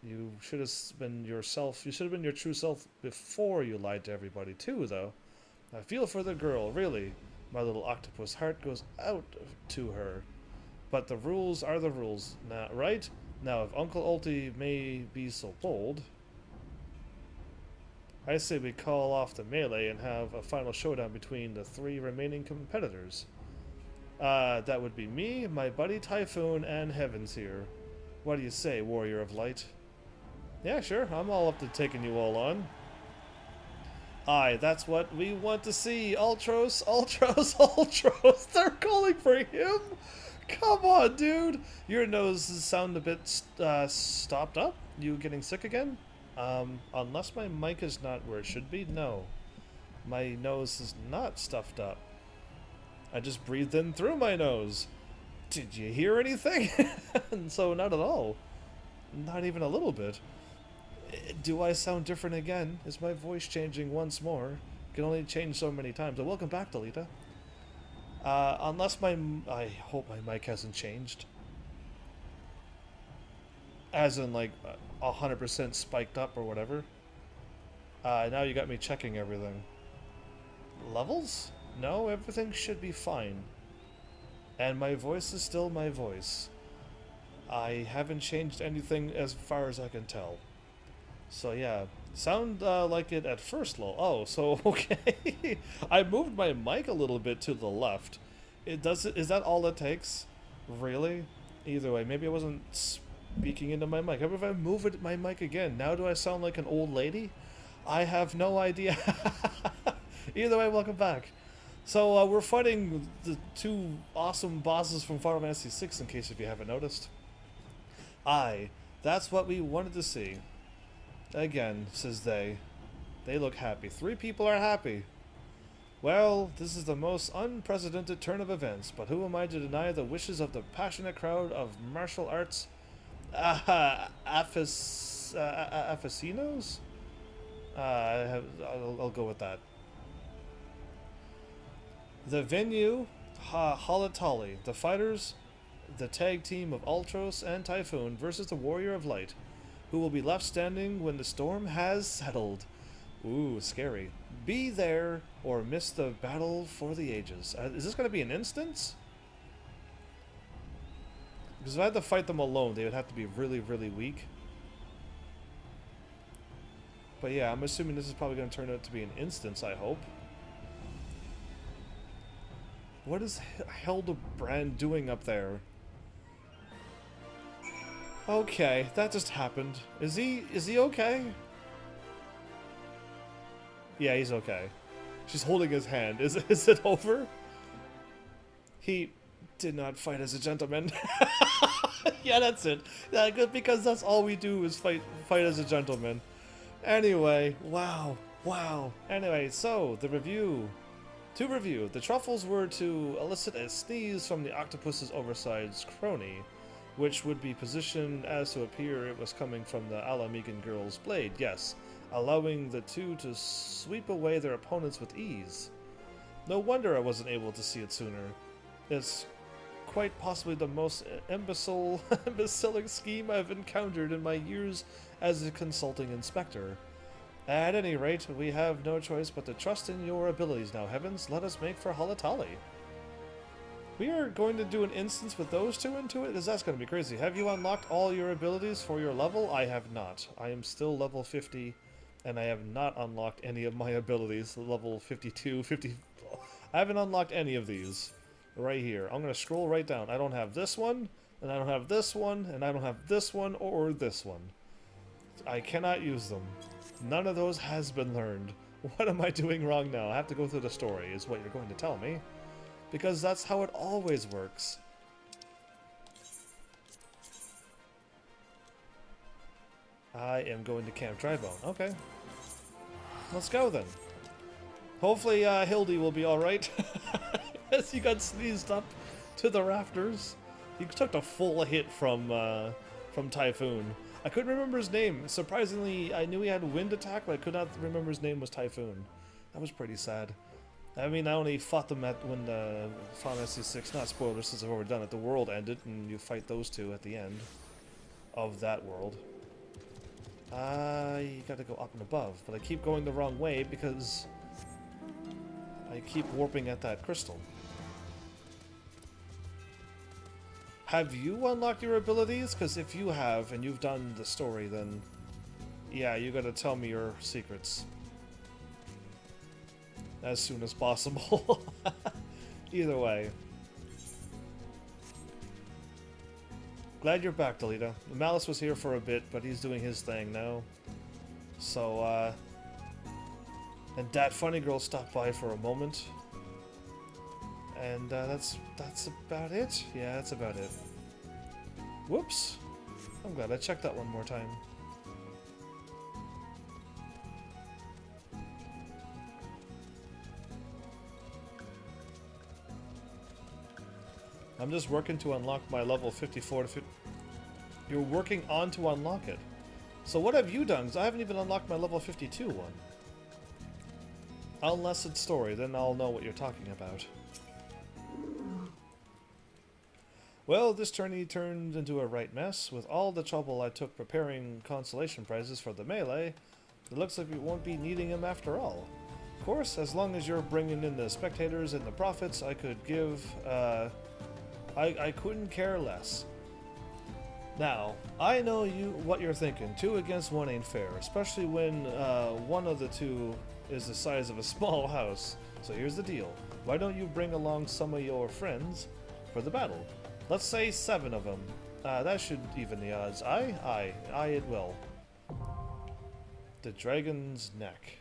You should have been yourself. You should have been your true self before you lied to everybody, too, though. I feel for the girl, really. My little octopus heart goes out to her. But the rules are the rules, now, right? Now, if Uncle Alti may be so bold... I say we call off the melee and have a final showdown between the 3 remaining competitors. That would be me, my buddy Typhoon, and Heavens here. What do you say, Warrior of Light? Yeah, sure, I'm all up to taking you all on. Aye, that's what we want to see. Ultros, Ultros, Ultros. They're calling for him? Come on, dude. Your nose sound a bit stopped up. You getting sick again? Unless my mic is not where it should be, no. My nose is not stuffed up. I just breathed in through my nose. Did you hear anything? So not at all. Not even a little bit. Do I sound different again? Is my voice changing once more? Can only change so many times. So welcome back, Delita. Unless I hope my mic hasn't changed. As in, like, 100% spiked up or whatever. Now you got me checking everything. Levels? No, everything should be fine. And my voice is still my voice. I haven't changed anything as far as I can tell. So yeah, sound like it at first low. Oh, so okay. I moved my mic a little bit to the left. Is that all it takes? Really? Either way, maybe I wasn't speaking into my mic. How about if I move my mic again? Now do I sound like an old lady? I have no idea. Either way, welcome back. So we're fighting the two awesome bosses from Final Fantasy VI, in case if you haven't noticed. Aye, that's what we wanted to see. Again, says they. They look happy. 3 people are happy. Well, this is the most unprecedented turn of events, but who am I to deny the wishes of the passionate crowd of martial arts aficionados? I'll go with that. The venue, Halatali. The fighters, the tag team of Ultros and Typhoon versus the Warrior of Light, who will be left standing when the storm has settled. Ooh, scary. Be there or miss the battle for the ages. Is this going to be an instance? Because if I had to fight them alone, they would have to be really, really weak. But yeah, I'm assuming this is probably going to turn out to be an instance, I hope. What is Hildebrand doing up there? Okay, that just happened. Is he okay? Yeah, he's okay. She's holding his hand. Is it over? He did not fight as a gentleman. Yeah, that's it. Yeah, because that's all we do is fight as a gentleman. Anyway, wow. Anyway, so the review. To review, the truffles were to elicit a sneeze from the octopus's overside's crony, which would be positioned as to appear it was coming from the Alamigan girl's blade, yes, allowing the two to sweep away their opponents with ease. No wonder I wasn't able to see it sooner. It's quite possibly the most imbecilic scheme I've encountered in my years as a consulting inspector. At any rate, we have no choice but to trust in your abilities now, Heavens. Let us make for Halatali. We are going to do an instance with those two into it? Because that's going to be crazy. Have you unlocked all your abilities for your level? I have not. I am still level 50, and I have not unlocked any of my abilities. Level 52, 50... I haven't unlocked any of these. Right here. I'm going to scroll right down. I don't have this one, and I don't have this one, and I don't have this one, or this one. I cannot use them. None of those has been learned. What am I doing wrong now? I have to go through the story, is what you're going to tell me. Because that's how it always works. I am going to Camp Drybone. Okay. Let's go then. Hopefully Hildy will be alright. As he got sneezed up to the rafters. He took a full hit from Typhoon. I couldn't remember his name. Surprisingly, I knew he had wind attack, but I could not remember his name was Typhoon. That was pretty sad. I mean, I only fought them when the Final Fantasy VI, not spoilers since I've already done it, the world ended, and you fight those two at the end of that world. You gotta go up and above, but I keep going the wrong way because I keep warping at that crystal. Have you unlocked your abilities? Because if you have, and you've done the story, then yeah, you gotta tell me your secrets. As soon as possible. Either way. Glad you're back, Delita. Malice was here for a bit, but he's doing his thing now. So, and that funny girl stopped by for a moment. And that's about it. Yeah, that's about it. Whoops. I'm glad I checked that one more time. I'm just working to unlock my level 54 to 50. You're working on to unlock it. So what have you done? 'Cause I haven't even unlocked my level 52 one. Unless it's story, then I'll know what you're talking about. Well, this journey turned into a right mess. With all the trouble I took preparing consolation prizes for the melee, it looks like we won't be needing them after all. Of course, as long as you're bringing in the spectators and the profits, I could give, I couldn't care less. Now, I know what you're thinking. 2 against 1 ain't fair, especially when one of the two is the size of a small house. So here's the deal. Why don't you bring along some of your friends for the battle? Let's say 7 of them. That should even the odds. Aye, it will. The Dragon's Neck.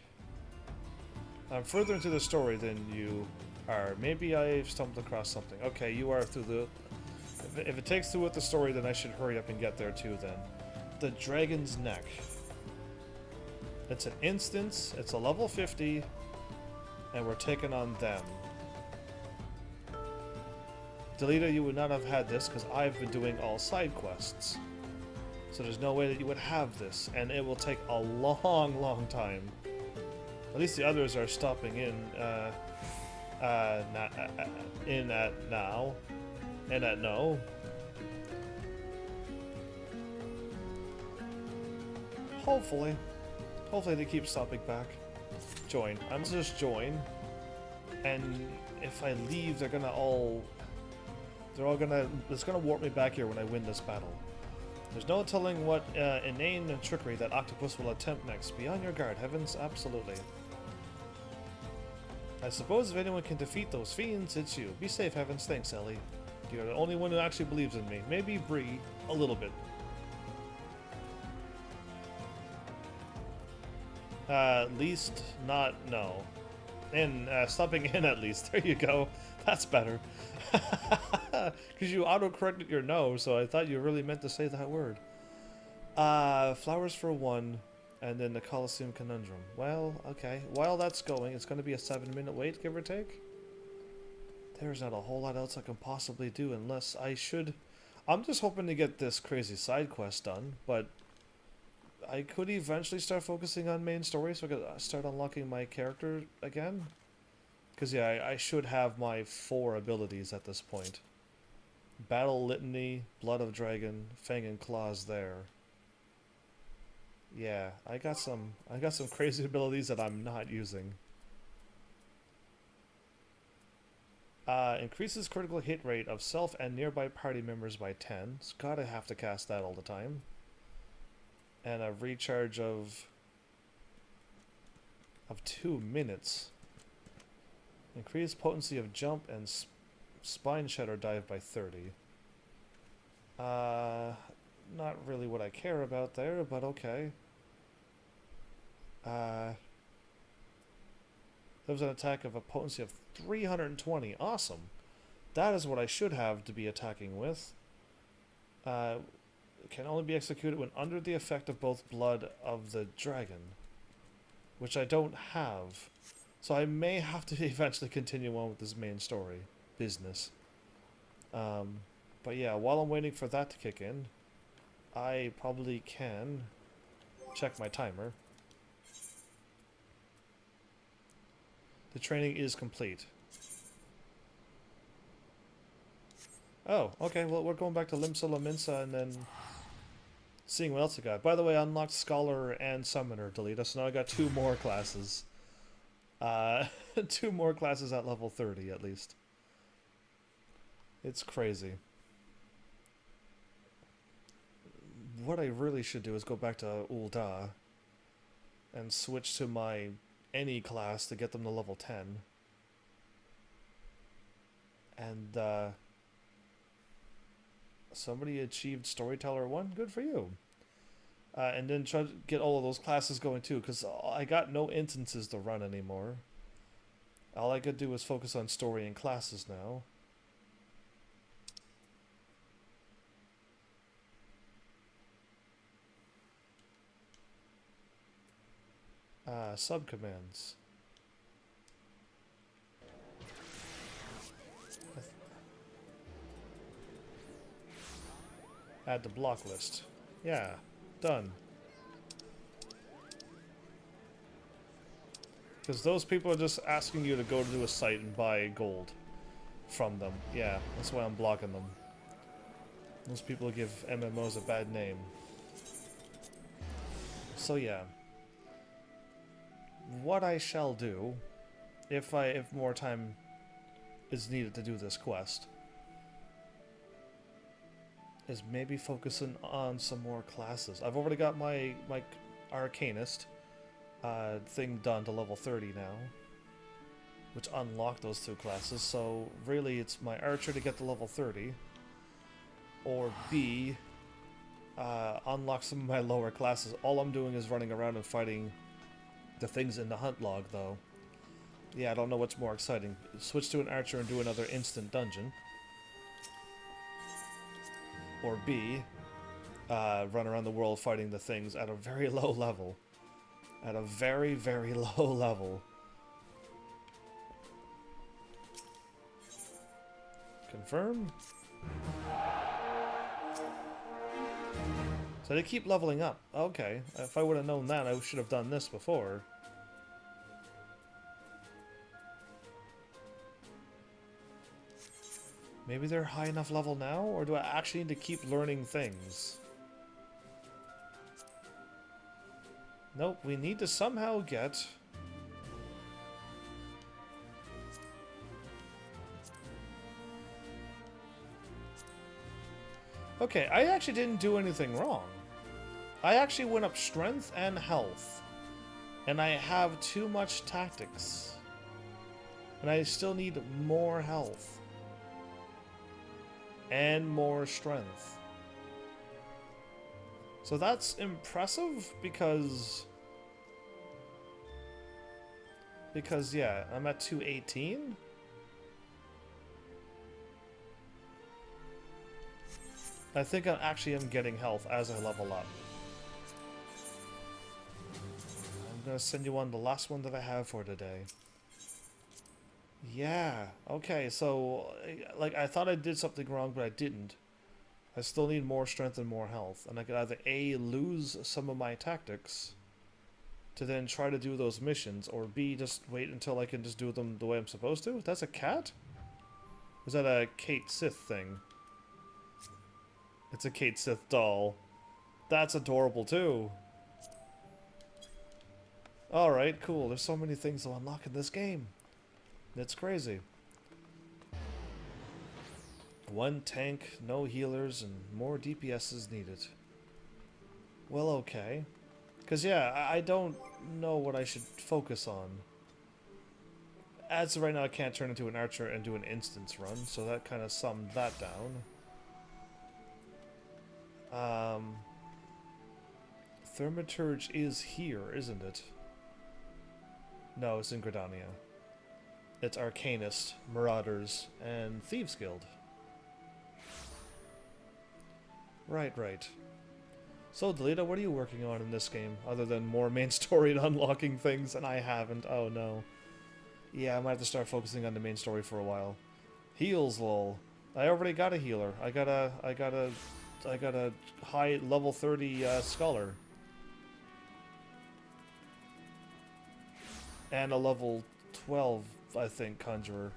I'm further into the story than you are. Maybe I've stumbled across something. Okay, you are through the... If it takes through with the story, then I should hurry up and get there too then. The Dragon's Neck. It's an instance, it's a level 50, and we're taking on them. Delita, you would not have had this because I've been doing all side quests. So there's no way that you would have this, and it will take a long time. At least the others are stopping in at now. And at no. Hopefully they keep stopping back. Join. I'm just join. And if I leave, they're all gonna, it's gonna warp me back here when I win this battle. There's no telling what inane trickery that Octopus will attempt next. Be on your guard, Heavens, absolutely. I suppose if anyone can defeat those fiends, it's you. Be safe, Heavens. Thanks, Ellie. You're the only one who actually believes in me. Maybe Bree, a little bit. Least, not, no. And stopping in at least. There you go. That's better. Because you auto-corrected your no, so I thought you really meant to say that word. Flowers for 1, and then the Colosseum Conundrum. Well, okay. While that's going, it's going to be a 7-minute wait, give or take. There's not a whole lot else I can possibly do unless I should... I'm just hoping to get this crazy side quest done, but I could eventually start focusing on main story so I could start unlocking my character again. Because yeah, I should have my 4 abilities at this point. Battle Litany, Blood of Dragon, Fang and Claws there. Yeah, I got some crazy abilities that I'm not using. Increases critical hit rate of self and nearby party members by 10. So gotta have to cast that all the time. And a recharge of 2 minutes. Increased potency of jump and spine shatter dive by 30. Not really what I care about there, but okay. There was an attack of a potency of 320. Awesome. That is what I should have to be attacking with. Can only be executed when under the effect of both Blood of the Dragon, which I don't have. So I may have to eventually continue on with this main story business. But yeah, while I'm waiting for that to kick in, I probably can check my timer. The training is complete. Oh, okay, well we're going back to Limsa Laminsa and then seeing what else I got. By the way, I unlocked Scholar and Summoner, Delita, so now I got 2 more classes. 2 more classes at level 30 at least. It's crazy. What I really should do is go back to Ul'dah and switch to my any class to get them to level 10. And Somebody achieved Storyteller 1. Good for you. And then try to get all of those classes going too, because I got no instances to run anymore. All I could do was focus on story and classes now. Subcommands. Add to block list. Yeah, done. Because those people are just asking you to go to a site and buy gold from them. Yeah, that's why I'm blocking them. Those people give MMOs a bad name. So yeah. What I shall do, if more time is needed to do this quest, is maybe focusing on some more classes. I've already got my Arcanist thing done to level 30 now, which unlocked those two classes, so really it's my Archer to get to level 30, or B, unlock some of my lower classes. All I'm doing is running around and fighting the things in the hunt log, though. Yeah, I don't know what's more exciting. Switch to an Archer and do another instant dungeon. Or B, run around the world fighting the things at a very low level. At a very, very low level. Confirm. So they keep leveling up. Okay, if I would have known that, I should have done this before. Maybe they're high enough level now, or do I actually need to keep learning things? Nope, we need to somehow get... Okay, I actually didn't do anything wrong. I actually went up strength and health. And I have too much tactics. And I still need more health. And more strength. So that's impressive because yeah, I'm at 218. I think I actually am getting health as I level up. I'm gonna send you the last one that I have for today. Yeah, okay, so, like, I thought I did something wrong, but I didn't. I still need more strength and more health, and I could either A, lose some of my tactics to then try to do those missions, or B, just wait until I can just do them the way I'm supposed to. That's a cat? Or is that a Kate Sith thing? It's a Kate Sith doll. That's adorable too. Alright, cool. There's so many things to unlock in this game. It's crazy. One tank, no healers, and more DPS is needed. Well, okay. Because, yeah, I don't know what I should focus on. As of right now, I can't turn into an Archer and do an instance run, so that kind of summed that down. Thaumaturge is here, isn't it? No, it's in Gridania. It's Arcanist, Marauders, and Thieves Guild. Right, right. So, Delita, what are you working on in this game, other than more main story and unlocking things, and I haven't? Oh no. Yeah, I might have to start focusing on the main story for a while. Heals, lol. I already got a healer. I got a high level 30 scholar. And a level 12, I think, conjurer.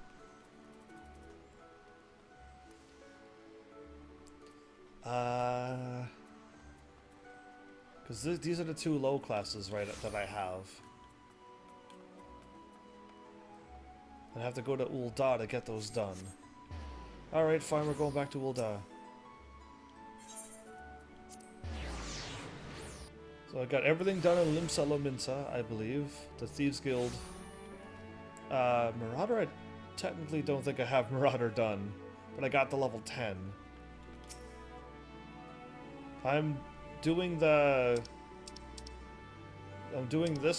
Because these are the two low classes, right, that I have. I have to go to Ul'dah to get those done. Alright, fine, we're going back to Ul'dah. So I got everything done in Limsa Lominsa, I believe. The Thieves Guild. Marauder, I technically don't think I have Marauder done. But I got the level 10. I'm doing this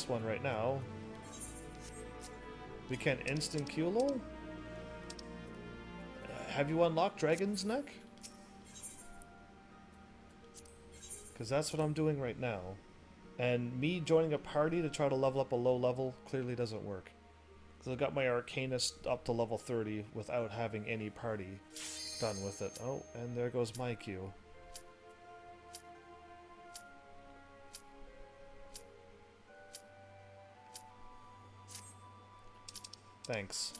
one right now. We can instant queue lol? Have you unlocked Dragon's Neck? Because that's what I'm doing right now. And me joining a party to try to level up a low level clearly doesn't work. Because I got my Arcanist up to level 30 without having any party done with it. Oh, and there goes my queue. Thanks.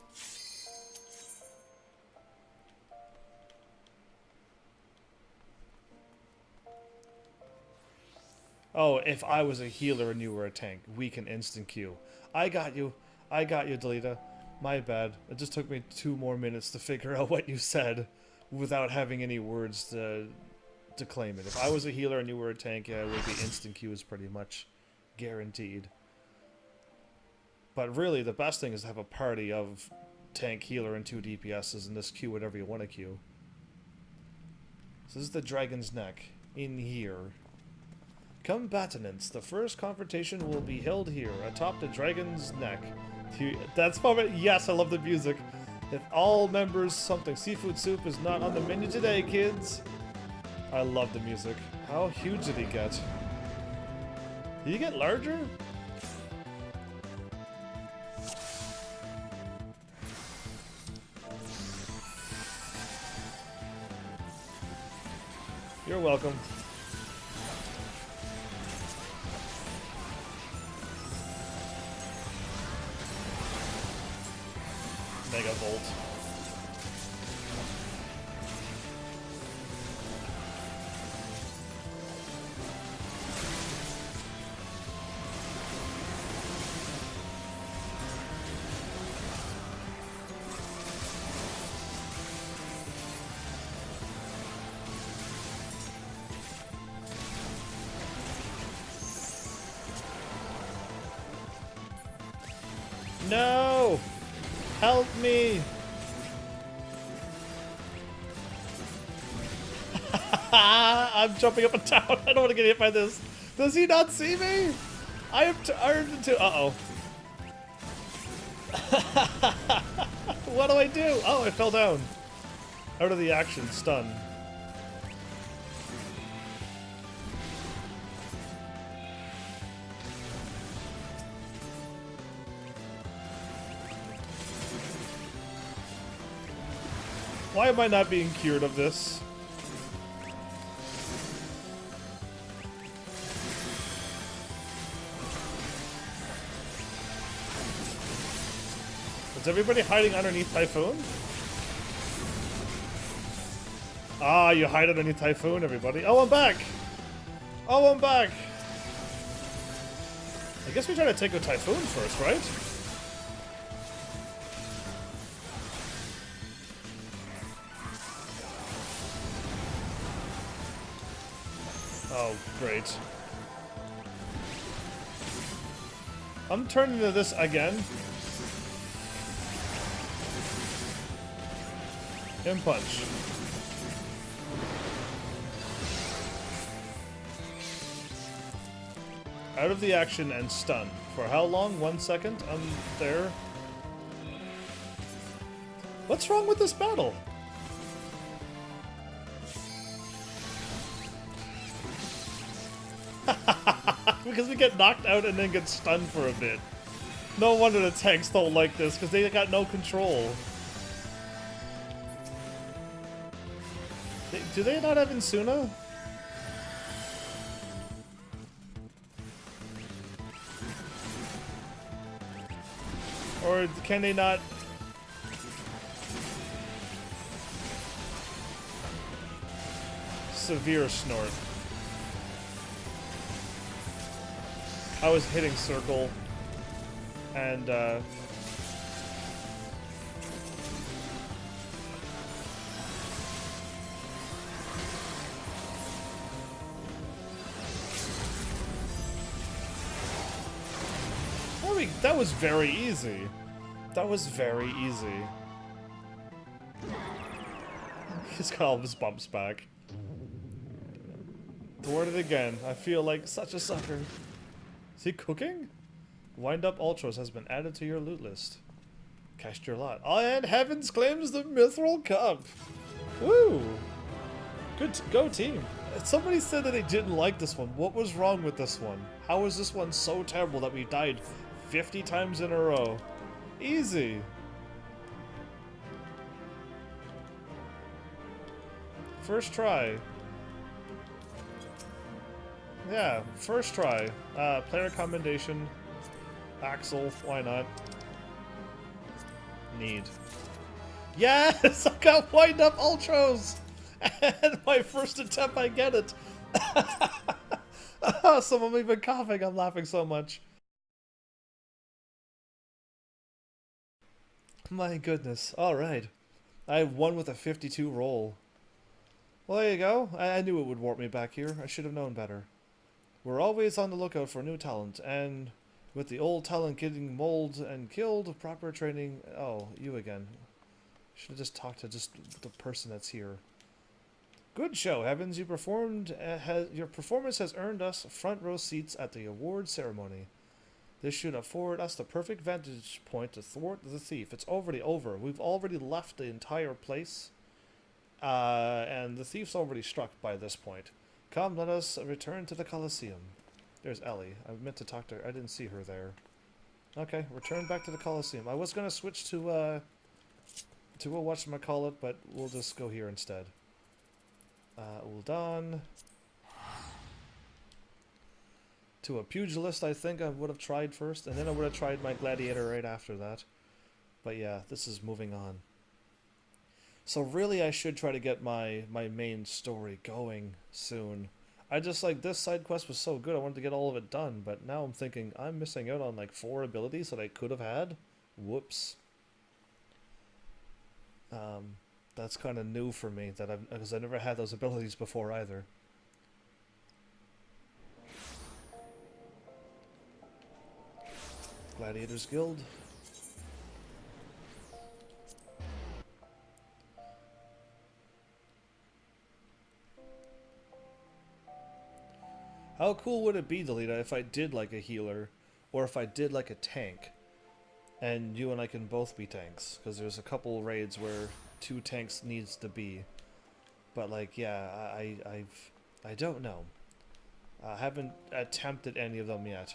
Oh, if I was a healer and you were a tank, we can instant queue. I got you. I got you, Delita. My bad. It just took me 2 more minutes to figure out what you said without having any words to claim it. If I was a healer and you were a tank, yeah, it would be instant queues pretty much. Guaranteed. But really, the best thing is to have a party of tank, healer, and 2 DPSs, and just queue whatever you want to queue. So this is the Dragon's Neck. In here. Combatants. The first confrontation will be held here, atop the Dragon's Neck. That's probably... Yes, I love the music. If all members something. Seafood soup is not on the menu today, kids. I love the music. How huge did he get? Did he get larger? You're welcome. Mega Volt. No! Help me! I'm jumping up and down. I don't want to get hit by this. Does he not see me? I am turned into... Uh-oh. What do I do? Oh, I fell down. Out of the action. Stun. Why am I not being cured of this? Is everybody hiding underneath Typhoon? Ah, you hide underneath Typhoon, everybody. Oh, I'm back! Oh, I'm back! I guess we try to take a Typhoon first, right? Oh, great. I'm turning to this again. And punch. Out of the action and stun. For how long? 1 second? I'm there. What's wrong with this battle? Because we get knocked out and then get stunned for a bit. No wonder the tanks don't like this, because they got no control. Do they not have Insuna? Or can they not... Severe snort. I was hitting circle, and that was very easy. That was very easy. He's got all of his bumps back. Thwart it again. I feel like such a sucker. Is he cooking? Wind Up Ultros has been added to your loot list. Cast your lot. Oh, and Heavens claims the Mithril Cup. Woo! Good to go, team. Somebody said that they didn't like this one. What was wrong with this one? How was this one so terrible that we died 50 times in a row? Easy. First try. Yeah, first try. Player commendation. Axel, why not? Need. Yes! I got Wind Up Ultros! And my first attempt, I get it! So I'm even coughing, I'm laughing so much. My goodness, alright. I won with a 52 roll. Well, there you go. I knew it would warp me back here. I should have known better. We're always on the lookout for new talent, and with the old talent getting molded and killed, proper training... Oh, you again. Should have just talked to just the person that's here. Good show, Heavens. You performed. Your performance has earned us front row seats at the award ceremony. This should afford us the perfect vantage point to thwart the thief. It's already over. We've already left the entire place. And the thief's already struck by this point. Come, let us return to the Colosseum. There's Ellie. I meant to talk to her. I didn't see her there. Okay, return back to the Colosseum. I was going to switch to a whatchamacallit, but we'll just go here instead. Uldan. To a pugilist, I think I would have tried first, and then I would have tried my gladiator right after that. But yeah, this is moving on. So really I should try to get my main story going soon. I just like, this side quest was so good, I wanted to get all of it done, but now I'm thinking I'm missing out on like 4 abilities that I could have had. Whoops. That's kind of new for me, because I never had those abilities before either. Gladiators Guild. How cool would it be, Delita, if I did like a healer, or if I did like a tank, and you and I can both be tanks, because there's a couple raids where 2 tanks needs to be. But like, yeah, I don't know. I haven't attempted any of them yet.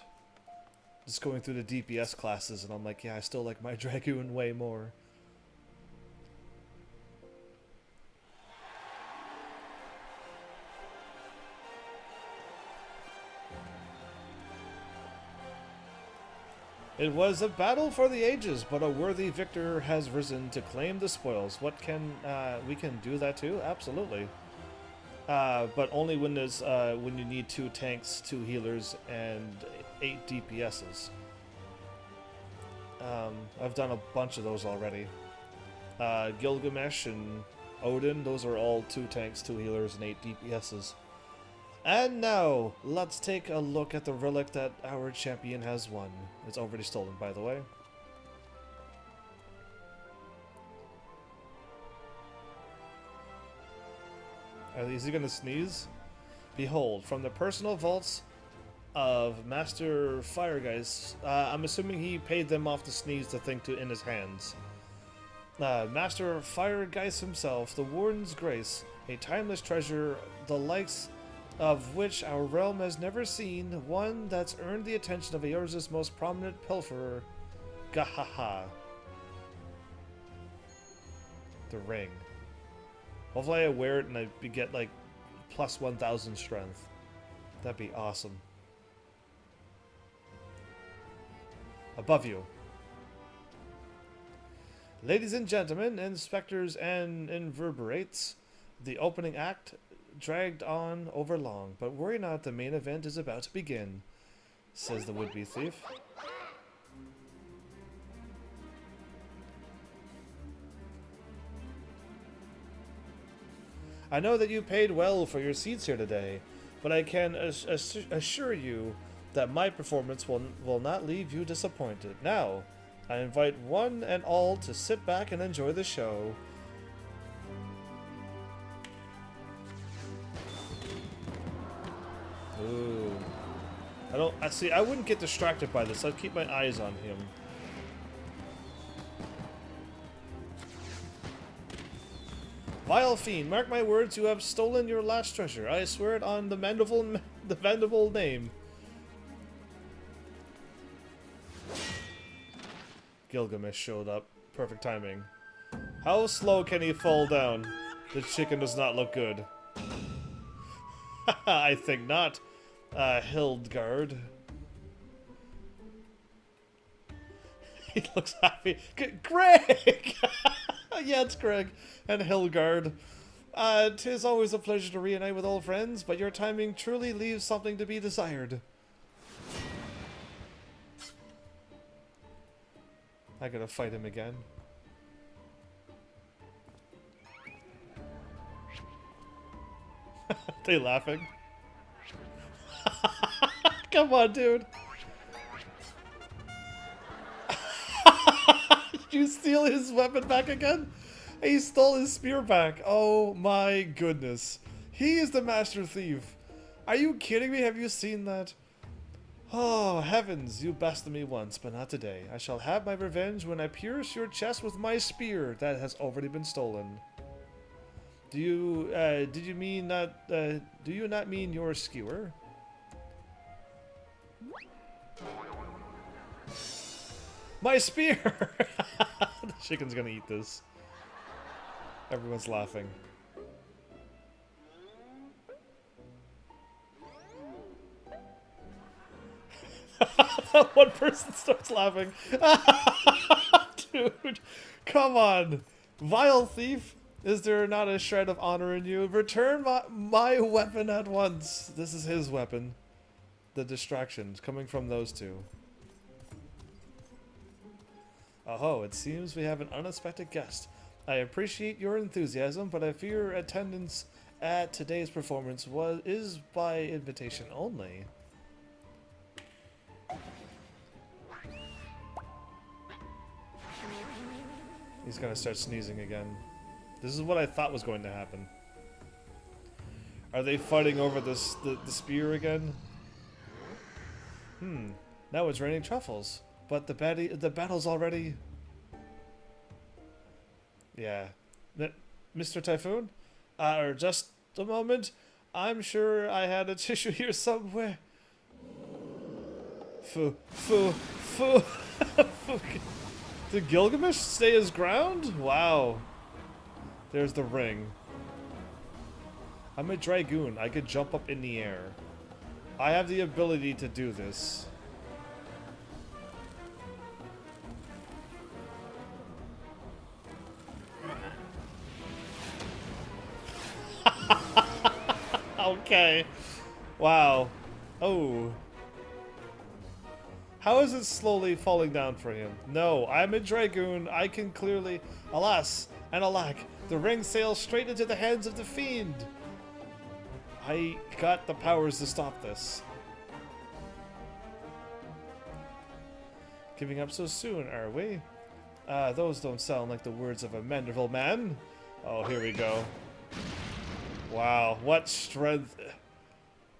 Just going through the DPS classes, and I'm like, yeah, I still like my Dragoon way more. It was a battle for the ages, but a worthy victor has risen to claim the spoils. What can we can do that too? Absolutely. But only when there's when you need 2 tanks, 2 healers, and 8 DPSs. I've done a bunch of those already. Gilgamesh and Odin, those are all 2 tanks, 2 healers, and 8 DPSs. And now, let's take a look at the relic that our champion has won. It's already stolen, by the way. Is he gonna sneeze? Behold, from the personal vaults of Master Firegeist, I'm assuming he paid them off to sneeze the thing in his hands. Master Firegeist himself, the Warden's Grace, a timeless treasure, the likes of which our realm has never seen, one that's earned the attention of Eorze's most prominent pilferer. Gahaha. The ring. Hopefully I wear it and I get like plus 1000 strength. That'd be awesome. Above you. Ladies and gentlemen, inspectors and inverberates, the opening act dragged on over long, but worry not, the main event is about to begin, says the would-be thief. I know that you paid well for your seats here today, but I can assure you that my performance will not leave you disappointed. Now, I invite one and all to sit back and enjoy the show. Ooh. I see, I wouldn't get distracted by this. I'd keep my eyes on him. Vile fiend, mark my words, you have stolen your last treasure. I swear it on the Mandible name. Gilgamesh showed up. Perfect timing. How slow can he fall down? The chicken does not look good. I think not. Hildgard. He looks happy. Greg! Yeah, it's Greg. And Hildgard. 'Tis always a pleasure to reunite with old friends, but your timing truly leaves something to be desired. I gotta fight him again. They laughing? Come on, dude. Did you steal his weapon back again? He stole his spear back. Oh my goodness. He is the master thief. Are you kidding me? Have you seen that? Oh, heavens, you bested me once, but not today. I shall have my revenge when I pierce your chest with my spear that has already been stolen. Do you not mean your skewer? My spear! The chicken's gonna eat this. Everyone's laughing. That one person starts laughing. Dude, come on. Vile thief, is there not a shred of honor in you? Return my weapon at once. This is his weapon. The distractions coming from those two. Oh, it seems we have an unexpected guest. I appreciate your enthusiasm, but I fear attendance at today's performance is by invitation only. He's gonna start sneezing again. This is what I thought was going to happen. Are they fighting over the spear again? Now it's raining truffles, but the battle's already. Yeah, Mr. Typhoon, or just a moment. I'm sure I had a tissue here somewhere. Did Gilgamesh stay his ground? Wow. There's the ring. I'm a dragoon. I could jump up in the air. I have the ability to do this. Okay. Wow. Oh. How is it slowly falling down for him? No, I'm a dragoon. I can clearly... Alas and alack, the ring sails straight into the hands of the fiend. I got the powers to stop this. Giving up so soon, are we? Those don't sound like the words of a Manderville man. Oh, here we go. Wow, what strength.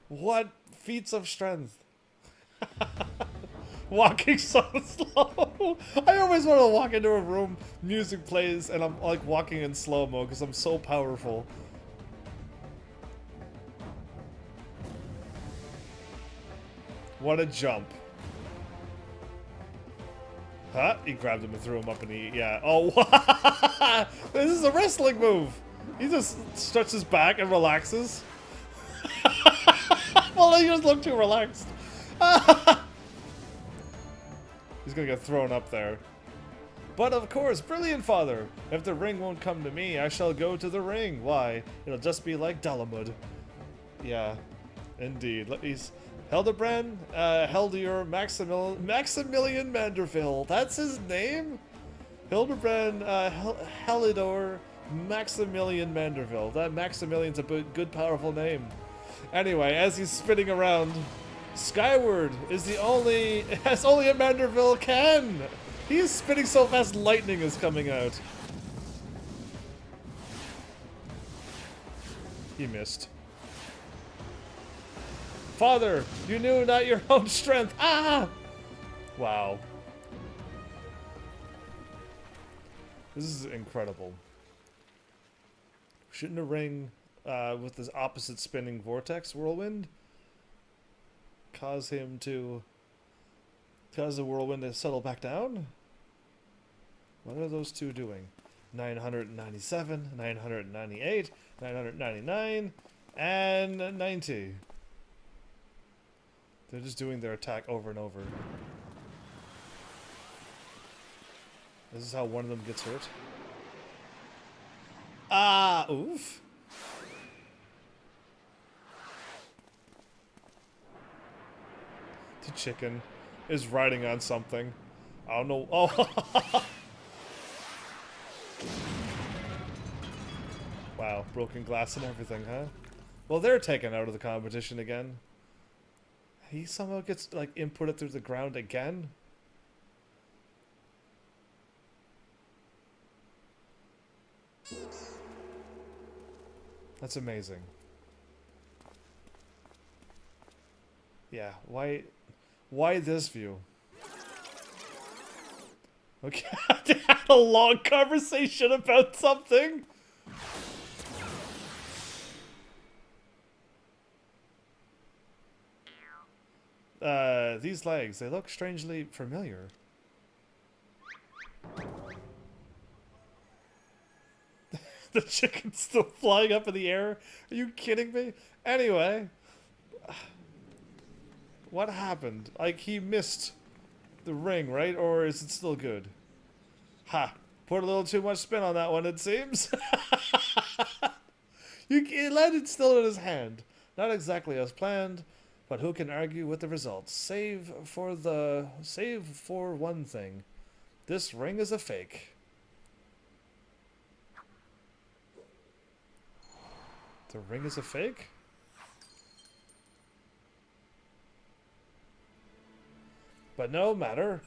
What feats of strength. Walking so slow. I always want to walk into a room, music plays, and I'm like walking in slow-mo because I'm so powerful. What a jump. Huh? He grabbed him and threw him up and he, yeah. Oh, this is a wrestling move. He just stretches his back and relaxes. Well, he just looked too relaxed. He's gonna get thrown up there. But of course, brilliant father. If the ring won't come to me, I shall go to the ring. Why? It'll just be like Dalamud. Yeah, indeed. He's Hildebrand, Heldier, Maximilian Manderville. That's his name? Hildebrand, Helidor, Maximilian Manderville. That Maximilian's a good, powerful name. Anyway, as he's spinning around, skyward is the only, as only a Manderville can. He's spinning so fast, lightning is coming out. He missed. Father, you knew not your own strength. Ah! Wow. This is incredible. Shouldn't a ring with this opposite spinning vortex whirlwind cause the whirlwind to settle back down? What are those two doing? 997, 998, 999, and 90. They're just doing their attack over and over. This is how one of them gets hurt. Ah, oof. The chicken is riding on something. I don't know. Oh. Wow, broken glass and everything, huh? Well, they're taken out of the competition again. He somehow gets, like, inputted through the ground again? That's amazing. Yeah, why this view? Okay, they had a long conversation about something. These legs, they look strangely familiar. The chicken's still flying up in the air? Are you kidding me? Anyway. What happened? Like, he missed the ring, right? Or is it still good? Ha! Put a little too much spin on that one, it seems. He landed still in his hand. Not exactly as planned, but who can argue with the results? Save for one thing. This ring is a fake. The ring is a fake? But no matter.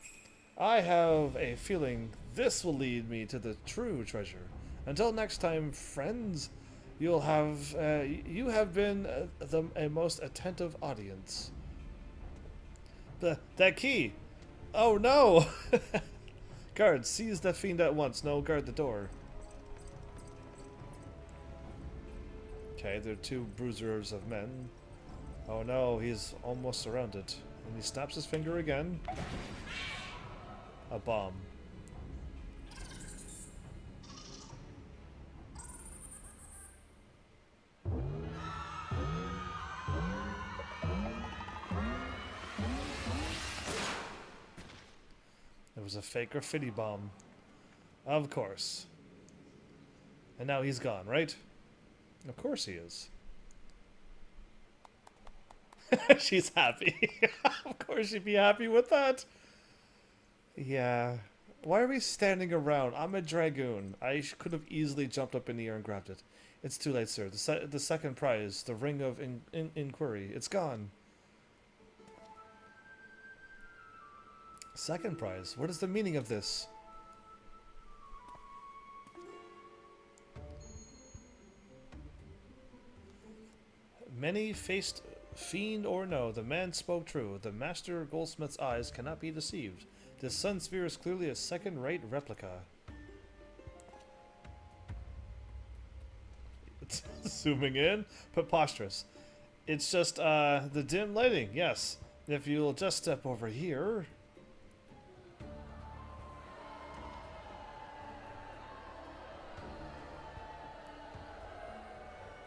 I have a feeling this will lead me to the true treasure. Until next time, friends, you have been a most attentive audience. That key! Oh no! Guard, seize the fiend at once. No, guard the door. Okay, there are two bruisers of men. Oh no, he's almost surrounded. And he snaps his finger again. A bomb. It was a fake graffiti bomb. Of course. And now he's gone, right? Of course he is. She's happy. Of course she'd be happy with that. Yeah. Why are we standing around? I'm a dragoon. I could have easily jumped up in the air and grabbed it. It's too late, sir. The second prize, the Ring of Inquiry, it's gone. Second prize? What is the meaning of this? Many faced fiend or no, the man spoke true. The master goldsmith's eyes cannot be deceived. This sun sphere is clearly a second-rate replica. Zooming in. Preposterous. It's just, the dim lighting, yes. If you'll just step over here...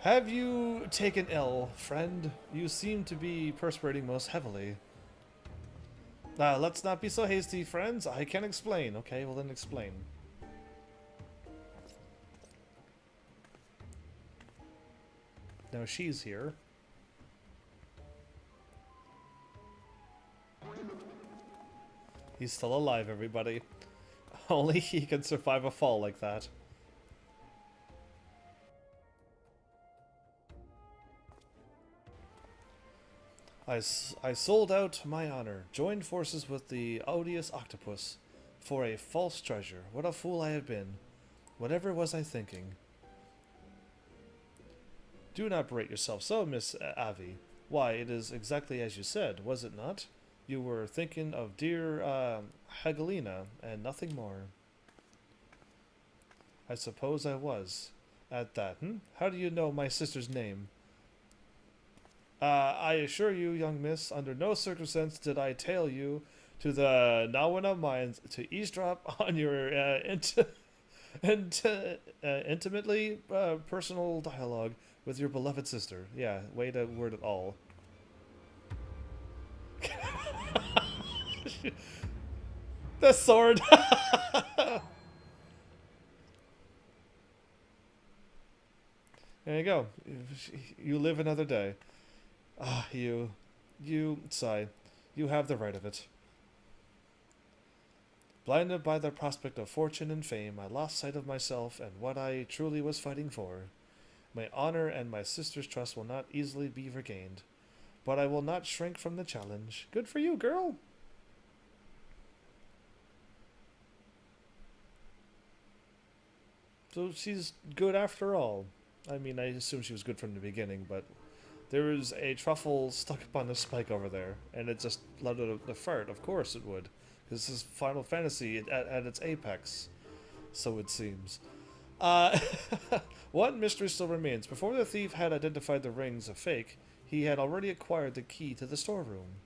Have you taken ill, friend? You seem to be perspiring most heavily. Let's not be so hasty, friends. I can explain. Okay, well then explain. Now she's here. He's still alive, everybody. Only he can survive a fall like that. I sold out my honor, joined forces with the odious octopus for a false treasure. What a fool I have been. Whatever was I thinking? Do not berate yourself so, Miss Avi. Why, it is exactly as you said, was it not? You were thinking of dear, Hagelina, and nothing more. I suppose I was. At that, How do you know my sister's name? I assure you, young miss, under no circumstance did I tail you to the Nawana mines to eavesdrop on your intimately personal dialogue with your beloved sister. Yeah, way to word it all. The sword! There you go. You live another day. Ah, sigh. You have the right of it. Blinded by the prospect of fortune and fame, I lost sight of myself and what I truly was fighting for. My honor and my sister's trust will not easily be regained, but I will not shrink from the challenge. Good for you, girl! So she's good after all. I mean, I assume she was good from the beginning, but there is a truffle stuck up on the spike over there, and it just let out a fart. Of course it would, because this is Final Fantasy at its apex, so it seems. Uh, one mystery still remains. Before the thief had identified the rings as fake, he had already acquired the key to the storeroom.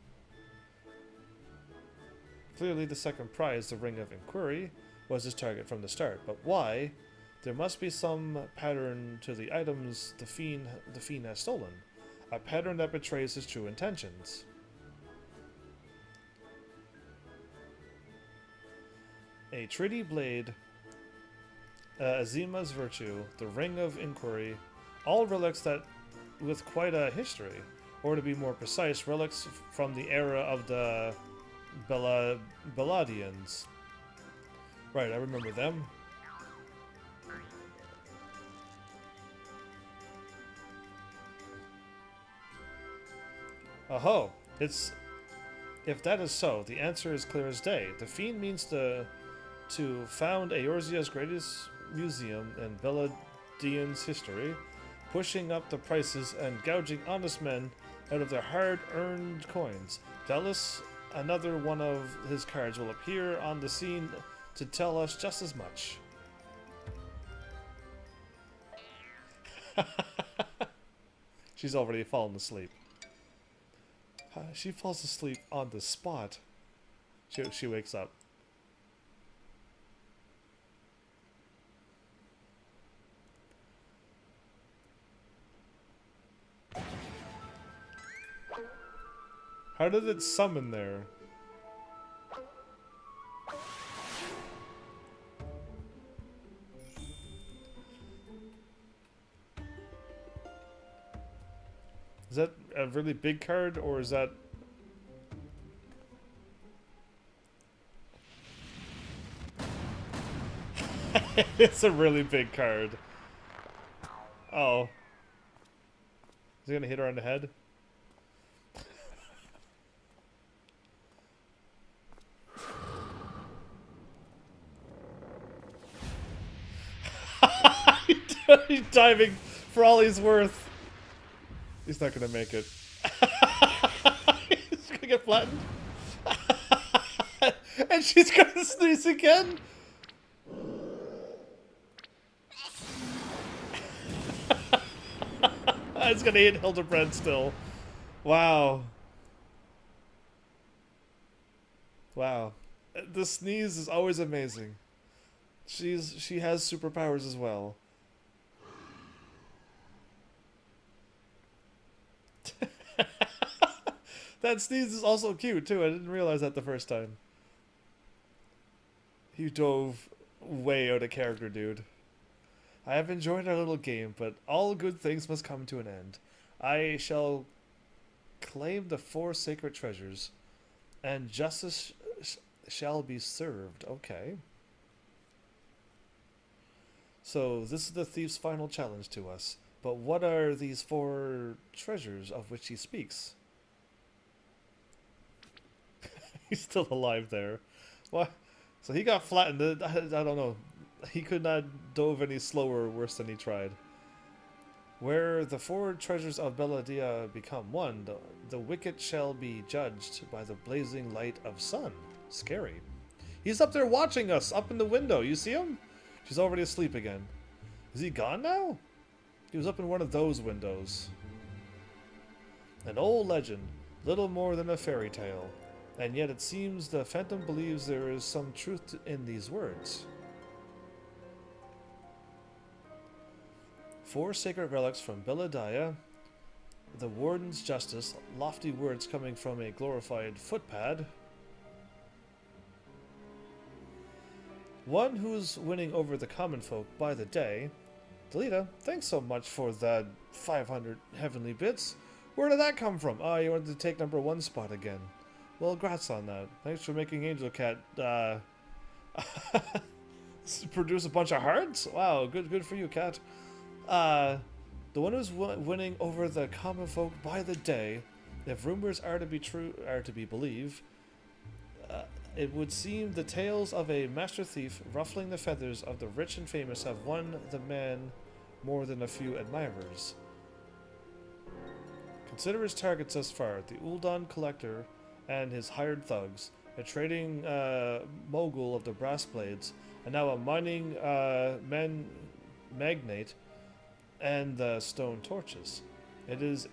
Clearly, the second prize, the Ring of Inquiry, was his target from the start. But why? There must be some pattern to the items the fiend has stolen. A pattern that betrays his true intentions. A treaty blade, Azima's virtue, the Ring of Inquiry, all relics that with quite a history, or to be more precise, relics from the era of the Beladians. Right, I remember them. Oh, if that is so, the answer is clear as day. The fiend means to found Eorzea's greatest museum in Beladian's history, pushing up the prices and gouging honest men out of their hard-earned coins. Doubtless, another one of his cards will appear on the scene to tell us just as much. She's already fallen asleep. She falls asleep on the spot. She wakes up. How did it summon there? Is that a really big card, or is that... It's a really big card. Oh. Is he gonna hit her on the head? He's diving for all he's worth. He's not gonna make it. He's gonna get flattened. And she's gonna sneeze again. It's gonna hit Hildebrand still. Wow. Wow. The sneeze is always amazing. She has superpowers as well. That sneeze is also cute too. I didn't realize that the first time. You dove way out of character, dude. I have enjoyed our little game, but all good things must come to an end. I shall claim the 4 sacred treasures, and justice shall be served. Okay. So this is the thief's final challenge to us. But what are these 4 treasures of which he speaks? He's still alive there. What? So he got flattened. I don't know. He could not dove any slower or worse than he tried. Where the four treasures of Belladia become one, the wicked shall be judged by the blazing light of sun. Scary. He's up there watching us, up in the window. You see him? She's already asleep again. Is he gone now? He was up in one of those windows. An old legend, little more than a fairy tale. And yet it seems the Phantom believes there is some truth in these words. 4 sacred relics from Belladia, the Warden's Justice, lofty words coming from a glorified footpad. One who's winning over the common folk by the day. Delita, thanks so much for that 500 heavenly bits. Where did that come from? Oh, you wanted to take number 1 spot again. Well, congrats on that. Thanks for making Angel Cat produce a bunch of hearts. Wow, good for you, Cat. The one who's winning over the common folk by the day. If rumors are to be believed, it would seem the tales of a master thief ruffling the feathers of the rich and famous have won the man more than a few admirers. Consider his targets thus far: the Uldan collector and his hired thugs, a trading mogul of the brass blades, and now a mining magnate and the stone torches. Is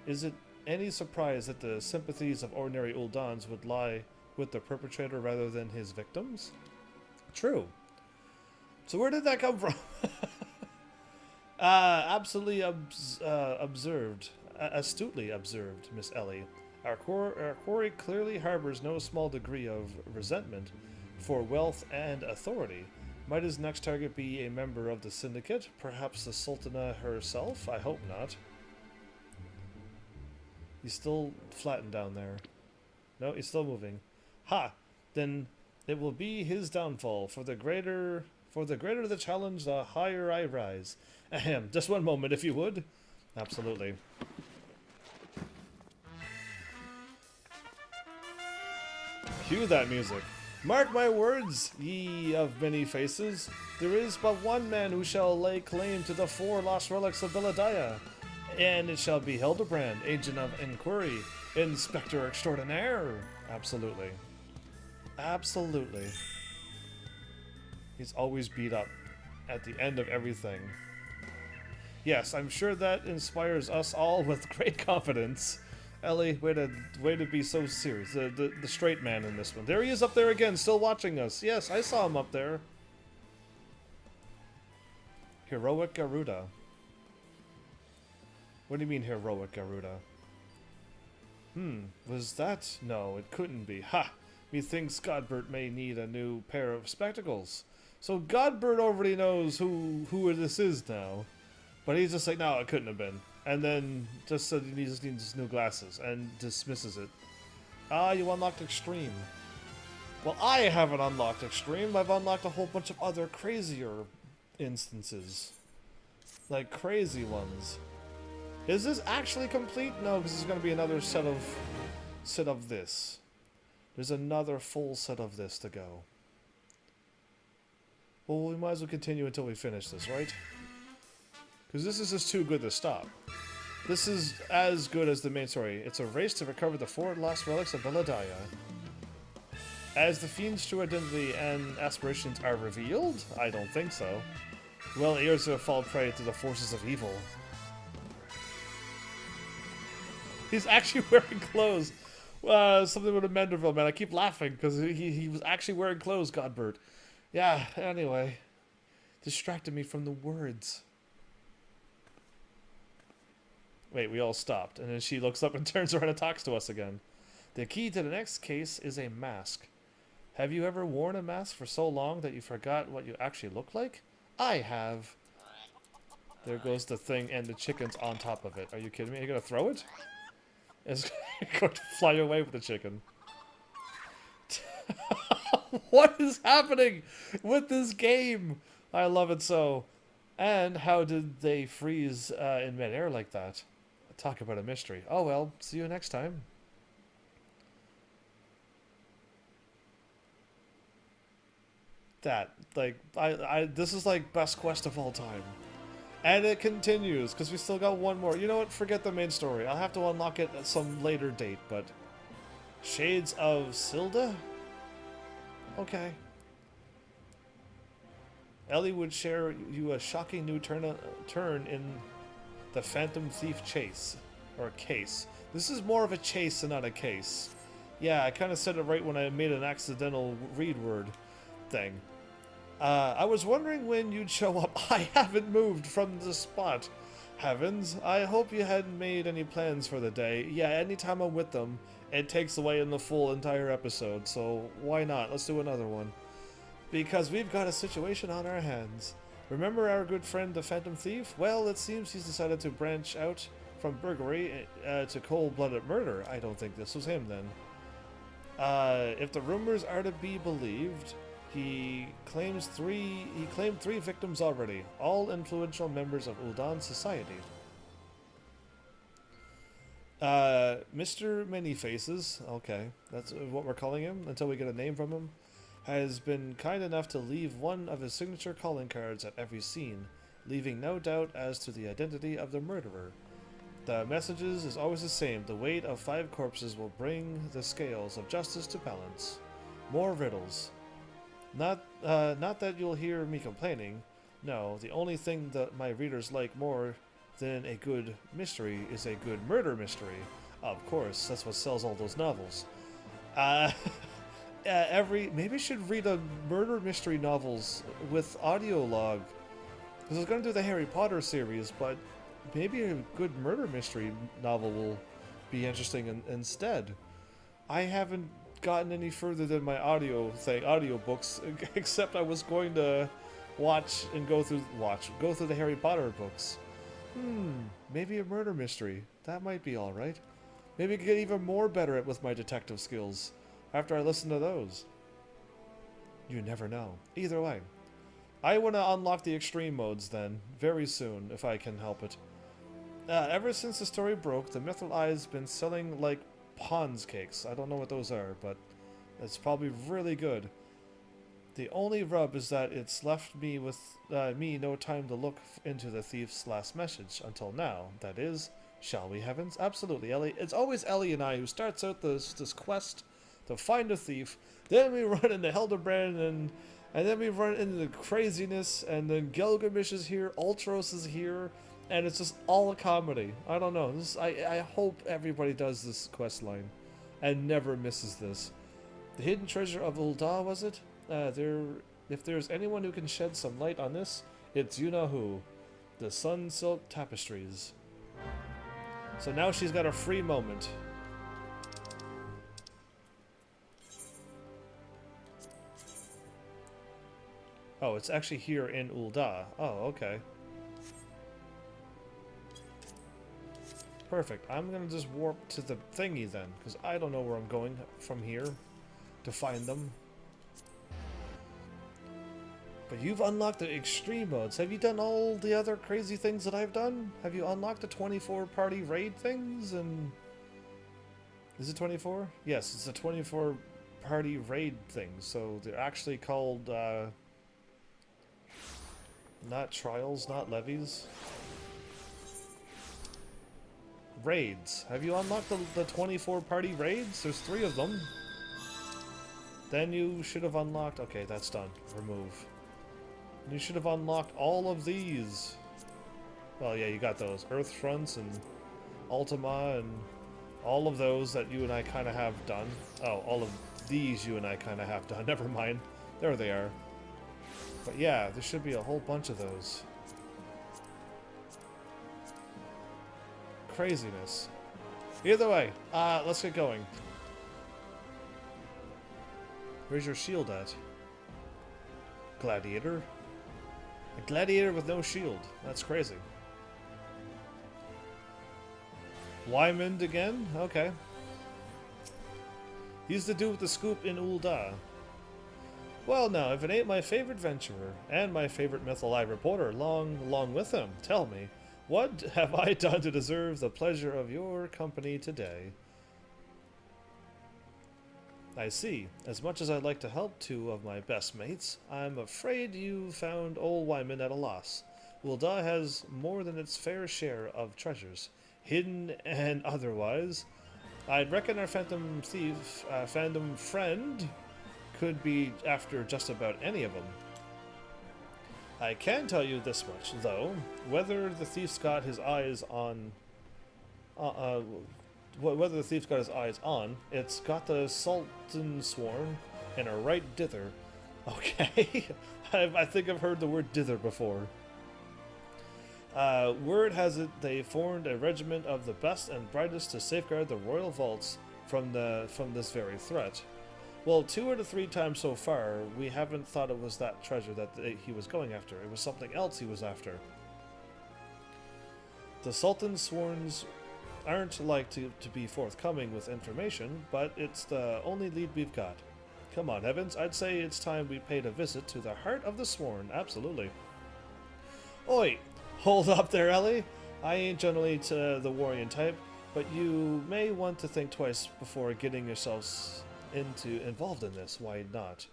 it any surprise that the sympathies of ordinary Uldans would lie with the perpetrator rather than his victims? True. So where did that come from? Absolutely astutely observed, Miss Ellie. Our quarry clearly harbors no small degree of resentment for wealth and authority. Might his next target be a member of the syndicate? Perhaps the Sultana herself? I hope not. He's still flattened down there. No, he's still moving. Ha! Then it will be his downfall. For the greater the challenge, the higher I rise. Ahem. Just one moment, if you would. Absolutely. Cue that music. Mark my words, ye of many faces. There is but one man who shall lay claim to the 4 lost relics of Belladia, and it shall be Hildebrand, agent of inquiry, inspector extraordinaire. Absolutely. Absolutely. He's always beat up at the end of everything. Yes, I'm sure that inspires us all with great confidence. Ellie, way to be so serious. The straight man in this one. There he is up there again, still watching us. Yes, I saw him up there. Heroic Garuda. What do you mean, Heroic Garuda? Was that? No, it couldn't be. Ha! Methinks Godbert may need a new pair of spectacles. So Godbert already knows who this is now. But he's just like, no, it couldn't have been. And then just said he just needs new glasses and dismisses it. Ah, you unlocked Extreme. Well, I haven't unlocked Extreme. I've unlocked a whole bunch of other crazier instances. Like crazy ones. Is this actually complete? No, because there's going to be another set of this. There's another full set of this to go. Well, we might as well continue until we finish this, right? Because this is just too good to stop. This is as good as the main story. It's a race to recover the 4 lost relics of Belladia. As the Fiend's true identity and aspirations are revealed? I don't think so. Well, heirs will fall prey to the forces of evil. He's actually wearing clothes. Something with a Manderville, man. I keep laughing because he was actually wearing clothes, Godbert. Yeah, anyway. Distracted me from the words. Wait, we all stopped. And then she looks up and turns around and talks to us again. The key to the next case is a mask. Have you ever worn a mask for so long that you forgot what you actually look like? I have. There goes the thing and the chicken's on top of it. Are you kidding me? Are you going to throw it? It's going to fly away with the chicken. What is happening with this game? I love it so. And how did they freeze in midair like that? Talk about a mystery. Oh well, see you next time. That, like, this is like best quest of all time. And it continues, because we still got one more. You know what? Forget the main story. I'll have to unlock it at some later date, but... Shades of Silda? Okay. Ellie would share you a shocking new turn in the Phantom Thief chase. Or case. This is more of a chase and not a case. Yeah, I kind of said it right when I made an accidental read word thing. I was wondering when you'd show up. I haven't moved from the spot. Heavens, I hope you hadn't made any plans for the day. Yeah, anytime I'm with them, it takes away in the full entire episode, so why not? Let's do another one. Because we've got a situation on our hands. Remember our good friend the Phantom Thief? Well, it seems he's decided to branch out from burglary to cold-blooded murder. I don't think this was him then. If the rumors are to be believed, he claimed three victims already, all influential members of Uldan society. Mr. Manyfaces, okay, that's what we're calling him until we get a name from him, has been kind enough to leave one of his signature calling cards at every scene, leaving no doubt as to the identity of the murderer. The messages is always the same. The weight of 5 corpses will bring the scales of justice to balance. More riddles. Not that you'll hear me complaining. No, the only thing that my readers like more than a good mystery is a good murder mystery. Of course, that's what sells all those novels. Maybe I should read a murder mystery novels with audio log. Because I was going to do the Harry Potter series, but maybe a good murder mystery novel will be interesting instead. I haven't gotten any further than my audiobooks, except I was going to go through the Harry Potter books. Maybe a murder mystery. That might be alright. Maybe I could get even more better at with my detective skills after I listen to those. You never know. Either way. I want to unlock the extreme modes then, very soon, if I can help it. Ever since the story broke, the Mithril Eye's been selling like Pond's cakes. I don't know what those are, but it's probably really good. The only rub is that it's left me with no time to look into the thief's last message until now. That is, shall we, Heavens? Absolutely, Ellie. It's always Ellie and I who starts out this quest to find a thief. Then we run into Hildebrand and then we run into the craziness, and then Gilgamesh is here, Ultros is here. And it's just all a comedy. I don't know. I hope everybody does this quest line and never misses this. The hidden treasure of Ulda, was it? If there's anyone who can shed some light on this, it's you know who. The Sun Silk Tapestries. So now she's got a free moment. Oh, it's actually here in Ulda. Oh, okay. Perfect. I'm gonna just warp to the thingy then, because I don't know where I'm going from here to find them. But you've unlocked the extreme modes. Have you done all the other crazy things that I've done? Have you unlocked the 24-party raid things? And is it 24? Yes, it's a 24-party raid thing. So they're actually called not trials, not levies. Raids. Have you unlocked the 24-party raids? There's 3 of them. Then you should have unlocked... Okay, that's done. Remove. You should have unlocked all of these. Well, yeah, you got those. Earth Fronts and Ultima and all of those that you and I kind of have done. Oh, all of these you and I kind of have done. Never mind. There they are. But yeah, there should be a whole bunch of those. Craziness. Either way, let's get going. Where's your shield at? Gladiator? A gladiator with no shield. That's crazy. Wymond again? Okay. He's the dude with the scoop in Ulda. Well now, if it ain't my favorite venturer, and my favorite Mithril Eye reporter along with him, tell me, what have I done to deserve the pleasure of your company today? I see. As much as I'd like to help 2 of my best mates, I'm afraid you found old Wyman at a loss. Ul'dah has more than its fair share of treasures, hidden and otherwise. I'd reckon our phantom thief, phantom friend, could be after just about any of them. I can tell you this much, though, whether the thief's got his eyes on, whether the thief's got his eyes on, it's got the Sultan sworn and a right dither. Okay, I think I've heard the word dither before. Word has it they formed a regiment of the best and brightest to safeguard the royal vaults from this very threat. Well, 2 out of 3 times so far, we haven't thought it was that treasure that he was going after. It was something else he was after. The Sultan's sworns aren't like to be forthcoming with information, but it's the only lead we've got. Come on, Heavens, I'd say it's time we paid a visit to the heart of the sworn, absolutely. Oi! Hold up there, Ellie. I ain't generally to the warrior type, but you may want to think twice before getting yourselves involved in this. Why not?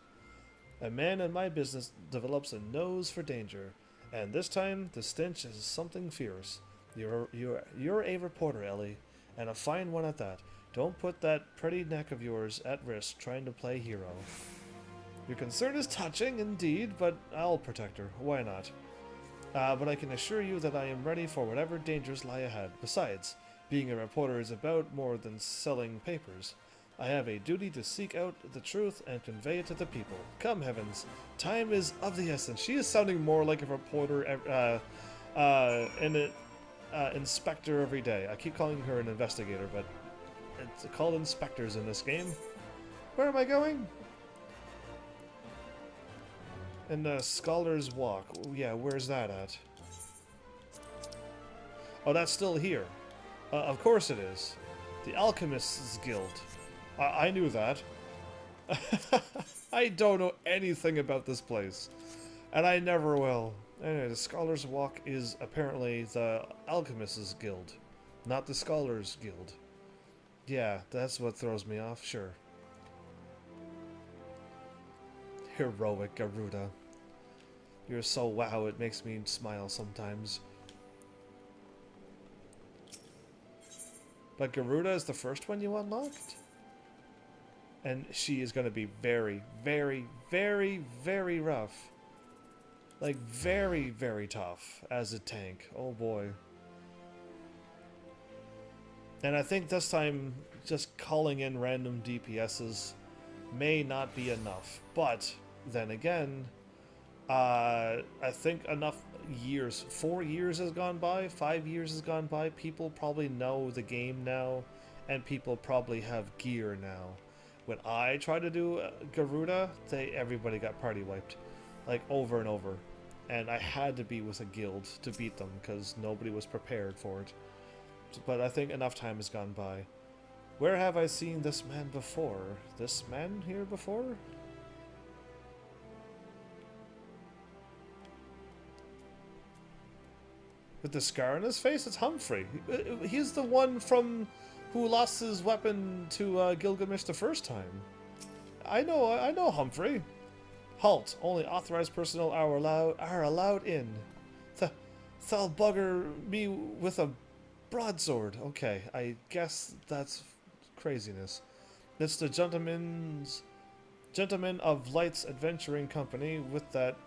A man in my business develops a nose for danger, and this time the stench is something fierce. You're a reporter, Ellie, and a fine one at that. Don't put that pretty neck of yours at risk trying to play hero. Your concern is touching, indeed, but I'll protect her. Why not? But I can assure you that I am ready for whatever dangers lie ahead. Besides, being a reporter is about more than selling papers. I have a duty to seek out the truth and convey it to the people. Come, Heavens, time is of the essence. She is sounding more like a reporter and an inspector every day. I keep calling her an investigator, but it's called inspectors in this game. Where am I going? And Scholar's Walk. Yeah, where's that at? Oh, that's still here. Of course it is. The Alchemist's Guild. I knew that. I don't know anything about this place. And I never will. Anyway, the Scholar's Walk is apparently the Alchemist's Guild. Not the Scholar's Guild. Yeah, that's what throws me off, sure. Heroic Garuda. You're so wow, it makes me smile sometimes. But Garuda is the first one you unlocked? And she is going to be very, very, very, very rough. Like, very, very tough as a tank. Oh boy. And I think this time, just calling in random DPSs may not be enough. But, then again, I think enough years, 4 years has gone by, 5 years has gone by, people probably know the game now, and people probably have gear now. When I tried to do Garuda, everybody got party wiped, like over and over. And I had to be with a guild to beat them, because nobody was prepared for it. But I think enough time has gone by. Where have I seen this man before? This man here before? With the scar on his face? It's Humphrey. He's the one from who lost his weapon to Gilgamesh the first time. I know Humphrey. Halt! Only authorized personnel are allowed in. They'll bugger me with a broadsword. Okay, I guess that's craziness. It's the Gentlemen of Light's Adventuring Company with that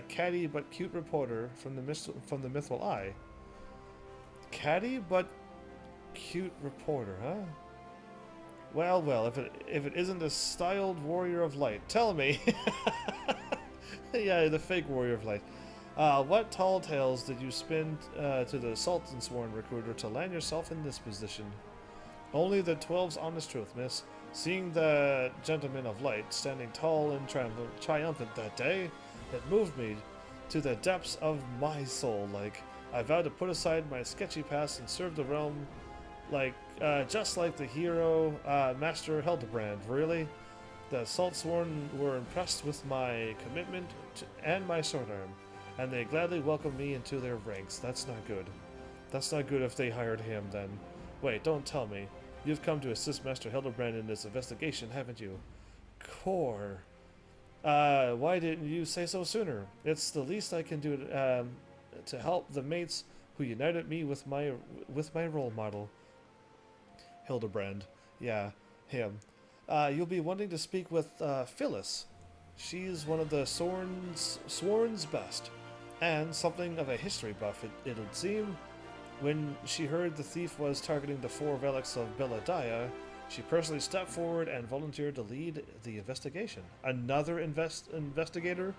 catty but cute reporter from the Mithril Eye. Catty but cute reporter, huh? Well, if it isn't a styled warrior of light, tell me. Yeah, the fake warrior of light. What tall tales did you spin to the Sultan sworn recruiter to land yourself in this position? Only the 12's honest truth, miss. Seeing the Gentleman of Light standing tall and triumphant that day, it moved me to the depths of my soul. Like, I vowed to put aside my sketchy past and serve the realm just like the hero Master Hildebrand. Really? The Saltsworn were impressed with my commitment and my sword arm, and they gladly welcomed me into their ranks. That's not good. That's not good if they hired him, then. Wait, don't tell me. You've come to assist Master Hildebrand in this investigation, haven't you? Core. Why didn't you say so sooner? It's the least I can do to help the mates who united me with my role model, Hildebrand. Yeah, him. You'll be wanting to speak with Phyllis. She's one of the Sworn's best, and something of a history buff, it would seem. When she heard the thief was targeting the four relics of Beladiah, she personally stepped forward and volunteered to lead the investigation. Another investigator?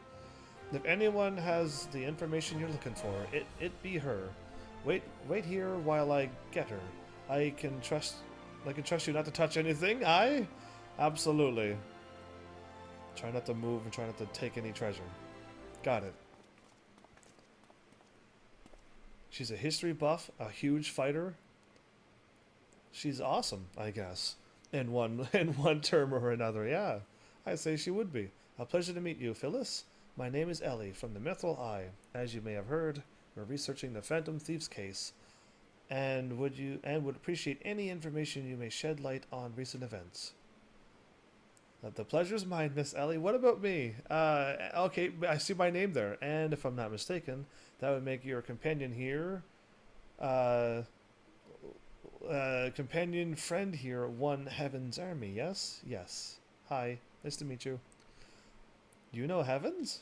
If anyone has the information you're looking for, it be her. Wait here while I get her. I can trust you not to touch anything. Aye? Absolutely. Try not to move and try not to take any treasure. Got it. She's a history buff, a huge fighter. She's awesome, I guess. In one term or another, yeah. I say she would be. A pleasure to meet you, Phyllis. My name is Ellie from the Mithril Eye. As you may have heard, we're researching the Phantom Thieves case, and would appreciate any information you may shed light on recent events. The pleasure's mine, Miss Ellie. What about me? Okay, I see my name there, and if I'm not mistaken, that would make your companion here, companion friend here, one Heaven's Army. Yes, yes. Hi, nice to meet you. You know Heavens?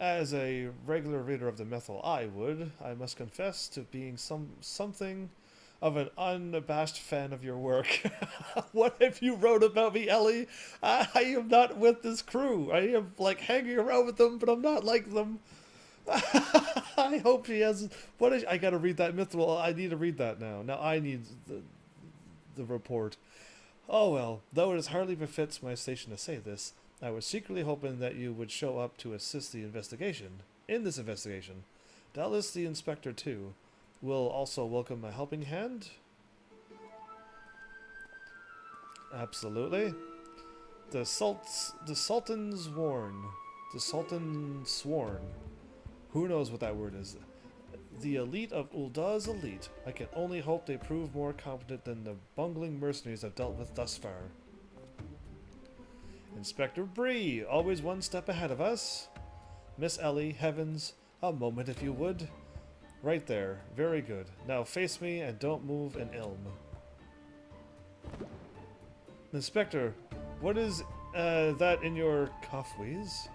As a regular reader of the Mythal, I must confess to being something of an unabashed fan of your work. What have you wrote about me, Ellie? I am not with this crew. I am like hanging around with them, but I'm not like them. I hope she has. I gotta read that Mythal. I need to read that now. Now I need the report. Oh well, though it hardly befits my station to say this, I was secretly hoping that you would show up to assist in this investigation. Doubtless the inspector, too, will also welcome a helping hand. Absolutely. The Sultan's Sworn. The Sultan Sworn. Who knows what that word is? The elite of Uldah's elite. I can only hope they prove more competent than the bungling mercenaries I've dealt with thus far. Inspector Bree, always one step ahead of us. Miss Ellie, Heavens, a moment if you would. Right there. Very good. Now face me and don't move an ilm. Inspector, what is that in your cuffwees?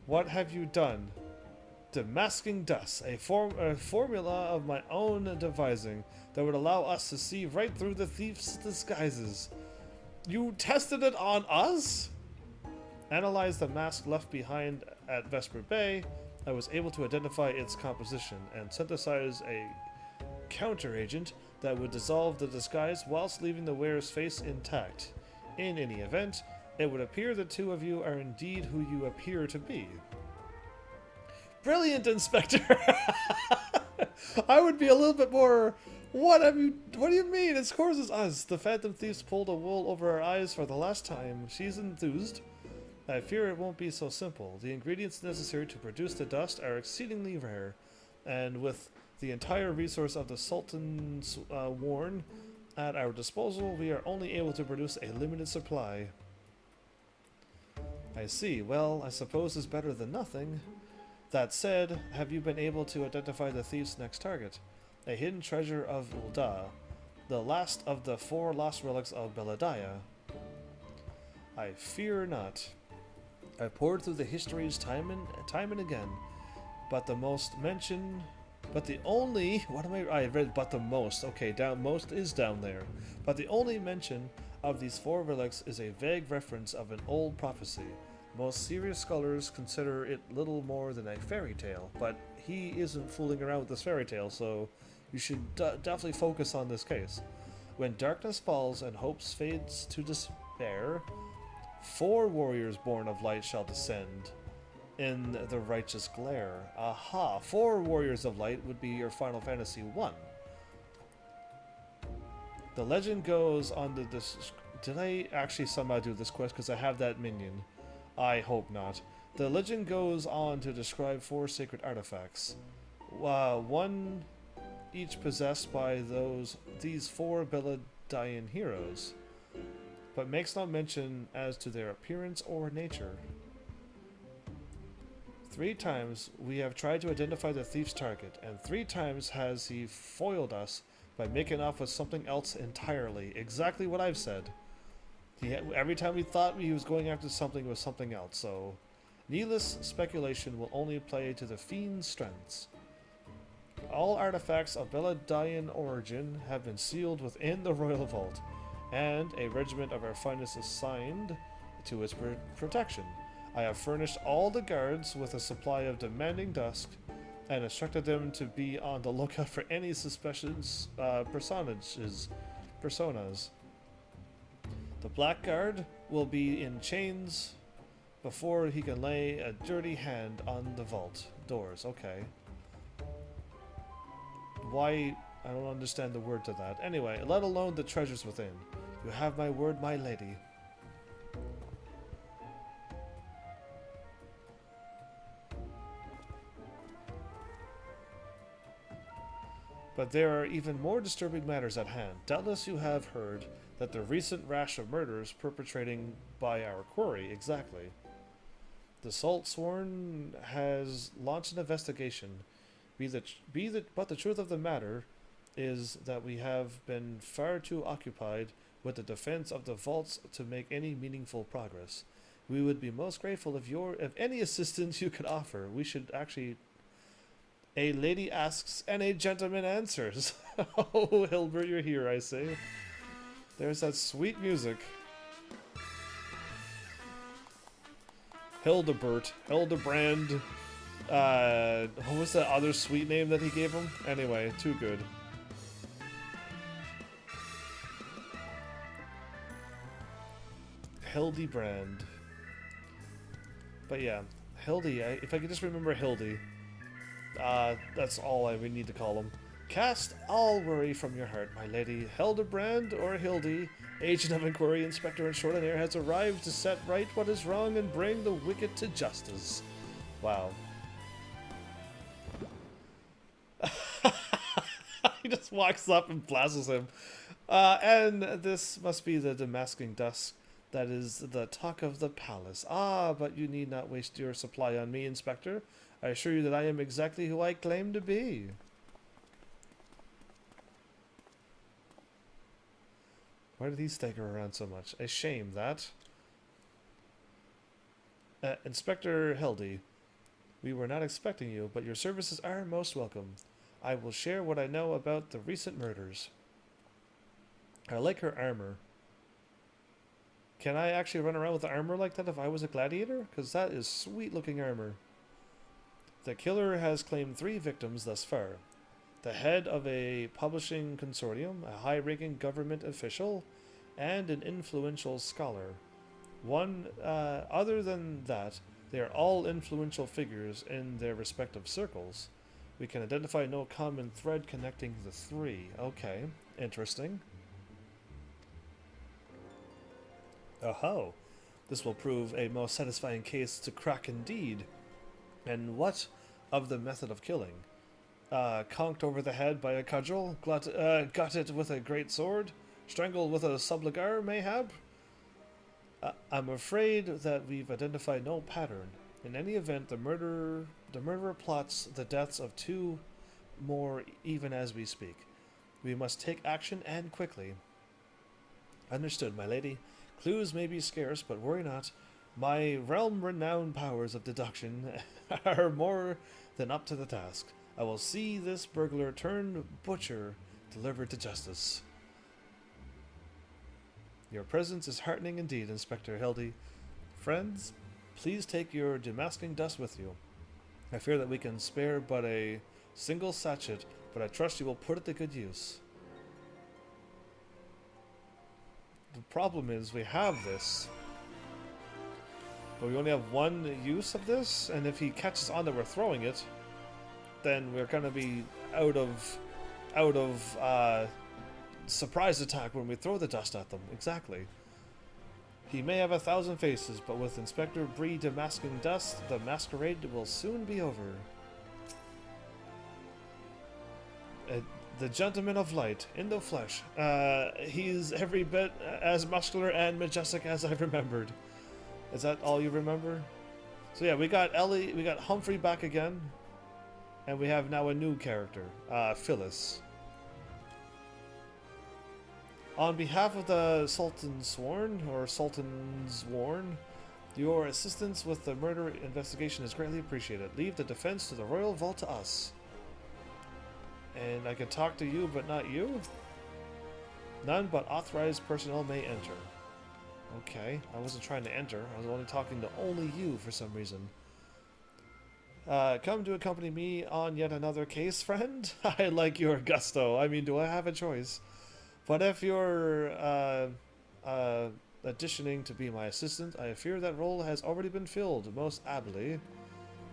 What have you done? Demasking dust, a formula of my own devising that would allow us to see right through the thief's disguises. You tested it on us? Analyzed the mask left behind at Vesper Bay, I was able to identify its composition and synthesize a counter-agent that would dissolve the disguise whilst leaving the wearer's face intact. In any event, it would appear the two of you are indeed who you appear to be. Brilliant, Inspector! I would be a little bit more... What do you mean? Of course it's us. The Phantom Thieves pulled a wool over our eyes for the last time. She's enthused. I fear it won't be so simple. The ingredients necessary to produce the dust are exceedingly rare, and with the entire resource of the Sultan's Warn at our disposal, we are only able to produce a limited supply. I see. Well, I suppose it's better than nothing. That said, have you been able to identify the thief's next target? A hidden treasure of Uldah, the last of the 4 lost relics of Beladiah. I fear not. I poured through the histories time and again, but the most mention, but the only, what am I read but the most, okay, most is down there, but the only mention of these 4 relics is a vague reference of an old prophecy. Most serious scholars consider it little more than a fairy tale, but he isn't fooling around with this fairy tale, so you should definitely focus on this case. When darkness falls and hope fades to despair, 4 warriors born of light shall descend in the righteous glare. Aha! 4 warriors of light would be your Final Fantasy 1. The legend goes on to this... Did I actually somehow do this quest? Because I have that minion. I hope not. The legend goes on to describe 4 sacred artifacts. One each possessed by these 4 Beledian heroes, but makes no mention as to their appearance or nature. 3 times we have tried to identify the thief's target, and 3 times has he foiled us by making off with something else entirely. Exactly what I've said. Every time we thought he was going after something, it was something else, so needless speculation will only play to the fiend's strengths. All artifacts of Beledian origin have been sealed within the Royal Vault, and a regiment of our finest assigned to its protection. I have furnished all the guards with a supply of demanding dust, and instructed them to be on the lookout for any suspicious personas. The Blackguard will be in chains before he can lay a dirty hand on the vault doors. Okay. Why? I don't understand the word to that. Anyway, let alone the treasures within. You have my word, my lady. But there are even more disturbing matters at hand. Doubtless you have heard that the recent rash of murders perpetrating by our quarry, exactly. The Salt Sworn has launched an investigation. But the truth of the matter is that we have been far too occupied with the defense of the vaults to make any meaningful progress. We would be most grateful if any assistance you could offer. We should actually... A lady asks and a gentleman answers. Oh, Hilbert, you're here, I say. There's that sweet music. Hildebrand. What was that other sweet name that he gave him? Anyway, too good. Hildebrand. But yeah, Hildy. If I could just remember Hildy. That's all I would need to call him. Cast all worry from your heart, my lady. Hildebrand, or Hildy, agent of inquiry, inspector in short and air, has arrived to set right what is wrong and bring the wicked to justice. Wow. He just walks up and blasts him. And this must be the demasking dust that is the talk of the palace. Ah, but you need not waste your supply on me, Inspector. I assure you that I am exactly who I claim to be. Why did he stagger around so much? A shame, that. Inspector Hildy, we were not expecting you, but your services are most welcome. I will share what I know about the recent murders. I like her armor. Can I actually run around with armor like that if I was a gladiator? Because that is sweet looking armor. The killer has claimed 3 victims thus far. The head of a publishing consortium, a high-ranking government official, and an influential scholar. Other than that, they are all influential figures in their respective circles. We can identify no common thread connecting the 3. Okay, interesting. Oh, this will prove a most satisfying case to crack indeed. And what of the method of killing? Conked over the head by a cudgel? Gutted with a great sword? Strangled with a subligar, mayhap? I'm afraid that we've identified no pattern. In any event, the murderer plots the deaths of 2 more even as we speak. We must take action, and quickly. Understood, my lady. Clues may be scarce, but worry not. My realm-renowned powers of deduction are more than up to the task. I will see this burglar turned butcher delivered to justice. Your presence is heartening indeed, Inspector Hildy. Friends, please take your demasking dust with you. I fear that we can spare but a single sachet, but I trust you will put it to good use. The problem is we have this, but we only have 1 use of this, and if he catches on that we're throwing it, then we're gonna be out of surprise attack when we throw the dust at them. Exactly. He may have 1,000 faces, but with Inspector Bree demasking dust, the masquerade will soon be over. The Gentleman of Light, in the flesh. He's every bit as muscular and majestic as I remembered. Is that all you remember? So yeah, we got Ellie, we got Humphrey back again. And we have now a new character, Phyllis. On behalf of the Sultan Sworn, or Sultan's Worn, your assistance with the murder investigation is greatly appreciated. Leave the defense to the Royal Vault to us. And I can talk to you, but not you? None but authorized personnel may enter. Okay, I wasn't trying to enter. I was only talking to only you for some reason. Come to accompany me on yet another case, friend? I like your gusto. I mean, do I have a choice? But if you're auditioning to be my assistant, I fear that role has already been filled, most ably.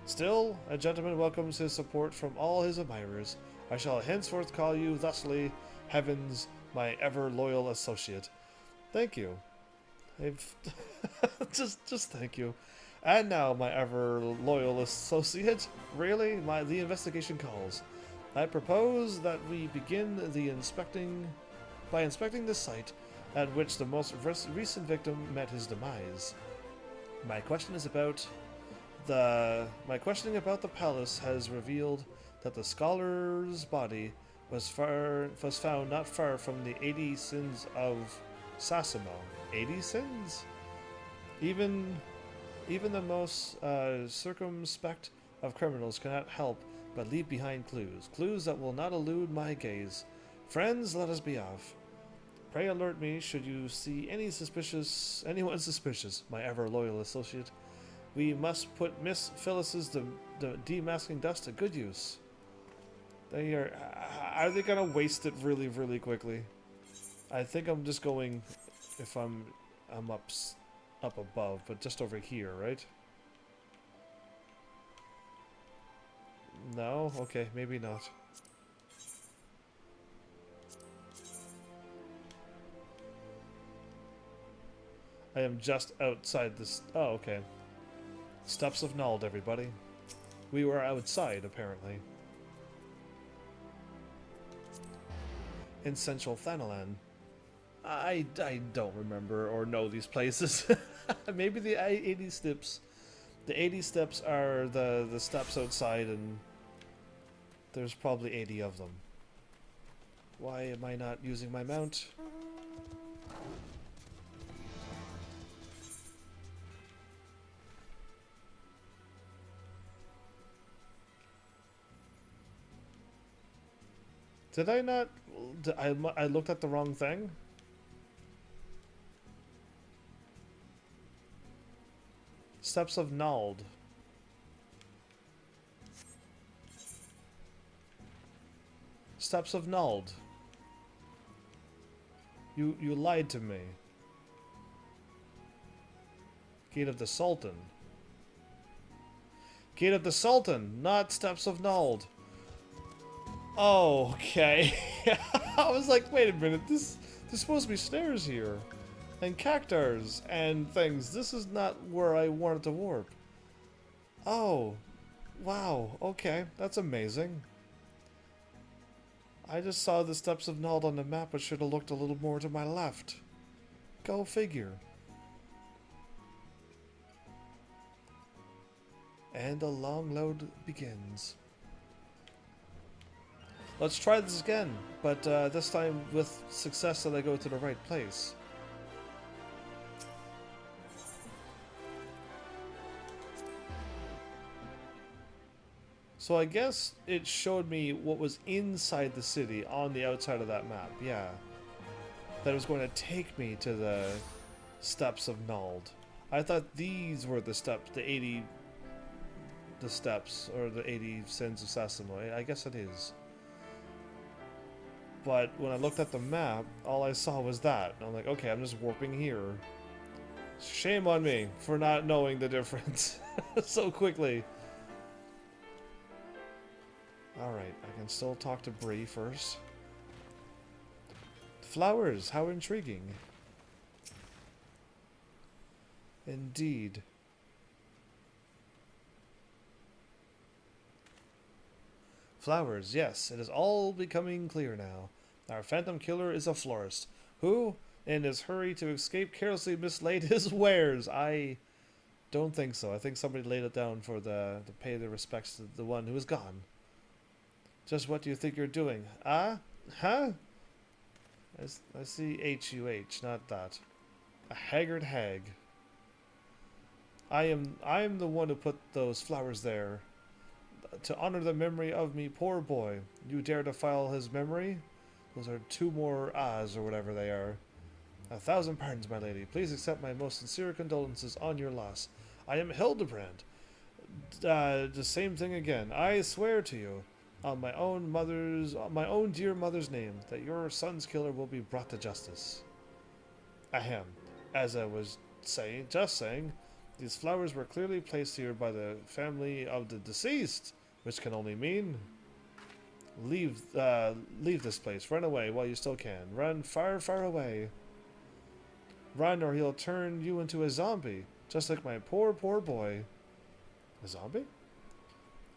Still, a gentleman welcomes his support from all his admirers. I shall henceforth call you thusly, Heavens, my ever-loyal associate. Thank you. just thank you. And now, my ever-loyal associate, really, the investigation calls. I propose that we begin by inspecting the site at which the most recent victim met his demise. My questioning about the palace has revealed that the scholar's body was found not far from the 80 sins of Sasimo. 80 sins? Even the most circumspect of criminals cannot help but leave behind clues that will not elude my gaze. Friends, let us be off. Pray alert me should you see anyone suspicious, my ever-loyal associate. We must put Miss Phyllis's the demasking dust to good use. Are they gonna waste it really, really quickly? I think I'm just going, if I'm up above, but just over here, right? No? Okay, maybe not. I am just outside this. Oh, okay. Steps of Nald, everybody. We were outside, apparently. In Central Thanalan. I don't remember or know these places. Maybe the 80 steps. The 80 steps are the steps outside, and there's probably 80 of them. Why am I not using my mount? Did I not? I looked at the wrong thing? Steps of Nald. Steps of Nald. You lied to me. Gate of the Sultan. Gate of the Sultan, not Steps of Nald. Oh, okay. I was like, wait a minute, there's supposed to be stairs here. And cactars and things. This is not where I wanted to warp. Oh. Wow, okay. That's amazing. I just saw the Steps of Nald on the map, but should have looked a little more to my left. Go figure. And the long load begins. Let's try this again, but this time with success so I go to the right place. So I guess it showed me what was inside the city on the outside of that map, yeah. That it was going to take me to the Steps of Nald. I thought these were the steps, the 80 steps, or the 80 sins of Sasimo. I guess it is. But when I looked at the map, all I saw was that. And I'm like, okay, I'm just warping here. Shame on me for not knowing the difference so quickly. Alright, I can still talk to Bree first. Flowers, how intriguing. Indeed. Flowers, yes, it is all becoming clear now. Our phantom killer is a florist, who, in his hurry to escape, carelessly mislaid his wares. I don't think so. I think somebody laid it down for to pay their respects to the one who is gone. Just what do you think you're doing? Ah? Huh? I see H-U-H, not that. A haggard hag. I am the one who put those flowers there. To honor the memory of me, poor boy. You dare defile his memory? Those are two more ahs, or whatever they are. 1,000 pardons, my lady. Please accept my most sincere condolences on your loss. I am Hildebrand. The same thing again. I swear to you, on my own dear mother's name, that your son's killer will be brought to justice. Ahem. As I was just saying, these flowers were clearly placed here by the family of the deceased, which can only mean leave this place. Run away while you still can. Run far, far away. Run, or he'll turn you into a zombie, just like my poor, poor boy. A zombie?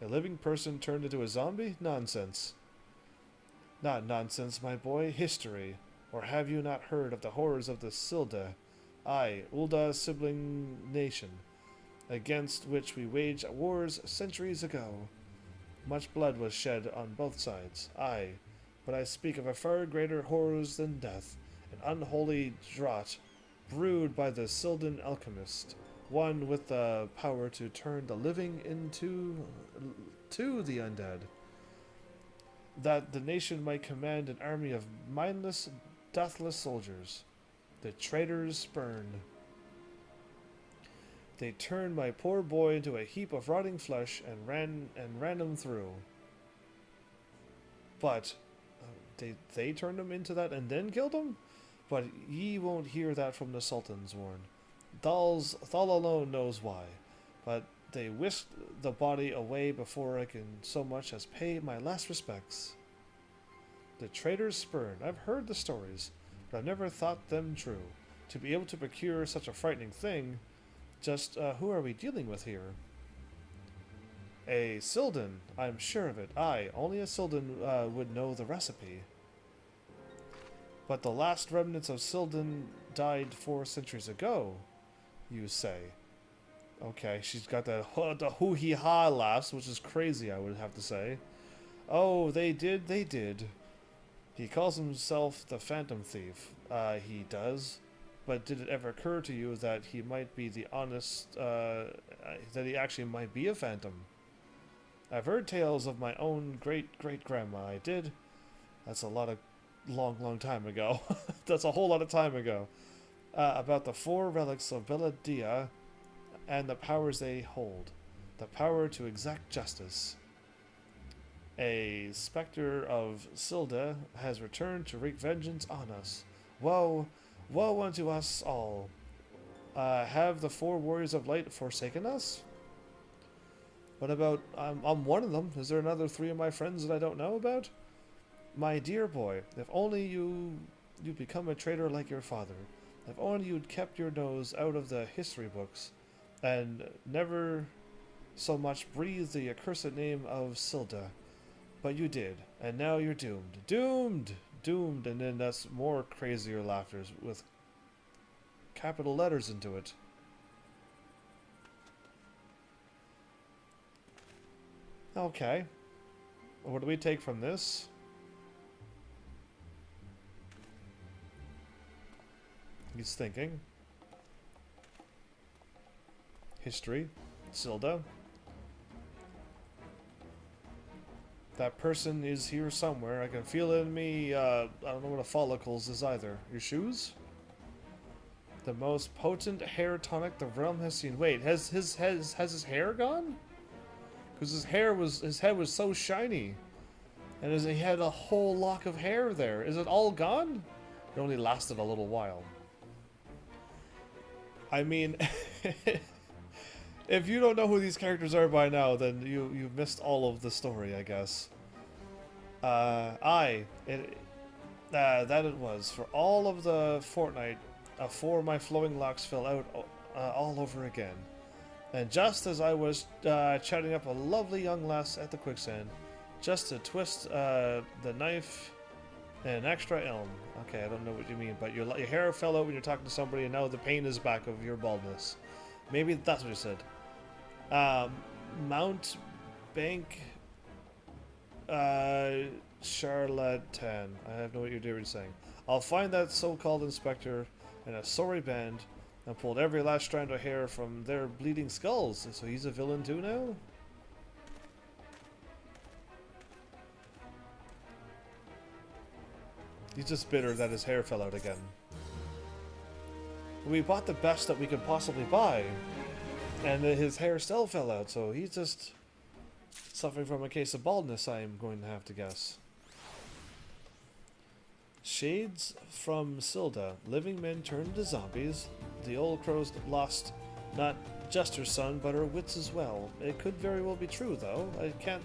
A living person turned into a zombie? Nonsense. Not nonsense, my boy. History. Or have you not heard of the horrors of the Silda? Aye, Ulda's sibling nation, against which we waged wars centuries ago. Much blood was shed on both sides. Aye, but I speak of a far greater horrors than death, an unholy draught brewed by the Sildan alchemist, one with the power to turn the living into the undead, that the nation might command an army of mindless, deathless soldiers. The traitors spurned. They turned my poor boy into a heap of rotting flesh and ran him through. But they turned him into that and then killed him? But ye won't hear that from the Sultan's warn. Thal alone knows why. But they whisked the body away before I can so much as pay my last respects. The traitors spurned. I've heard the stories, but I've never thought them true. To be able to procure such a frightening thing, just who are we dealing with here? A Sildan, I'm sure of it. Aye, only a Sildan would know the recipe. But the last remnants of Sildan died 4 centuries ago, you say. Okay, she's got the hoo-hee-ha laughs, which is crazy, I would have to say. Oh, they did. He calls himself the Phantom Thief. He does. But did it ever occur to you that he might be the honest, that he actually might be a phantom? I've heard tales of my own great-great-grandma. I did. That's a lot of long time ago. That's a whole lot of time ago. About the 4 relics of Beladia and the powers they hold. The power to exact justice. A specter of Silda has returned to wreak vengeance on us. Woe unto us all. Have the 4 warriors of light forsaken us? What about, I'm one of them. Is there another 3 of my friends that I don't know about? My dear boy, if only you'd become a traitor like your father. If only you'd kept your nose out of the history books, and never so much breathed the accursed name of Silda. But you did, and now you're doomed. Doomed, and then that's more crazier laughter with capital letters into it. Okay. What do we take from this? He's thinking. History. Silda. That person is here somewhere. I can feel it in me. I don't know what a follicles is either. Your shoes? The most potent hair tonic the realm has seen. Wait, has his hair gone? Because his head was so shiny, and he had a whole lock of hair there. Is it all gone? It only lasted a little while. I mean, if you don't know who these characters are by now, then you've missed all of the story, I guess. That it was. For all of the fortnight, afore my flowing locks fell out all over again. And just as I was chatting up a lovely young lass at the quicksand, Just to twist the knife and an extra elm. Okay, I don't know what you mean, but your hair fell out when you're talking to somebody, and now the pain is back of your baldness. Maybe that's what you said. Mount Bank Charlatan. I have no what you're saying. I'll find that so-called inspector and a sorry band and pulled every last strand of hair from their bleeding skulls. So he's a villain too now? He's just bitter that his hair fell out again. We bought the best that we could possibly buy, and his hair still fell out, so he's just suffering from a case of baldness, I'm going to have to guess. Shades from Silda. Living men turned into zombies. The old crow's lost not just her son, but her wits as well. It could very well be true, though. I can't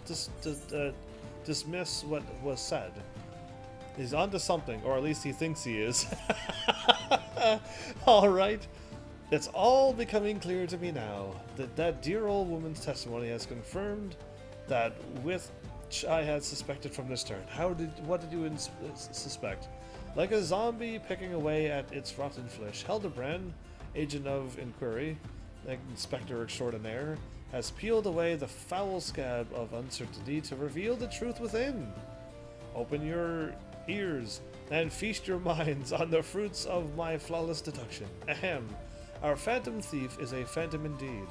dismiss what was said. He's onto something, or at least he thinks he is. Alright. It's all becoming clear to me now. That dear old woman's testimony has confirmed that which I had suspected from the start. What did you suspect? Like a zombie picking away at its rotten flesh, Hildebrand, agent of inquiry, inspector extraordinaire, has peeled away the foul scab of uncertainty to reveal the truth within. Open your ears and feast your minds on the fruits of my flawless deduction. Ahem. Our phantom thief is a phantom indeed.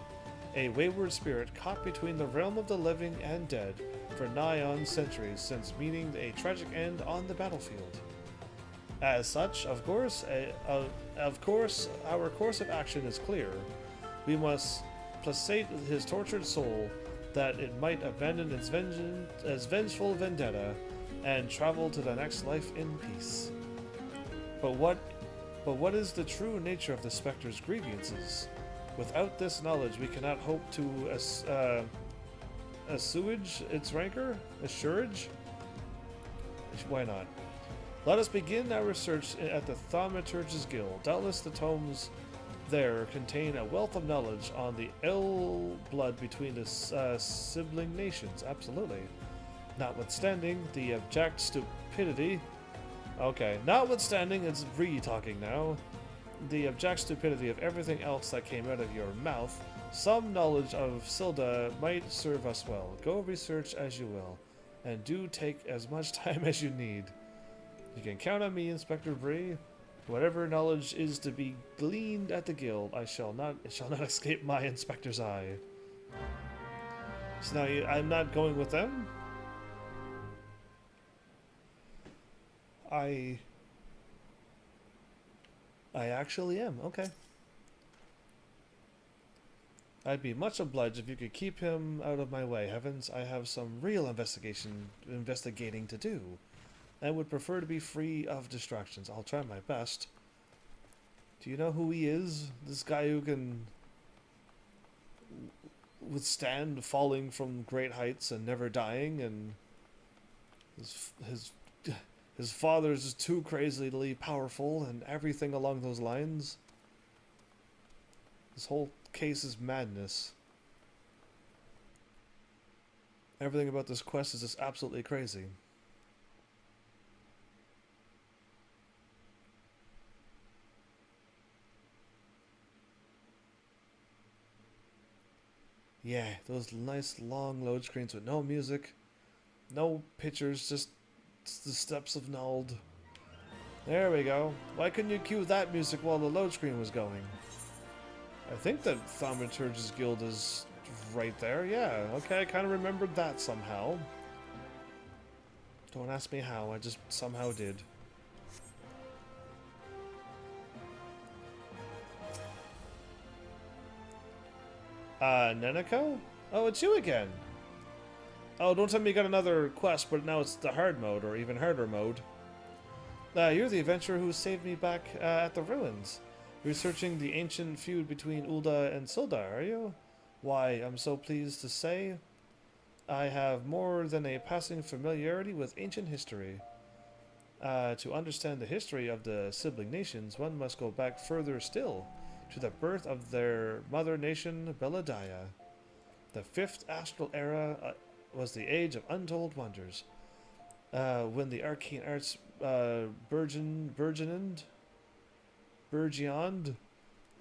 A wayward spirit caught between the realm of the living and dead for nigh on centuries since meeting a tragic end on the battlefield. As such, of course, our course of action is clear. We must placate his tortured soul that it might abandon its vengeful vendetta and travel to the next life in peace. But what is the true nature of the specter's grievances? Without this knowledge, we cannot hope to assuage its rancor? Assuage? Why not? Let us begin our research at the Thaumaturge's Guild. Doubtless the tomes there contain a wealth of knowledge on the ill blood between the sibling nations. Absolutely. Notwithstanding the abject stupidity... Okay, notwithstanding, it's re-talking now. The abject stupidity of everything else that came out of your mouth, some knowledge of Silda might serve us well. Go research as you will, and do take as much time as you need. You can count on me, Inspector Bree. Whatever knowledge is to be gleaned at the guild, it shall not escape my inspector's eye. So now I'm not going with them? I actually am. Okay. I'd be much obliged if you could keep him out of my way. Heavens, I have some real investigating to do. I would prefer to be free of distractions. I'll try my best. Do you know who he is? This guy who can withstand falling from great heights and never dying, and his father's just too crazily powerful and everything along those lines. This whole case is madness. Everything about this quest is just absolutely crazy. Yeah, those nice long load screens with no music, no pictures, just the steps of Nald. There we go. Why couldn't you cue that music while the load screen was going? I think that Thaumaturge's Guild is right there. Yeah, okay, I kind of remembered that somehow. Don't ask me how, I just somehow did. Neneko? Oh, it's you again. Oh, don't tell me you got another quest, but now it's the hard mode, or even harder mode. You're the adventurer who saved me back at the ruins. Researching the ancient feud between Ulda and Silda, are you? Why, I'm so pleased to say I have more than a passing familiarity with ancient history. To understand the history of the sibling nations, one must go back further still, to the birth of their mother nation, Belladaya. The fifth astral era was the age of untold wonders, when the arcane arts burgeoned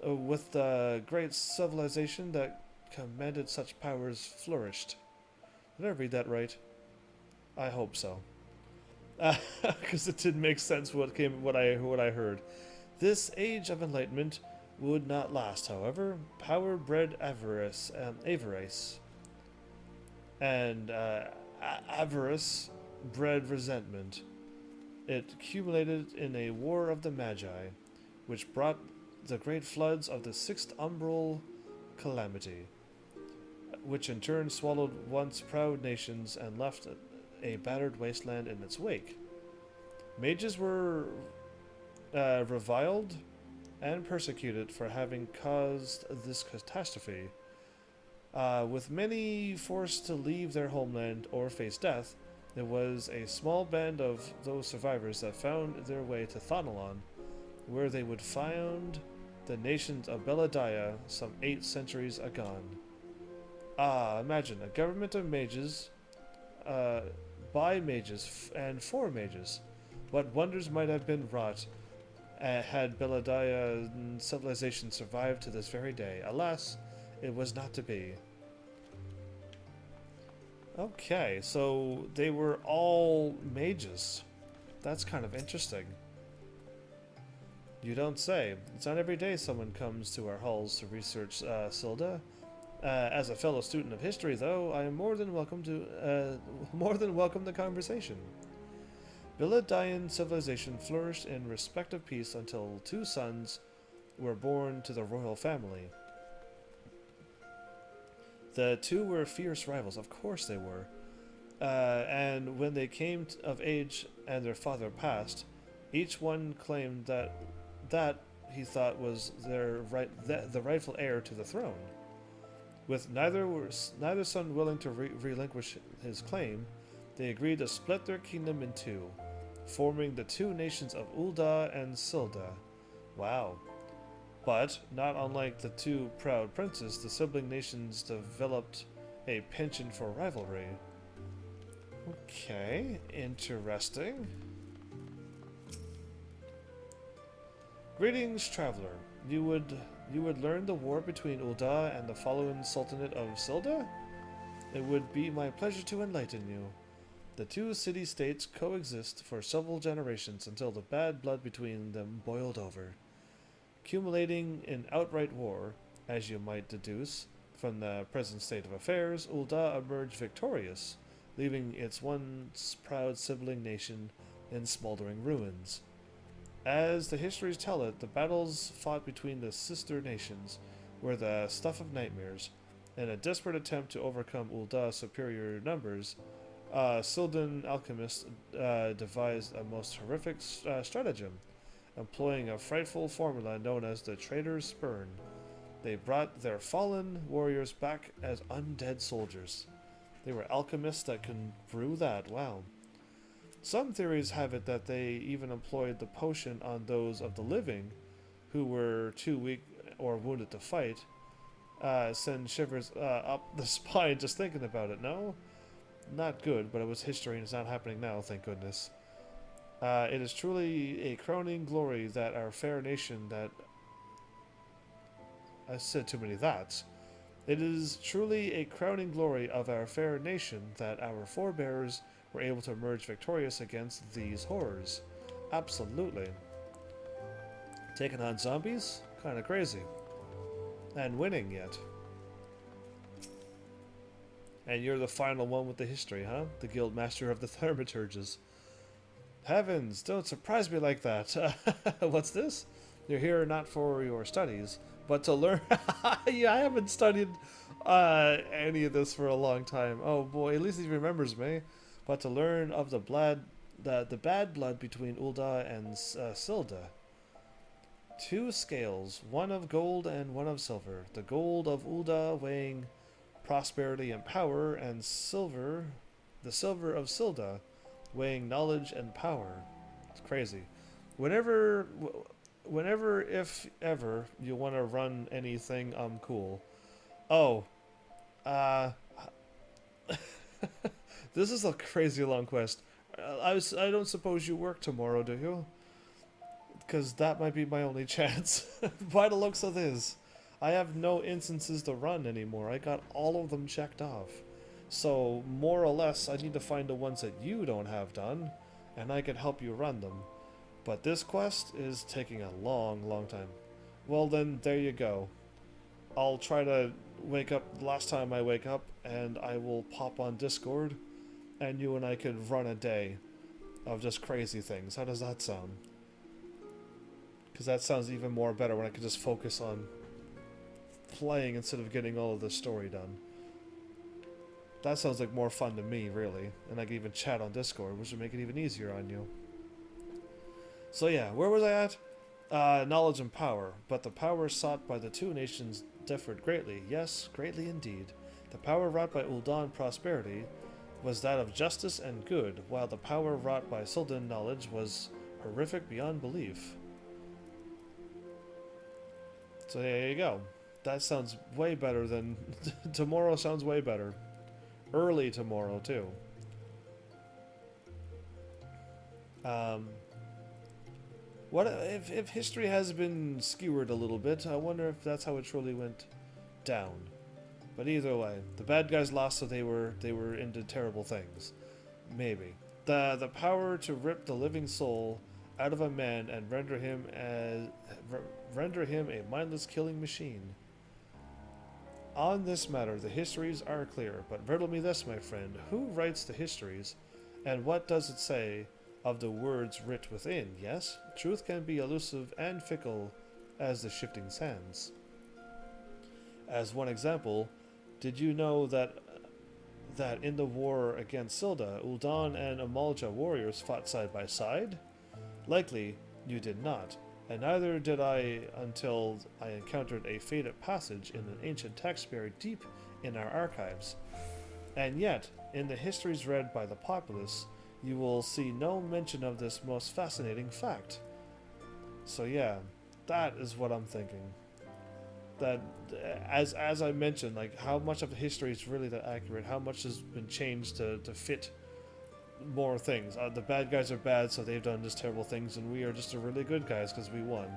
with the great civilization that commanded such powers flourished. Did I read that right? I hope so, because it didn't make sense what I heard. This age of enlightenment would not last, however. Power bred avarice, and avarice bred resentment. It accumulated in a war of the Magi, which brought the great floods of the sixth umbral calamity, which in turn swallowed once proud nations and left a battered wasteland in its wake. Mages were reviled and persecuted for having caused this catastrophe. With many forced to leave their homeland or face death, there was a small band of those survivors that found their way to Thonalon, where they would find the nations of Beladiah some 8 centuries agone. Imagine a government of mages, by mages, and for mages. What wonders might have been wrought had Beladiah civilization survived to this very day. Alas, it was not to be. Okay, so they were all mages. That's kind of interesting. You don't say. It's not every day someone comes to our halls to research Silda. As a fellow student of history, though, I am more than welcome the conversation. Beladian civilization flourished in respective peace until 2 sons were born to the royal family. The 2 were fierce rivals, of course they were. And when they came of age and their father passed, each one claimed that he thought was the rightful heir to the throne. With neither son willing to relinquish his claim, they agreed to split their kingdom in 2, forming the 2 nations of Ul'dah and Silda. Wow. But, not unlike the 2 proud princes, the sibling nations developed a penchant for rivalry. Okay, interesting. Greetings, traveler. You would learn the war between Ul'dah and the fallen Sultanate of Silda? It would be my pleasure to enlighten you. The 2 city-states coexist for several generations until the bad blood between them boiled over. Accumulating in outright war, as you might deduce from the present state of affairs, Ul'dah emerged victorious, leaving its once proud sibling nation in smoldering ruins. As the histories tell it, the battles fought between the sister nations were the stuff of nightmares. In a desperate attempt to overcome Ul'dah's superior numbers, Sildan alchemists devised a most horrific stratagem, employing a frightful formula known as the Traitor's Spurn. They brought their fallen warriors back as undead soldiers. They were alchemists that can brew that, wow. Some theories have it that they even employed the potion on those of the living who were too weak or wounded to fight. Send shivers up the spine just thinking about it, no? Not good, but it was history and it's not happening now, thank goodness. It is truly a crowning glory that our fair nation that... I said too many that's. It is truly a crowning glory of our fair nation that our forebears were able to emerge victorious against these horrors. Absolutely. Taking on zombies? Kinda crazy. And winning yet. And you're the final one with the history, huh? The guild master of the thaumaturges. Heavens, don't surprise me like that. What's this? You're here not for your studies, but to learn... Yeah, I haven't studied any of this for a long time. Oh boy, at least he remembers me. But to learn of the bad blood between Ul'dah and Silda. 2 scales, one of gold and one of silver. The gold of Ul'dah weighing prosperity and power, and the silver of Silda weighing knowledge and power. It's crazy. Whenever, if ever, you want to run anything, I'm cool. Oh. This is a crazy long quest. I don't suppose you work tomorrow, do you? Because that might be my only chance. By the looks of this, I have no instances to run anymore. I got all of them checked off. So, more or less, I need to find the ones that you don't have done, and I can help you run them. But this quest is taking a long, long time. Well then, there you go. I'll try to wake up last time I wake up, and I will pop on Discord, and you and I could run a day of just crazy things. How does that sound? Because that sounds even more better when I can just focus on playing instead of getting all of the story done. That sounds like more fun to me, really. And I can even chat on Discord, which would make it even easier on you. So yeah, where was I at? Knowledge and power. But the power sought by the two nations differed greatly. Yes, greatly indeed. The power wrought by Ul'dan prosperity was that of justice and good, while the power wrought by Sildan knowledge was horrific beyond belief. So there you go. That sounds way better than... Tomorrow sounds way better. Early tomorrow, too. What if history has been skewered a little bit? I wonder if that's how it truly went down. But either way, the bad guys lost, so they were into terrible things. Maybe the power to rip the living soul out of a man and render him a mindless killing machine. On this matter, the histories are clear, but riddle me this, my friend: who writes the histories, and what does it say of the words writ within? Yes, truth can be elusive and fickle as the shifting sands. As one example, did you know that in the war against Silda, Ul'dan and Amalja warriors fought side by side? Likely you did not, and neither did I until I encountered a faded passage in an ancient text buried deep in our archives. And yet, in the histories read by the populace, you will see no mention of this most fascinating fact. So yeah, that is what I'm thinking. That, as I mentioned, like, how much of the history is really that accurate, how much has been changed to fit more things. The bad guys are bad, so they've done just terrible things, and we are just the really good guys because we won.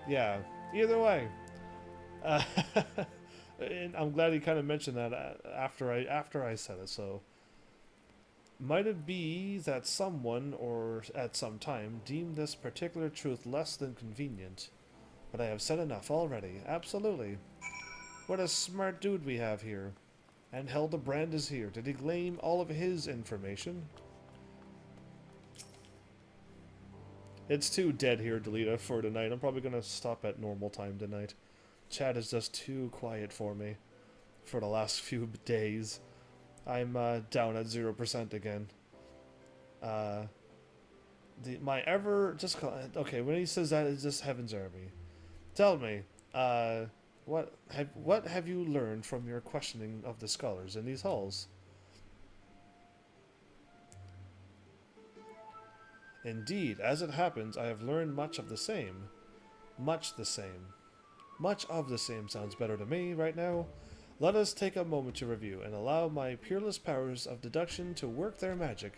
Yeah, either way. And I'm glad he kind of mentioned that after I said it, so... Might it be that someone, or at some time, deemed this particular truth less than convenient? But I have said enough already. Absolutely. What a smart dude we have here. And Hildebrand is here. Did he claim all of his information? It's too dead here, Delita, for tonight. I'm probably going to stop at normal time tonight. Chat is just too quiet for me for the last few days. I'm down at 0% again. Okay, when he says that, it's just Heaven's Army. Tell me, what have you learned from your questioning of the scholars in these halls? Indeed, as it happens, I have learned much of the same. Much the same. Much of the same sounds better to me right now. Let us take a moment to review and allow my peerless powers of deduction to work their magic.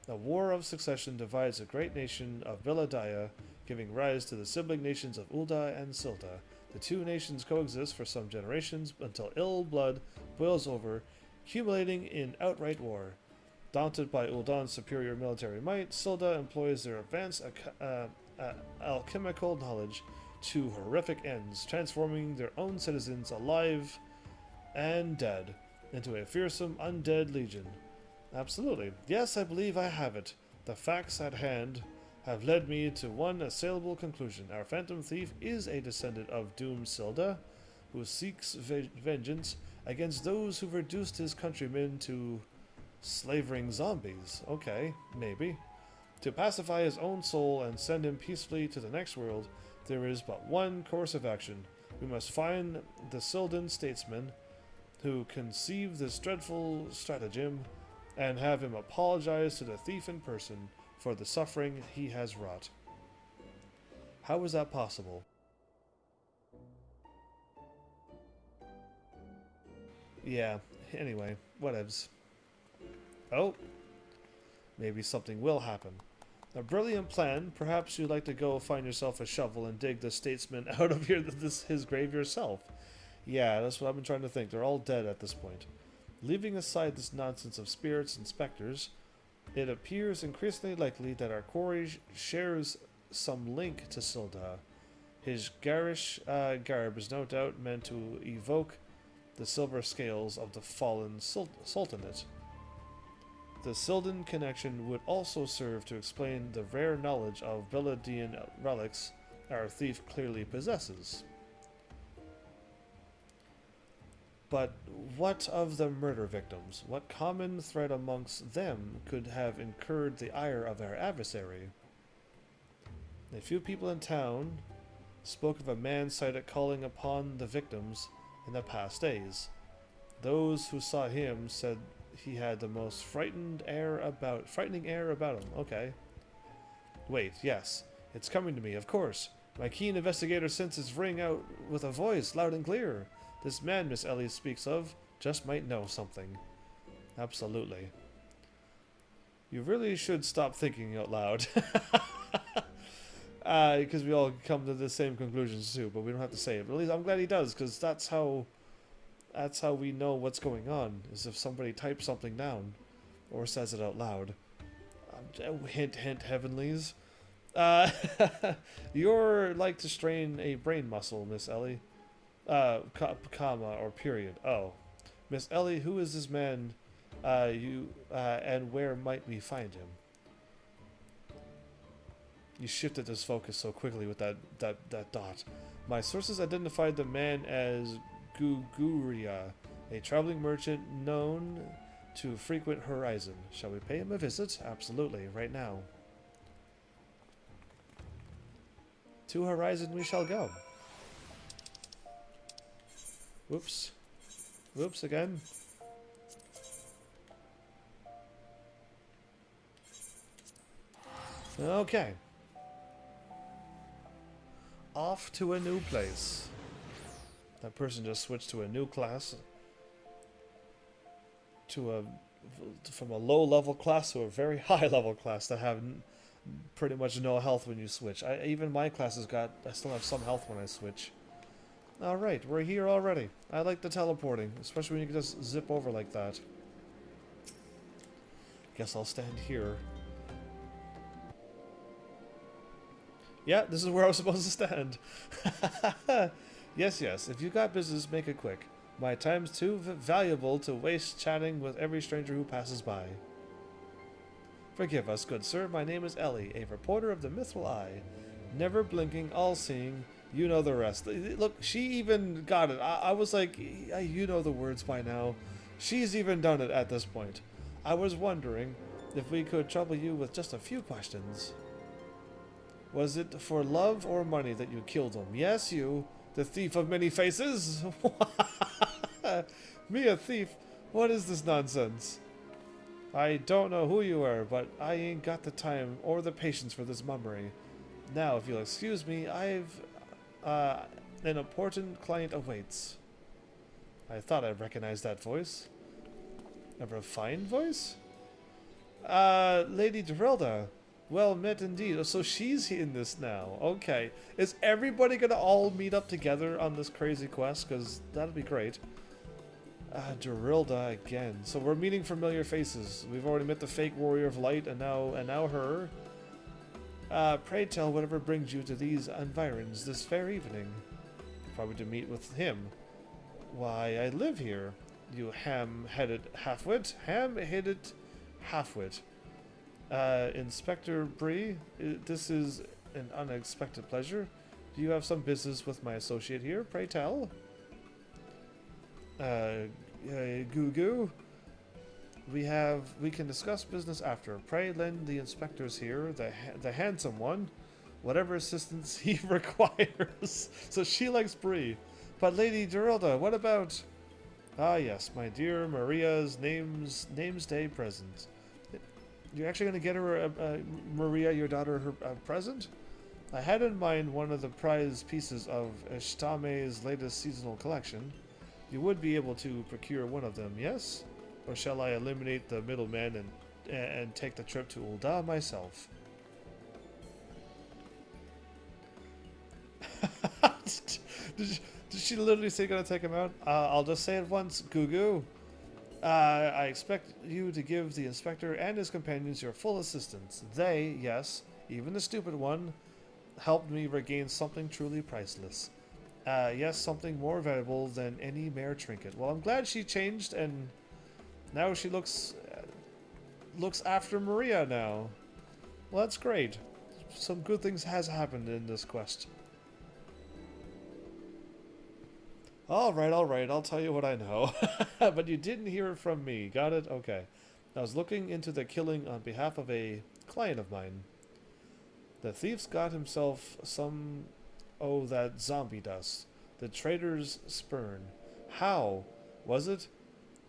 A war of succession divides the great nation of Villadaya, giving rise to the sibling nations of Ul'da and Silda. The two nations coexist for some generations until ill blood boils over, accumulating in outright war. Daunted by Ul'dan's superior military might, Silda employs their advanced alchemical knowledge to horrific ends, transforming their own citizens, alive and dead, into a fearsome undead legion. Absolutely. Yes, I believe I have it. The facts at hand have led me to one assailable conclusion. Our phantom thief is a descendant of doomed Silda, who seeks vengeance against those who reduced his countrymen to slavering zombies. Okay, maybe. To pacify his own soul and send him peacefully to the next world, there is but one course of action. We must find the Sildan statesman who conceived this dreadful stratagem and have him apologize to the thief in person for the suffering he has wrought. How is that possible? Yeah, anyway, whatevs. Oh, maybe something will happen. A brilliant plan. Perhaps you'd like to go find yourself a shovel and dig the statesman out of his grave yourself. Yeah, that's what I've been trying to think. They're all dead at this point. Leaving aside this nonsense of spirits and specters, it appears increasingly likely that our quarry shares some link to Silda. His garish garb is no doubt meant to evoke the silver scales of the fallen sultanate. The Sildan connection would also serve to explain the rare knowledge of Beladian relics our thief clearly possesses. But what of the murder victims? What common thread amongst them could have incurred the ire of our adversary? A few people in town spoke of a man sighted calling upon the victims in the past days. Those who saw him said he had the most frightening air about him. Okay. Wait, yes. It's coming to me, of course. My keen investigator senses ring out with a voice, loud and clear. This man Miss Ellie speaks of just might know something. Absolutely. You really should stop thinking out loud. Because we all come to the same conclusions too, but we don't have to say it. But at least I'm glad he does, because that's how we know what's going on, is if somebody types something down or says it out loud. Hint, hint, heavenlies. You're like to strain a brain muscle, Miss Ellie. Comma or period. Oh. Miss Ellie, who is this man, and where might we find him? You shifted this focus so quickly with that dot. My sources identified the man as Guguria, a traveling merchant known to frequent Horizon. Shall we pay him a visit? Absolutely, right now. To Horizon we shall go. Whoops. Whoops again. Okay. Off to a new place. That person just switched to a new class. From a low level class to a very high level class that have pretty much no health when you switch. Even my classes I still have some health when I switch. Alright, we're here already. I like the teleporting, especially when you can just zip over like that. Guess I'll stand here. Yeah, this is where I was supposed to stand. Yes, yes, if you got business, make it quick. My time's too valuable to waste chatting with every stranger who passes by. Forgive us, good sir, my name is Ellie, a reporter of the Mithril Eye. Never blinking, all-seeing, you know the rest. Look, she even got it. I was like, you know the words by now. She's even done it at this point. I was wondering if we could trouble you with just a few questions. Was it for love or money that you killed him? Yes, you, the thief of many faces? Me a thief? What is this nonsense? I don't know who you are, but I ain't got the time or the patience for this mummery. Now, if you'll excuse me, I've an important client awaits. I thought I recognized that voice. A refined voice? Lady Derilda. Well met indeed. So she's in this now. Okay. Is everybody gonna all meet up together on this crazy quest? Because that'd be great. Derilda again. So we're meeting familiar faces. We've already met the fake warrior of light, and now her. Pray tell whatever brings you to these environs this fair evening. Probably to meet with him. Why, I live here. You ham-headed halfwit. Ham-headed halfwit. Inspector Bree, this is an unexpected pleasure. Do you have some business with my associate here? Pray tell. Goo. We can discuss business after. Pray lend the inspectors here, the handsome one, whatever assistance he requires. So she likes Bree. But Lady Derilda, what about... Ah yes, my dear Maria's name's day present. You're actually going to get her, Maria, your daughter, her present? I had in mind one of the prize pieces of Ishtame's latest seasonal collection. You would be able to procure one of them, yes? Or shall I eliminate the middleman and take the trip to Ul'dah myself? Did she literally say gonna take him out? I'll just say it once, Gugu. I expect you to give the inspector and his companions your full assistance. They, yes, even the stupid one, helped me regain something truly priceless. Yes, something more valuable than any mere trinket. Well, I'm glad she changed, and now she looks after Maria now. Well, that's great. Some good things has happened in this quest. Alright, I'll tell you what I know. But you didn't hear it from me. Got it? Okay. I was looking into the killing on behalf of a client of mine. The thief's got himself some... oh, that zombie dust. The traitor's spurn. How? Was it?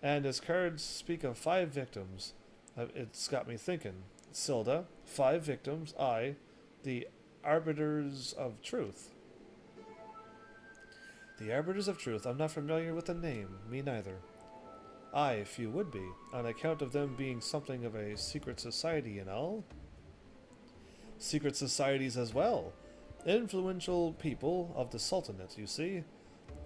And his cards speak of 5 victims. It's got me thinking. Silda, 5 victims, I, the Arbiters of Truth. The Arbiters of Truth, I'm not familiar with the name, me neither. I, if you would be, on account of them being something of a secret society and all. Secret societies as well. Influential people of the Sultanate, you see,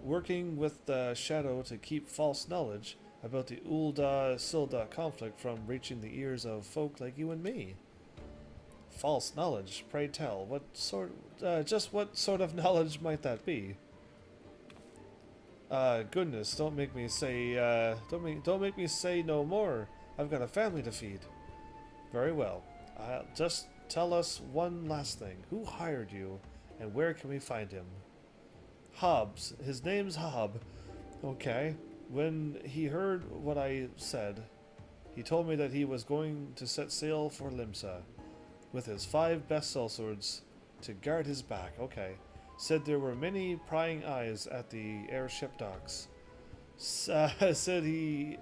working with the Shadow to keep false knowledge about the Ul'dah-Silda conflict from reaching the ears of folk like you and me. False knowledge, pray tell. Just what sort of knowledge might that be? Goodness, don't make me say, don't make me say no more. I've got a family to feed. Very well. Just tell us one last thing. Who hired you, and where can we find him? Hobbs. His name's Hobb. Okay. When he heard what I said, he told me that he was going to set sail for Limsa, with his 5 best sellswords to guard his back. Okay. Said there were many prying eyes at the airship docks. Said he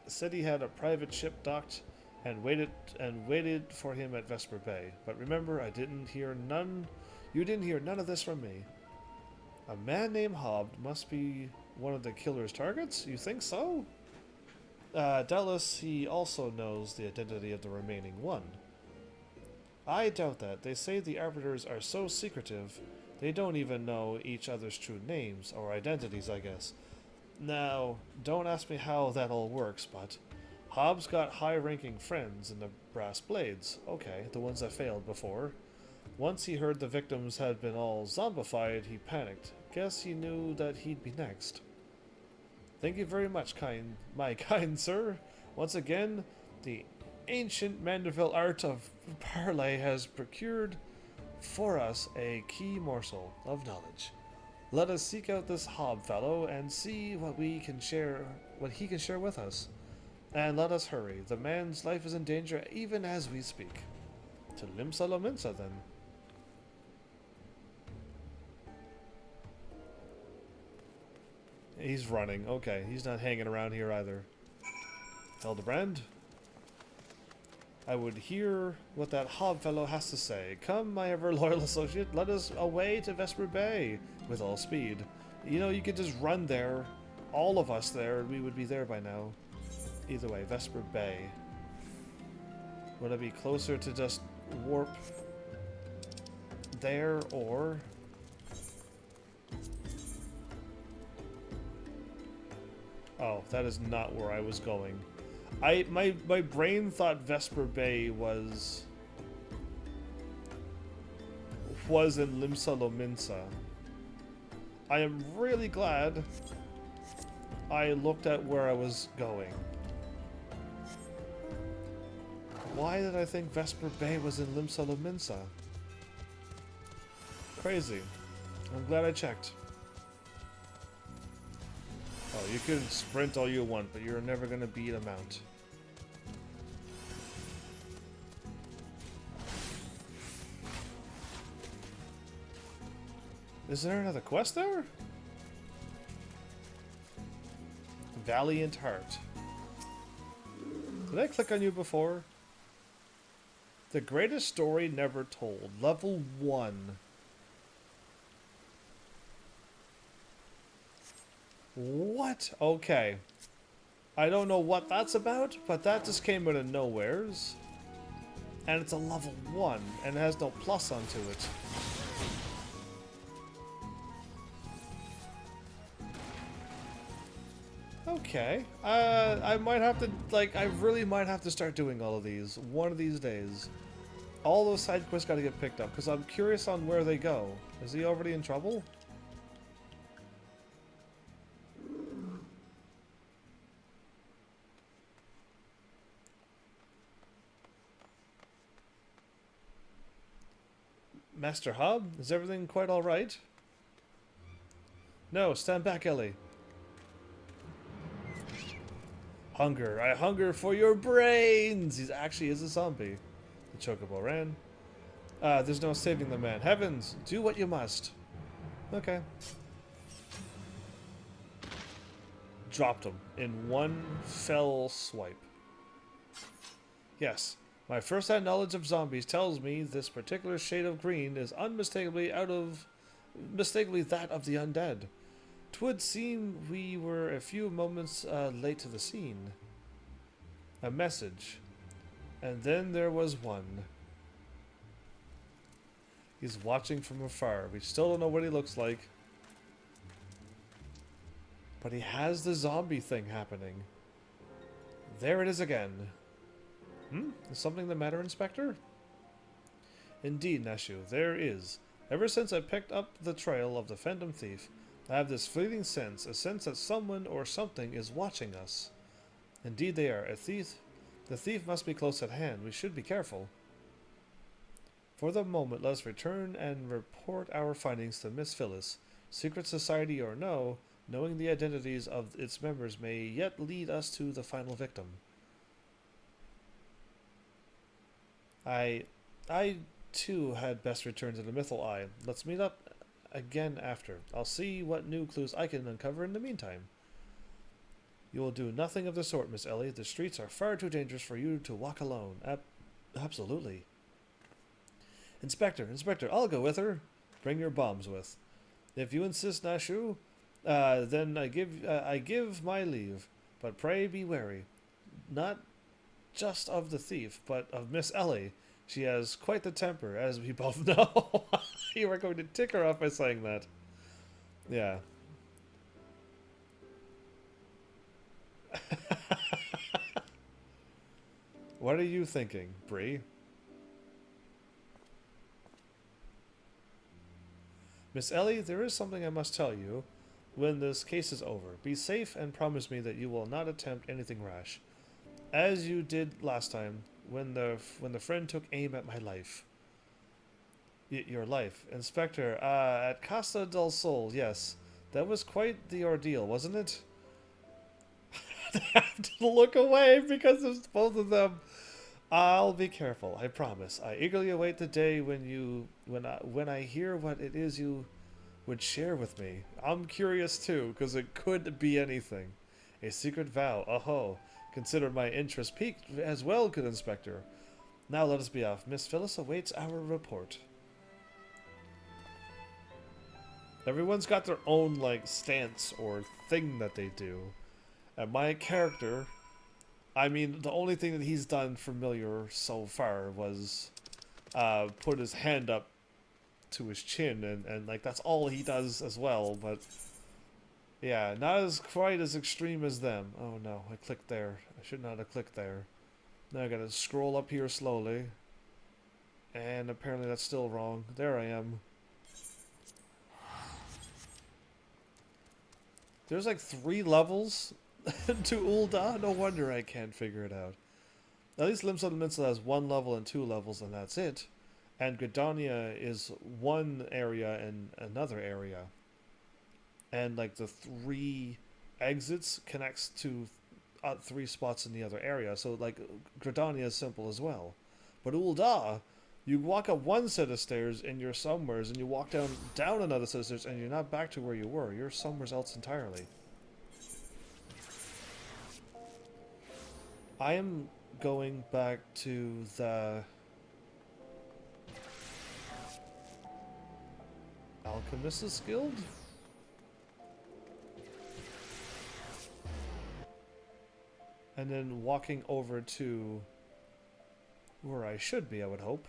had a private ship docked and waited for him at Vesper Bay. But remember, you didn't hear none of this from me. A man named Hobb must be one of the killer's targets? You think so? Doubtless he also knows the identity of the remaining one. I doubt that. They say the Arbiters are so secretive, they don't even know each other's true names, or identities, I guess. Now, don't ask me how that all works, but Hobbs got high-ranking friends in the Brass Blades. Okay, the ones that failed before. Once he heard the victims had been all zombified, he panicked. Guess he knew that he'd be next. Thank you very much, my kind sir. Once again, the ancient Mandeville art of parley has procured for us a key morsel of knowledge. Let us seek out this Hobb fellow and see what he can share with us. And let us hurry. The man's life is in danger even as we speak. To Limsa Lominsa, then. He's running. Okay, he's not hanging around here either. Hildebrand. I would hear what that Hobb fellow has to say. Come, my ever-loyal associate, let us away to Vesper Bay with all speed. You know, you could just run there, all of us there, and we would be there by now. Either way, Vesper Bay. Would I be closer to just warp there, or... Oh, that is not where I was going. My brain thought Vesper Bay was in Limsa Lominsa. I am really glad I looked at where I was going. Why did I think Vesper Bay was in Limsa Lominsa? Crazy. I'm glad I checked. Oh, you can sprint all you want, but you're never gonna beat a mount. Is there another quest there? Valiant Heart. Did I click on you before? The greatest story never told. Level 1. What? Okay. I don't know what that's about, but that just came out of nowheres. And it's a level 1, and it has no plus onto it. Okay. I might have to, like, I really might have to start doing all of these one of these days. All those side quests gotta get picked up, because I'm curious on where they go. Is he already in trouble? Master Hob, is everything quite alright? No, stand back, Ellie. Hunger, I hunger for your brains! He actually is a zombie. The chocobo ran. There's no saving the man. Heavens, do what you must. Okay. Dropped him in one fell swipe. Yes, my first-hand knowledge of zombies tells me this particular shade of green is unmistakably mistakenly that of the undead. 'Twould seem we were a few moments late to the scene. A message. And then there was one. He's watching from afar. We still don't know what he looks like. But he has the zombie thing happening. There it is again. Is something the matter, Inspector? Indeed, Nashu, there is. Ever since I picked up the trail of the Phantom Thief, I have this fleeting sense, a sense that someone or something is watching us. Indeed they are. The thief must be close at hand. We should be careful. For the moment, let us return and report our findings to Miss Phyllis. Secret society or no, knowing the identities of its members may yet lead us to the final victim. I too had best return to the Mythal Eye. Let's meet up again after. I'll see what new clues I can uncover in the meantime. You will do nothing of the sort, Miss Ellie. The streets are far too dangerous for you to walk alone. Absolutely. Inspector, I'll go with her. Bring your bombs with. If you insist, Nashu, then I give my leave. But pray be wary. Not just of the thief, but of Miss Ellie. She has quite the temper, as we both know. You are going to tick her off by saying that. Yeah. What are you thinking, Bree? Miss Ellie, there is something I must tell you when this case is over. Be safe and promise me that you will not attempt anything rash, as you did last time when the friend took aim at my life. Your life, Inspector. At Casa del Sol, yes, that was quite the ordeal, wasn't it? I have to look away because there's both of them. I'll be careful, I promise. I eagerly await the day when I hear what it is you would share with me. I'm curious too, because it could be anything. A secret vow, oh-ho. Consider my interest piqued as well, good Inspector. Now let us be off. Miss Phyllis awaits our report. Everyone's got their own, like, stance or thing that they do. And my character, I mean, the only thing that he's done familiar so far was put his hand up to his chin, and like, that's all he does as well, but yeah, not as quite as extreme as them. Oh no, I clicked there. I should not have clicked there. Now I gotta scroll up here slowly. And apparently that's still wrong. There I am. There's like 3 levels to Ul'dah. No wonder I can't figure it out. At least Limsa Minsel has 1 level and 2 levels, and that's it. And Gridania is 1 area and another area. And like the 3 exits connects to 3 spots in the other area. So like Gridania is simple as well. But Ul'dah, you walk up 1 set of stairs and you're somewheres, and you walk down another set of stairs and you're not back to where you were. You're somewhere else entirely. I am going back to the Alchemist's Guild? And then walking over to where I should be, I would hope.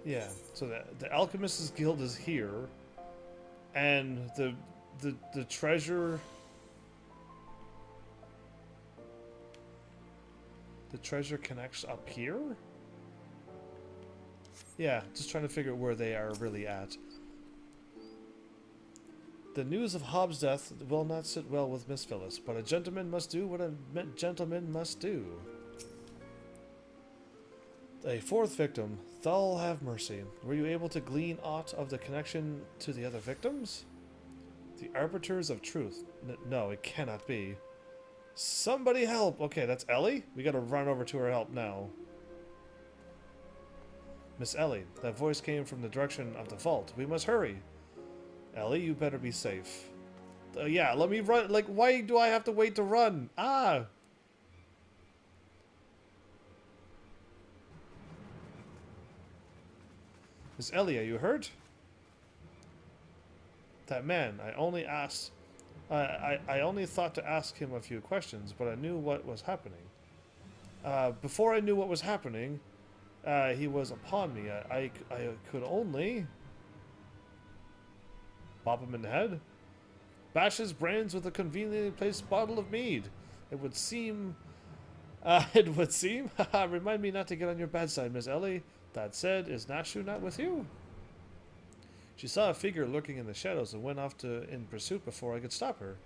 Yeah, so the Alchemist's Guild is here, and the treasure. The treasure connects up here? Yeah, just trying to figure out where they are really at. The news of Hobbs' death will not sit well with Miss Phyllis, but a gentleman must do what a gentleman must do. A fourth victim. Thal have mercy. Were you able to glean aught of the connection to the other victims? The arbiters of truth. No, it cannot be. Somebody help! Okay, that's Ellie? We gotta run over to her help now. Miss Ellie, that voice came from the direction of the vault. We must hurry. Ellie, you better be safe. Yeah, let me run. Like, why do I have to wait to run? Ah! Miss Ellie, are you hurt? That man, I only asked... I only thought to ask him a few questions, but I knew what was happening. Before I knew what was happening, he was upon me. I could only... Pop him in the head? Bash his brains with a conveniently placed bottle of mead. It would seem... it would seem? Remind me not to get on your bad side, Miss Ellie. That said, is Nashu not with you? She saw a figure lurking in the shadows and went off in pursuit before I could stop her.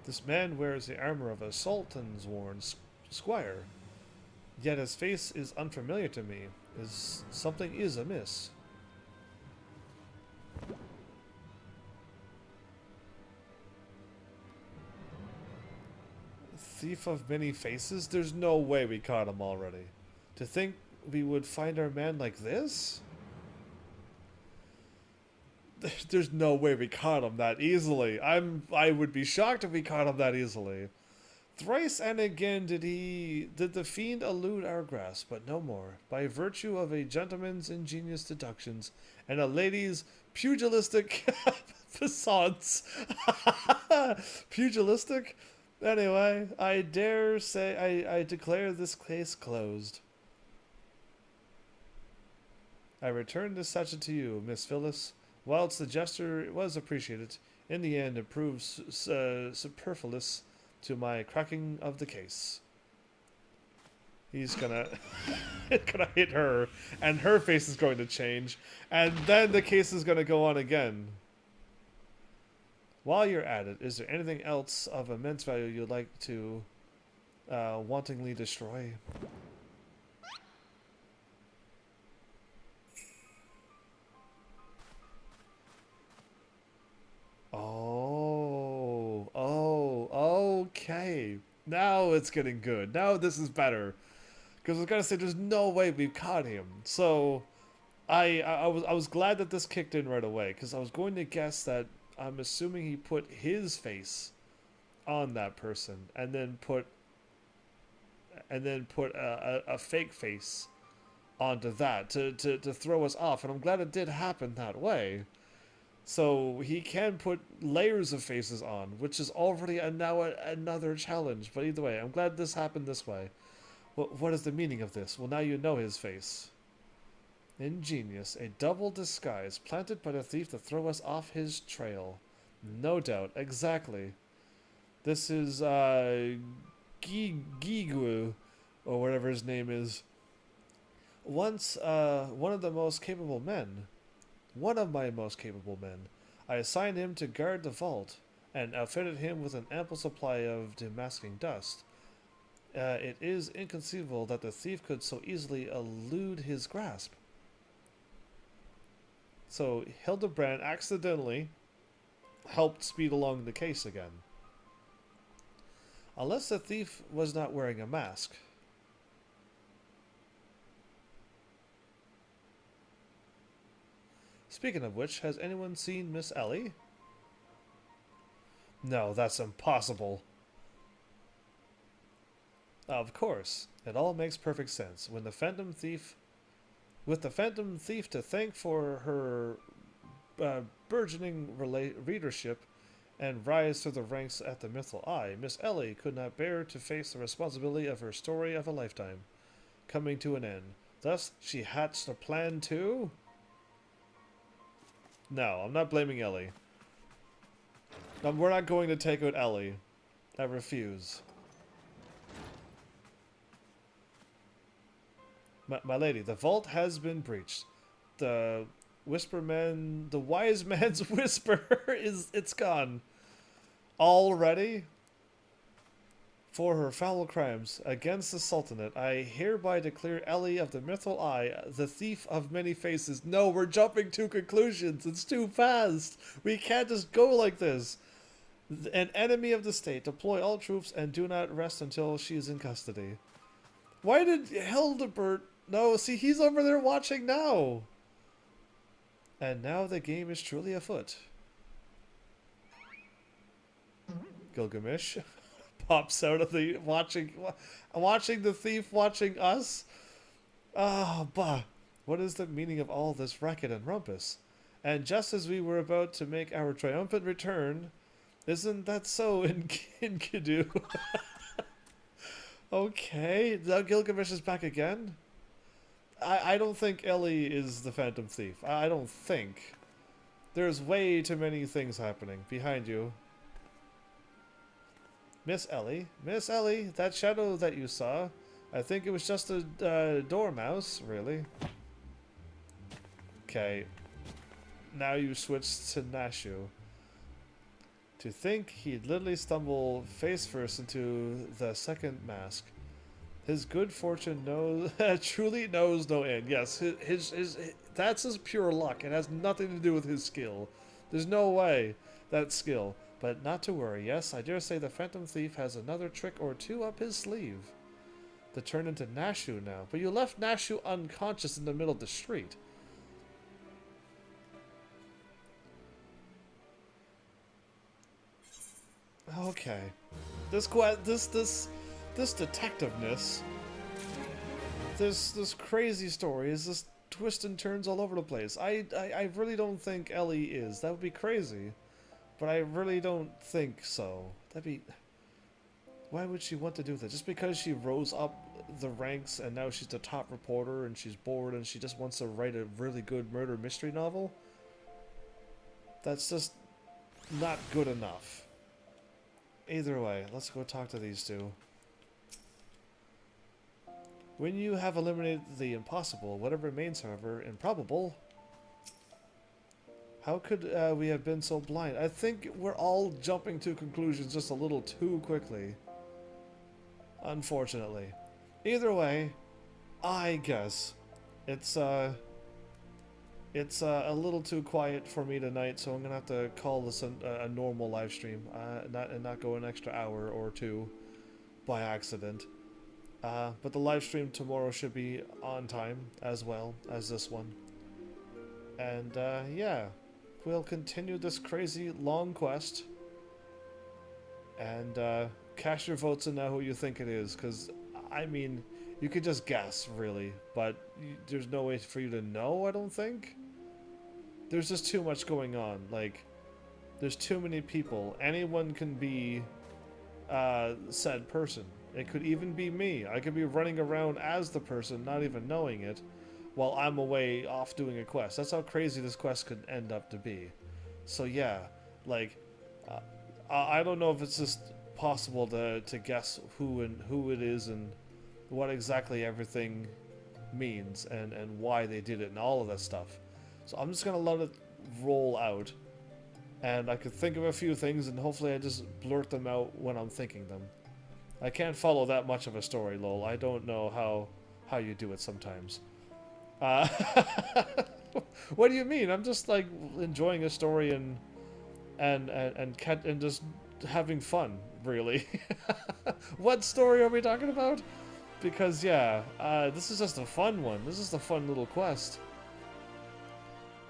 This man wears the armor of a sultan's worn squire. Yet his face is unfamiliar to me. Something is amiss. Thief of many faces? There's no way we caught him already. To think we would find our man like this? There's no way we caught him that easily. I would be shocked if we caught him that easily. Thrice and again did the fiend elude our grasp, but no more. By virtue of a gentleman's ingenious deductions and a lady's pugilistic facades. Pugilistic? Anyway, I dare say I declare this case closed. I return this sachet to you, Miss Phyllis. Whilst the gesture was appreciated, in the end it proved superfluous to my cracking of the case. He's gonna hit her, and her face is going to change, and then the case is gonna go on again. While you're at it, is there anything else of immense value you'd like to wantingly destroy? Okay. Now it's getting good. Now this is better. Because I was gonna say there's no way we've caught him. So I was glad that this kicked in right away, because I was going to guess that I'm assuming he put his face on that person and then put a fake face onto that to throw us off, and I'm glad it did happen that way. So he can put layers of faces on, which is already another challenge. But either way, I'm glad this happened this way. What is the meaning of this? Well, now you know his face. Ingenious. A double disguise planted by the thief to throw us off his trail. No doubt. Exactly. This is, Gigu, or whatever his name is. Once, one of the most capable men. One of my most capable men. I assigned him to guard the vault, and outfitted him with an ample supply of demasking dust. It is inconceivable that the thief could so easily elude his grasp. So Hildebrand accidentally helped speed along the case again. Unless the thief was not wearing a mask. Speaking of which, has anyone seen Miss Ellie? No, that's impossible. Of course, it all makes perfect sense. With the Phantom Thief to thank for her burgeoning readership and rise through the ranks at the Mythal Eye, Miss Ellie could not bear to face the responsibility of her story of a lifetime coming to an end. Thus, she hatched a plan to... No, I'm not blaming Ellie. No, we're not going to take out Ellie. I refuse. My lady, the vault has been breached. The wise man's whisper it's gone. Already? For her foul crimes against the Sultanate, I hereby declare Ellie of the Mythal Eye the thief of many faces. No, we're jumping to conclusions. It's too fast. We can't just go like this. An enemy of the state. Deploy all troops and do not rest until she is in custody. Why did Hildebert... No, see, he's over there watching now. And now the game is truly afoot. Gilgamesh pops out of the watching the thief watching us. Ah, bah. What is the meaning of all this racket and rumpus? And just as we were about to make our triumphant return, isn't that so in Kiddu? Okay, now Gilgamesh is back again. I don't think Ellie is the Phantom Thief. I don't think. There's way too many things happening behind you. Miss Ellie, that shadow that you saw, I think it was just a dormouse, really. Okay. Now you switched to Nashu. To think he'd literally stumble face first into the second mask. His good fortune truly knows no end. Yes, that's his pure luck. It has nothing to do with his skill. There's no way that's skill. But not to worry, yes, I dare say the Phantom Thief has another trick or two up his sleeve. To turn into Nashu now. But you left Nashu unconscious in the middle of the street. Okay. This detectiveness, this crazy story, is this twists and turns all over the place. I really don't think Ellie is. That would be crazy. But I really don't think so. That'd be... Why would she want to do that? Just because she rose up the ranks and now she's the top reporter and she's bored and she just wants to write a really good murder mystery novel? That's just not good enough. Either way, let's go talk to these two. When you have eliminated the impossible, whatever remains, however, improbable... How could we have been so blind? I think we're all jumping to conclusions just a little too quickly. Unfortunately. Either way, I guess it's a little too quiet for me tonight, so I'm gonna have to call this a normal live stream, not go an extra hour or two by accident. But the live stream tomorrow should be on time as well as this one. And yeah. We'll continue this crazy long quest and cast your votes in now who you think it is, because I mean you could just guess really, but there's no way for you to know. I don't think there's just too much going on. Like, there's too many people. Anyone can be said person. It could even be me. I could be running around as the person, not even knowing it, while I'm away off doing a quest. That's how crazy this quest could end up to be. So yeah, like, I don't know if it's just possible to guess who it is and what exactly everything means and why they did it and all of that stuff. So I'm just gonna let it roll out, and I could think of a few things and hopefully I just blurt them out when I'm thinking them. I can't follow that much of a story, lol. I don't know how you do it sometimes. What do you mean? I'm just like enjoying a story and just having fun, really. What story are we talking about? Because yeah, this is just a fun one. This is a fun little quest.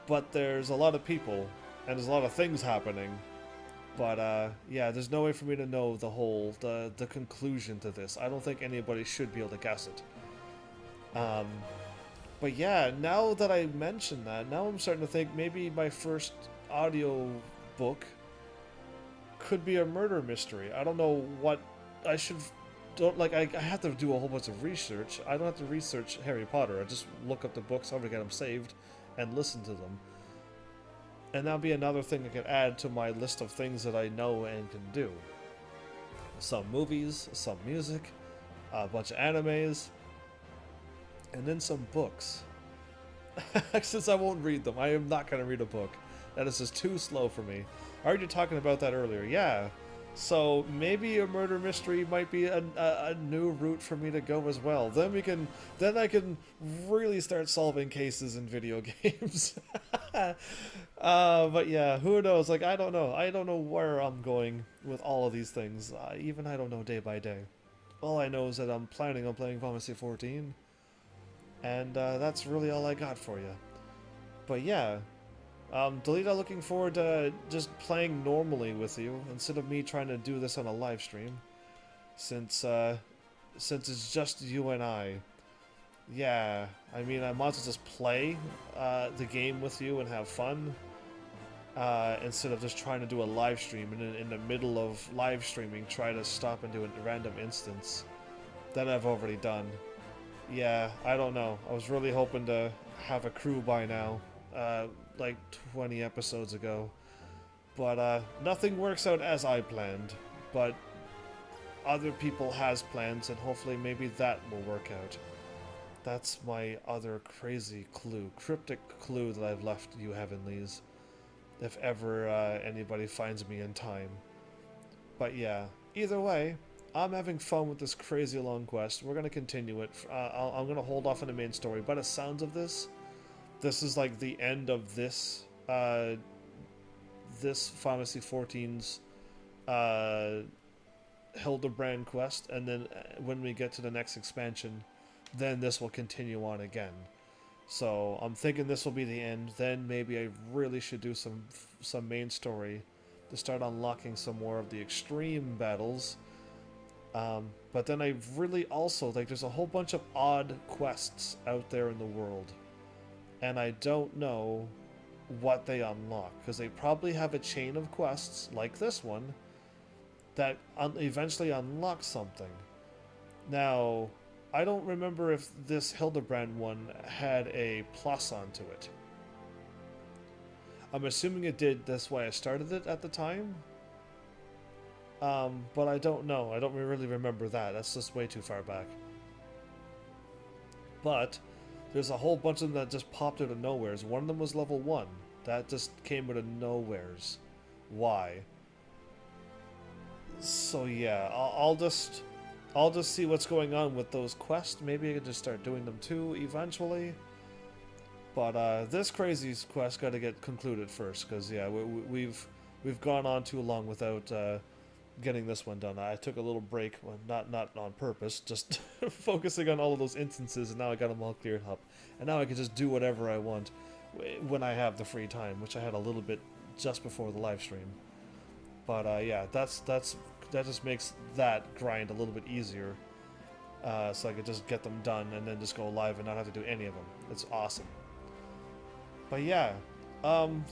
But there's a lot of people and there's a lot of things happening, But yeah, there's no way for me to know the conclusion to this. I don't think anybody should be able to guess it. But yeah, now that I mentioned that, now I'm starting to think maybe my first audio book could be a murder mystery. I don't know what I should. Don't like. I have to do a whole bunch of research. I don't have to research Harry Potter. I just look up the books, I'm gonna get them saved, and listen to them. And that'll be another thing I can add to my list of things that I know and can do. Some movies, some music, a bunch of animes, and then some books. Since I won't read them, I am not going to read a book. That is just too slow for me. I heard you talking about that earlier. Yeah. So maybe a murder mystery might be a new route for me to go as well. Then I can really start solving cases in video games. But yeah, who knows? Like I don't know where I'm going with all of these things. Even I don't know day by day. All I know is that I'm planning on playing Final Fantasy 14, and that's really all I got for you. But yeah. Delita, looking forward to just playing normally with you instead of me trying to do this on a live stream, since it's just you and I. Yeah, I mean, I might as well just play the game with you and have fun instead of just trying to do a live stream and in the middle of live streaming try to stop and do a random instance that I've already done. Yeah, I don't know. I was really hoping to have a crew by now. Like 20 episodes ago, but nothing works out as I planned, but other people has plans, and hopefully maybe that will work out. That's my other crazy clue, cryptic clue that I've left you Heavenlies, if ever anybody finds me in time. But yeah, either way, I'm having fun with this crazy long quest. We're going to continue it. I'm going to hold off on the main story, by the sounds of this is like the end of this this Final Fantasy 14's Hildebrand quest, and then when we get to the next expansion, then this will continue on again. So I'm thinking this will be the end. Then maybe I really should do some main story to start unlocking some more of the extreme battles. But then I really also like there's a whole bunch of odd quests out there in the world. And I don't know what they unlock, because they probably have a chain of quests, like this one, that eventually unlock something. Now, I don't remember if this Hildebrand one had a plus onto it. I'm assuming it did, that's why I started it at the time. But I don't know, I don't really remember that, that's just way too far back. But there's a whole bunch of them that just popped out of nowheres. One of them was level 1. That just came out of nowheres. Why? So yeah, I'll just see what's going on with those quests. Maybe I can just start doing them too eventually. But this crazy quest got to get concluded first, because yeah, we've gone on too long without getting this one done. I took a little break, well, not on purpose, just focusing on all of those instances, and now I got them all cleared up. And now I can just do whatever I want when I have the free time, which I had a little bit just before the live stream. But yeah, that just makes that grind a little bit easier, so I could just get them done and then just go live and not have to do any of them. It's awesome. But yeah,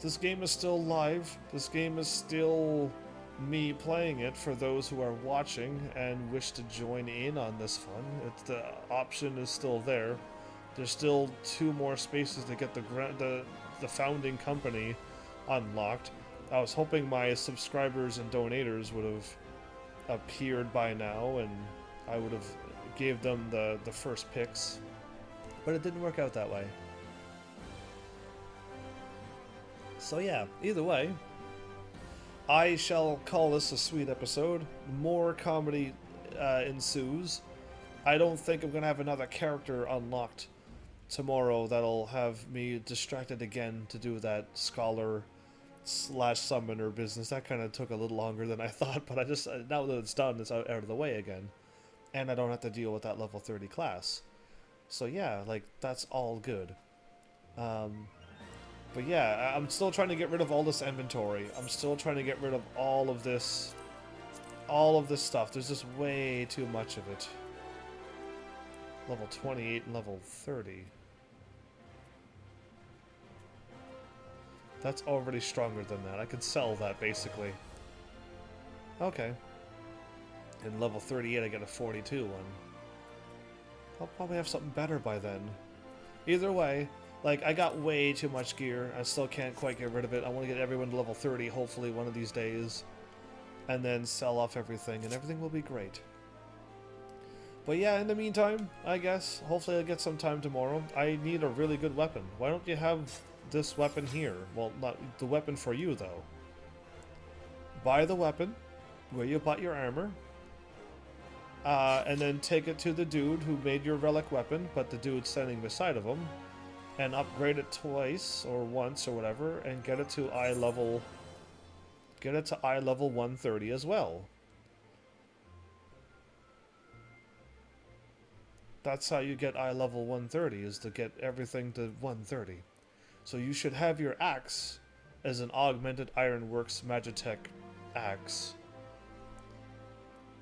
this game is still live. This game is still me playing it for those who are watching and wish to join in on this fun. The option is still there. There's still 2 more spaces to get the founding company unlocked. I was hoping my subscribers and donators would have appeared by now, and I would have gave them the first picks, but it didn't work out that way. So yeah, either way, I shall call this a sweet episode. More comedy ensues. I don't think I'm going to have another character unlocked tomorrow that'll have me distracted again to do that scholar / summoner business. That kind of took a little longer than I thought, but I just, now that it's done, it's out of the way again. And I don't have to deal with that level 30 class. So yeah, like, that's all good. But yeah, I'm still trying to get rid of all this inventory. I'm still trying to get rid of all of this stuff. There's just way too much of it. Level 28 and level 30. That's already stronger than that. I could sell that, basically. Okay. And level 38, I get a 42 one. I'll probably have something better by then. Either way, like, I got way too much gear. I still can't quite get rid of it. I want to get everyone to level 30, hopefully, one of these days. And then sell off everything, and everything will be great. But yeah, in the meantime, I guess, hopefully I'll get some time tomorrow. I need a really good weapon. Why don't you have this weapon here? Well, not the weapon for you, though. Buy the weapon where you bought your armor. And then take it to the dude who made your relic weapon, but the dude standing beside of him. And upgrade it twice, or once, or whatever, and get it to eye level... Get it to eye level 130 as well. That's how you get eye level 130, is to get everything to 130. So you should have your axe as an augmented Ironworks Magitech axe.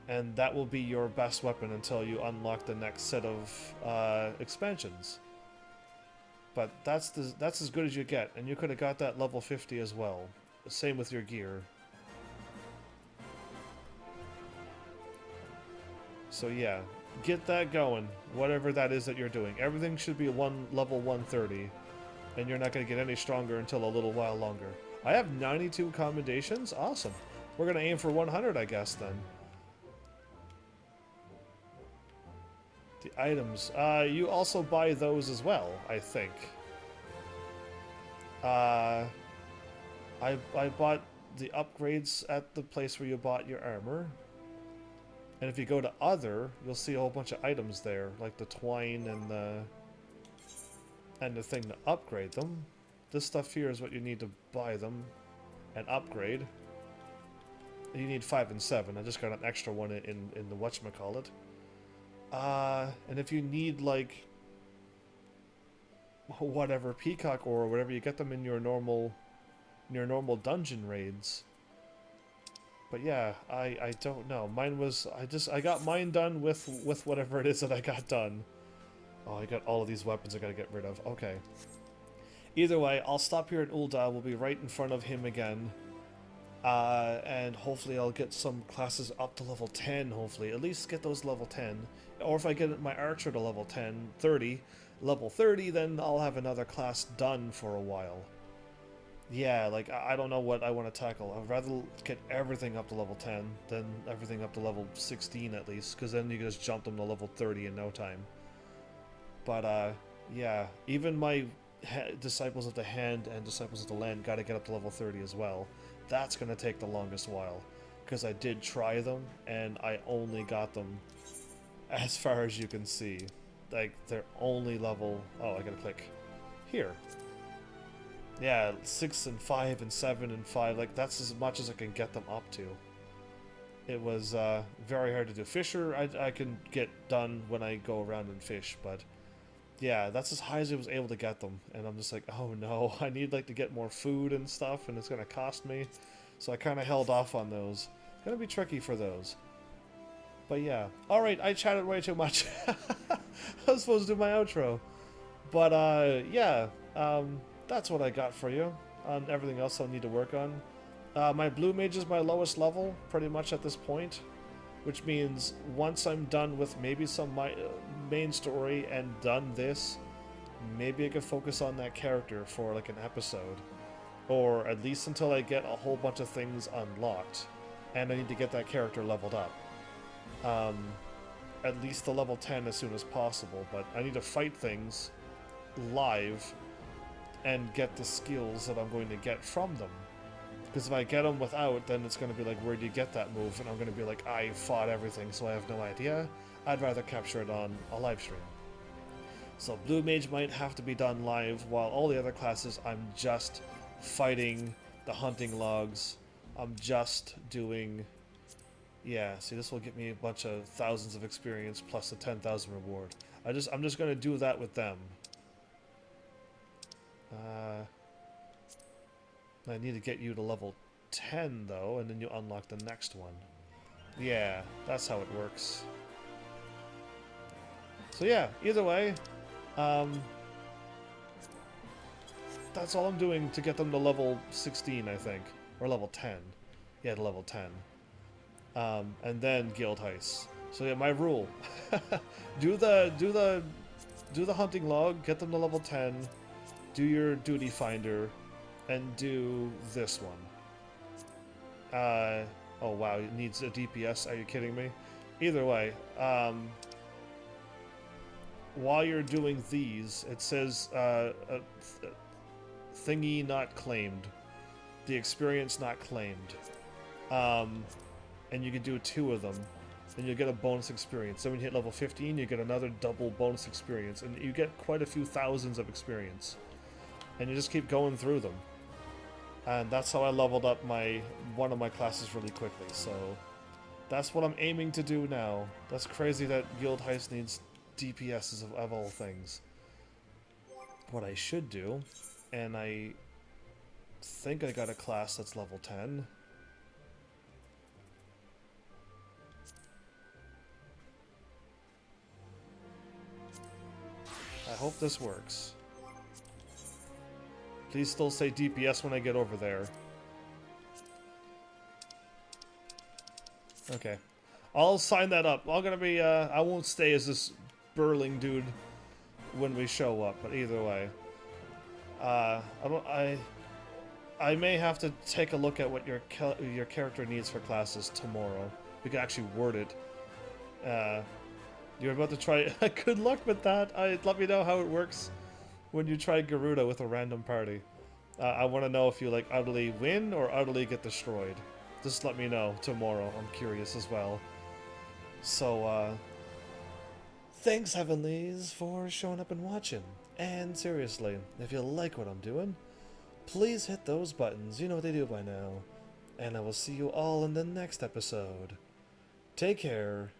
And that will be your best weapon until you unlock the next set of expansions. But that's as good as you get, and you could have got that level 50 as well. Same with your gear. So yeah, get that going, whatever that is that you're doing. Everything should be level 130, and you're not going to get any stronger until a little while longer. I have 92 commendations? Awesome. We're going to aim for 100, I guess, then. The items. You also buy those as well, I think. I bought the upgrades at the place where you bought your armor. And if you go to other, you'll see a whole bunch of items there, like the twine and the thing to upgrade them. This stuff here is what you need to buy them and upgrade. You need 5 and 7. I just got an extra one in the whatchamacallit. And if you need, like, whatever, peacock ore or whatever, you get them in your normal dungeon raids. But yeah, I don't know. Mine was, I got mine done with whatever it is that I got done. Oh, I got all of these weapons I gotta get rid of. Okay. Either way, I'll stop here at Ul'dah. We'll be right in front of him again. And hopefully I'll get some classes up to level 10, hopefully. At least get those level 10. Or if I get my archer to level 30, level 30, then I'll have another class done for a while. Yeah, like, I don't know what I want to tackle. I'd rather get everything up to level 10 than everything up to level 16 at least, because then you can just jump them to level 30 in no time. But, yeah, even my Disciples of the Hand and Disciples of the Land gotta get up to level 30 as well. That's gonna take the longest while, because I did try them, and I only got them as far as you can see. Like, they're only level... Oh, I gotta click here. Yeah, 6 and 5 and 7 and 5, like, that's as much as I can get them up to. It was very hard to do. Fisher, I can get done when I go around and fish, but yeah, that's as high as I was able to get them. And I'm just like, oh no, I need, like, to get more food and stuff, and it's gonna cost me. So I kind of held off on those. It's gonna be tricky for those. But yeah. Alright, I chatted way too much. I was supposed to do my outro. But, yeah. That's what I got for you. On everything else I'll need to work on. My Blue Mage is my lowest level, pretty much at this point. Which means once I'm done with maybe some main story and done this, maybe I could focus on that character for like an episode. Or at least until I get a whole bunch of things unlocked. And I need to get that character leveled up. At least to level 10 as soon as possible, but I need to fight things live and get the skills that I'm going to get from them. Because if I get them without, then it's going to be like, where do you get that move? And I'm going to be like, I fought everything, so I have no idea. I'd rather capture it on a live stream. So Blue Mage might have to be done live, while all the other classes I'm just fighting the hunting logs. I'm just doing... Yeah, see, this will get me a bunch of thousands of experience plus a 10,000 reward. I'm just going to do that with them. I need to get you to level 10, though, and then you unlock the next one. Yeah, that's how it works. So yeah, either way, that's all I'm doing to get them to level 16, I think. Or level 10. Yeah, to level 10. And then Guild Heist. So yeah, my rule. do the hunting log, get them to level 10, do your duty finder, and do this one. Oh wow, it needs a DPS, are you kidding me? Either way, while you're doing these, it says, thingy not claimed. The experience not claimed. And you can do 2 of them, and you'll get a bonus experience. So when you hit level 15, you get another double bonus experience, and you get quite a few thousands of experience. And you just keep going through them. And that's how I leveled up one of my classes really quickly, so that's what I'm aiming to do now. That's crazy that Guild Heist needs DPSs of all things. What I should do, and I think I got a class that's level 10. I hope this works. Please still say DPS when I get over there. Okay. I'll sign that up. I'm gonna be, I won't stay as this burling dude when we show up, but either way. I may have to take a look at what your character needs for classes tomorrow. We can actually word it. You're about to try... Good luck with that. Let me know how it works when you try Garuda with a random party. I want to know if you, like, utterly win or utterly get destroyed. Just let me know tomorrow. I'm curious as well. So, thanks, Heavenlies, for showing up and watching. And seriously, if you like what I'm doing, please hit those buttons. You know what they do by now. And I will see you all in the next episode. Take care.